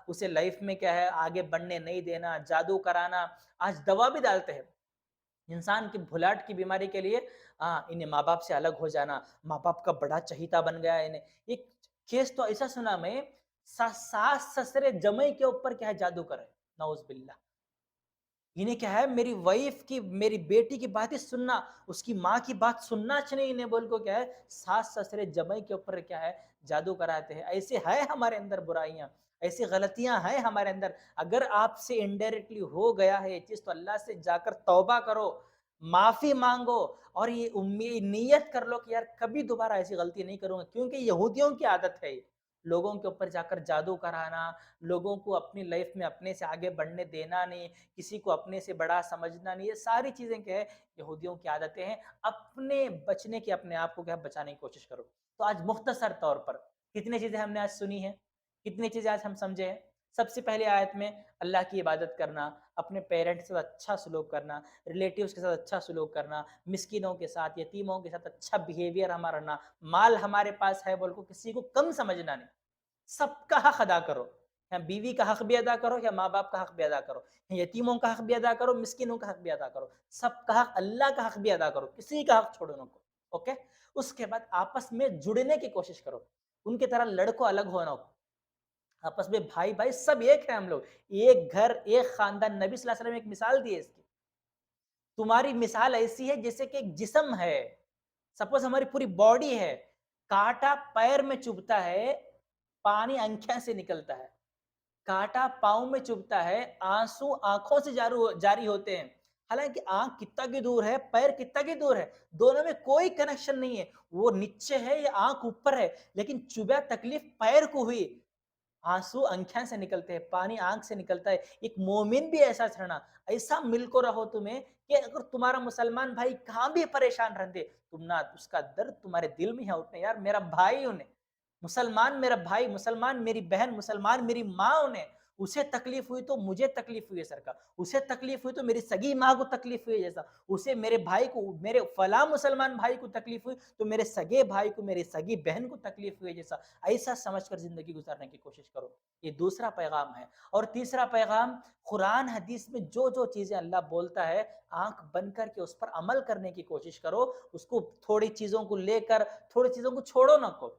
اسے لائف میں کیا ہے آگے بڑھنے نہیں دینا، جادو کرانا. آج دوا بھی ڈالتے ہیں انسان کی بھلاٹ کی بیماری کے لیے، انہیں ماں باپ سے الگ ہو جانا، ماں باپ کا بڑا چہیتا بن گیا انہیں. ایک کیس تو ایسا سنا میں، ساس سسرے جمعی کے اوپر کیا ہے جادو کرے، نعوذ باللہ. انہیں کیا ہے میری وائف کی، میری بیٹی کی باتیں سننا، اس کی ماں کی بات سننا چاہیے انہیں بول کو کیا ہے ساس سسرے جمعی کے اوپر کیا ہے جادو کراتے ہیں. ایسے ہے ہمارے اندر برائیاں، ایسی غلطیاں ہیں ہمارے اندر. اگر آپ سے انڈائریکٹلی ہو گیا ہے یہ چیز تو اللہ سے جا کر توبہ کرو، معافی مانگو، اور یہ نیت کر لو کہ یار کبھی دوبارہ ایسی غلطی نہیں کروں گا. کیونکہ یہودیوں کی عادت ہے لوگوں کے اوپر جا کر جادو کرانا، لوگوں کو اپنی لائف میں اپنے سے آگے بڑھنے دینا نہیں، کسی کو اپنے سے بڑا سمجھنا نہیں. یہ ساری چیزیں کیا ہے یہودیوں کی عادتیں ہیں. اپنے بچنے کی، اپنے آپ کو کیا بچانے کی کوشش کرو. تو آج مختصر طور پر کتنی چیزیں ہم نے آج سنی ہیں، کتنی چیزیں آج ہم سمجھے ہیں. سب سے پہلے آیت میں اللہ کی عبادت کرنا، اپنے پیرنٹس کے ساتھ اچھا سلوک کرنا، ریلیٹیوز کے ساتھ اچھا سلوک کرنا، مسکینوں کے ساتھ، یتیموں کے ساتھ اچھا بیہیویئر ہمارا رہنا. مال ہمارے پاس ہے بول کو کسی کو کم سمجھنا نہیں، سب کا حق ادا کرو. یا بیوی کا حق بھی ادا کرو، یا ماں باپ کا حق بھی ادا کرو، یتیموں کا حق بھی ادا کرو، مسکینوں کا حق بھی ادا کرو. سب کا حق، اللہ کا حق بھی ادا کرو، کسی کا حق چھوڑو نہ کو. اوکے. اس کے بعد آپس میں جڑنے کی کوشش کرو، ان کی طرح لڑکوں الگ ہونا ہو. آپس میں بھائی بھائی سب ایک ہیں ہم لوگ، ایک گھر ایک خاندان. نبی صلی اللہ علیہ وسلم ایک مثال دی ہے اس کی. تمہاری مثال ایسی ہے جیسے کہ ایک جسم ہے، سپوز ہماری پوری باڈی ہے، کانٹا پیر میں چبھتا ہے، پانی آنکھیں سے نکلتا ہے، کانٹا پاؤں میں چبھتا ہے، آنسو آنکھوں سے جاری ہوتے ہیں. حالانکہ آنکھ کتنا کی دور ہے، پیر کتنا کی دور ہے، دونوں میں کوئی کنیکشن نہیں ہے، وہ نیچے ہے یا آنکھ اوپر ہے، لیکن چبھا تکلیف پیر کو ہوئی، آنسو آنکھیں سے نکلتے ہیں، پانی آنکھ سے نکلتا ہے. ایک مومن بھی ایسا چھڑنا، ایسا مل کو رہو تمہیں کہ اگر تمہارا مسلمان بھائی کہاں بھی پریشان رہتے، تم نہ اس کا درد تمہارے دل میں ہے اٹھنے، یار میرا بھائی انہیں مسلمان، میرا بھائی مسلمان، میری بہن مسلمان، میری ماں انہیں، اسے تکلیف ہوئی تو مجھے تکلیف ہوئی ہے سرکار، اسے تکلیف ہوئی تو میری سگی ماں کو تکلیف ہوئی جیسا، اسے میرے بھائی کو، میرے فلاں مسلمان بھائی کو تکلیف ہوئی تو میرے سگے بھائی کو، میری سگی بہن کو تکلیف ہوئی جیسا. ایسا سمجھ کر زندگی گزارنے کی کوشش کرو. یہ دوسرا پیغام ہے. اور تیسرا پیغام، قرآن حدیث میں جو جو چیزیں اللہ بولتا ہے، آنکھ بند کر کے اس پر عمل کرنے کی کوشش کرو. اس کو تھوڑی چیزوں کو لے کر تھوڑی چیزوں کو چھوڑو نہ کو.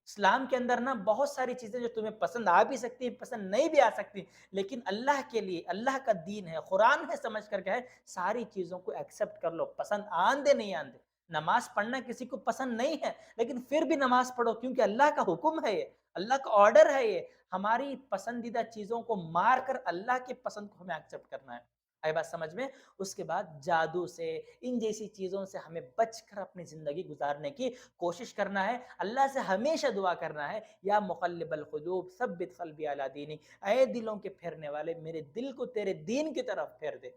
اسلام کے اندر نا بہت ساری چیزیں جو تمہیں پسند آ بھی سکتی ہیں، پسند نہیں بھی آ سکتی، لیکن اللہ کے لیے، اللہ کا دین ہے، قرآن ہے سمجھ کر کے ہے، ساری چیزوں کو ایکسیپٹ کر لو. پسند آندے نہیں آندے، نماز پڑھنا کسی کو پسند نہیں ہے، لیکن پھر بھی نماز پڑھو، کیونکہ اللہ کا حکم ہے، یہ اللہ کا آرڈر ہے. یہ ہماری پسندیدہ چیزوں کو مار کر اللہ کے پسند کو ہمیں ایکسیپٹ کرنا ہے. آئی بات سمجھ میں؟ اس کے بعد جادو سے، ان جیسی چیزوں سے ہمیں بچ کر اپنی زندگی گزارنے کی کوشش کرنا ہے. اللہ سے ہمیشہ دعا کرنا ہے، یا مقلب القلوب ثبت قلبی علی دینک، اے دلوں کے پھیرنے والے میرے دل کو تیرے دین کی طرف پھیر دے،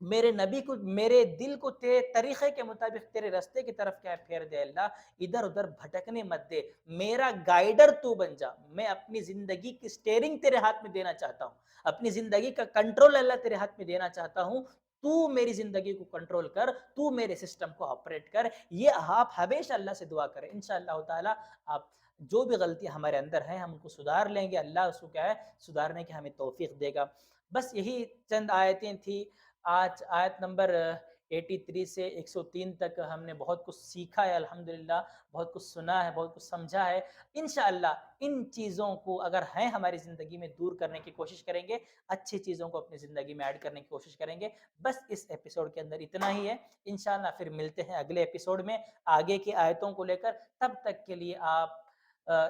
میرے نبی کو، میرے دل کو تیرے طریقے کے مطابق تیرے رستے کی طرف کیا پھیر دے. اللہ ادھر ادھر بھٹکنے مت دے، میرا گائیڈر تو بن جا. میں اپنی زندگی کی سٹیئرنگ تیرے ہاتھ میں دینا چاہتا ہوں، اپنی زندگی کا کنٹرول اللہ تیرے ہاتھ میں دینا چاہتا ہوں. تو میری زندگی کو کنٹرول کر، تو میرے سسٹم کو آپریٹ کر. یہ آپ ہمیشہ اللہ سے دعا کریں. انشاءاللہ تعالی آپ جو بھی غلطی ہمارے اندر ہیں ہم ان کو سدھار لیں گے. اللہ اس کو کیا ہے سدھارنے کی ہمیں توفیق دے گا. بس یہی چند آیتیں تھی. آج آیت نمبر 83 سے 103 تک ہم نے بہت کچھ سیکھا ہے الحمدللہ، بہت کچھ سنا ہے، بہت کچھ سمجھا ہے. انشاءاللہ ان چیزوں کو اگر ہیں ہماری زندگی میں دور کرنے کی کوشش کریں گے، اچھی چیزوں کو اپنی زندگی میں ایڈ کرنے کی کوشش کریں گے. بس اس ایپیسوڈ کے اندر اتنا ہی ہے. انشاءاللہ پھر ملتے ہیں اگلے ایپیسوڈ میں آگے کی آیتوں کو لے کر. تب تک کے لیے آپ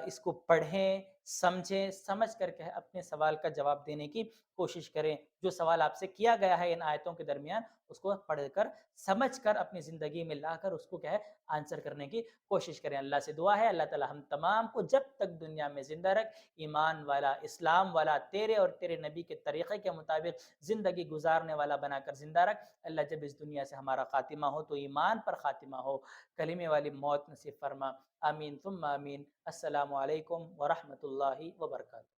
اس کو پڑھیں، سمجھیں، سمجھ کر کے اپنے سوال کا جواب دینے کی کوشش کریں. جو سوال آپ سے کیا گیا ہے ان آیتوں کے درمیان، اس کو پڑھ کر سمجھ کر اپنی زندگی میں لا کر اس کو کیا ہے آنسر کرنے کی کوشش کریں. اللہ سے دعا ہے اللہ تعالی ہم تمام کو جب تک دنیا میں زندہ رکھ، ایمان والا، اسلام والا، تیرے اور تیرے نبی کے طریقے کے مطابق زندگی گزارنے والا بنا کر زندہ رکھ. اللہ جب اس دنیا سے ہمارا خاتمہ ہو تو ایمان پر خاتمہ ہو، کلمے والی موت نصیب فرما. آمین ثم آمین. السلام علیکم ورحمۃ اللہ وبرکاتہ.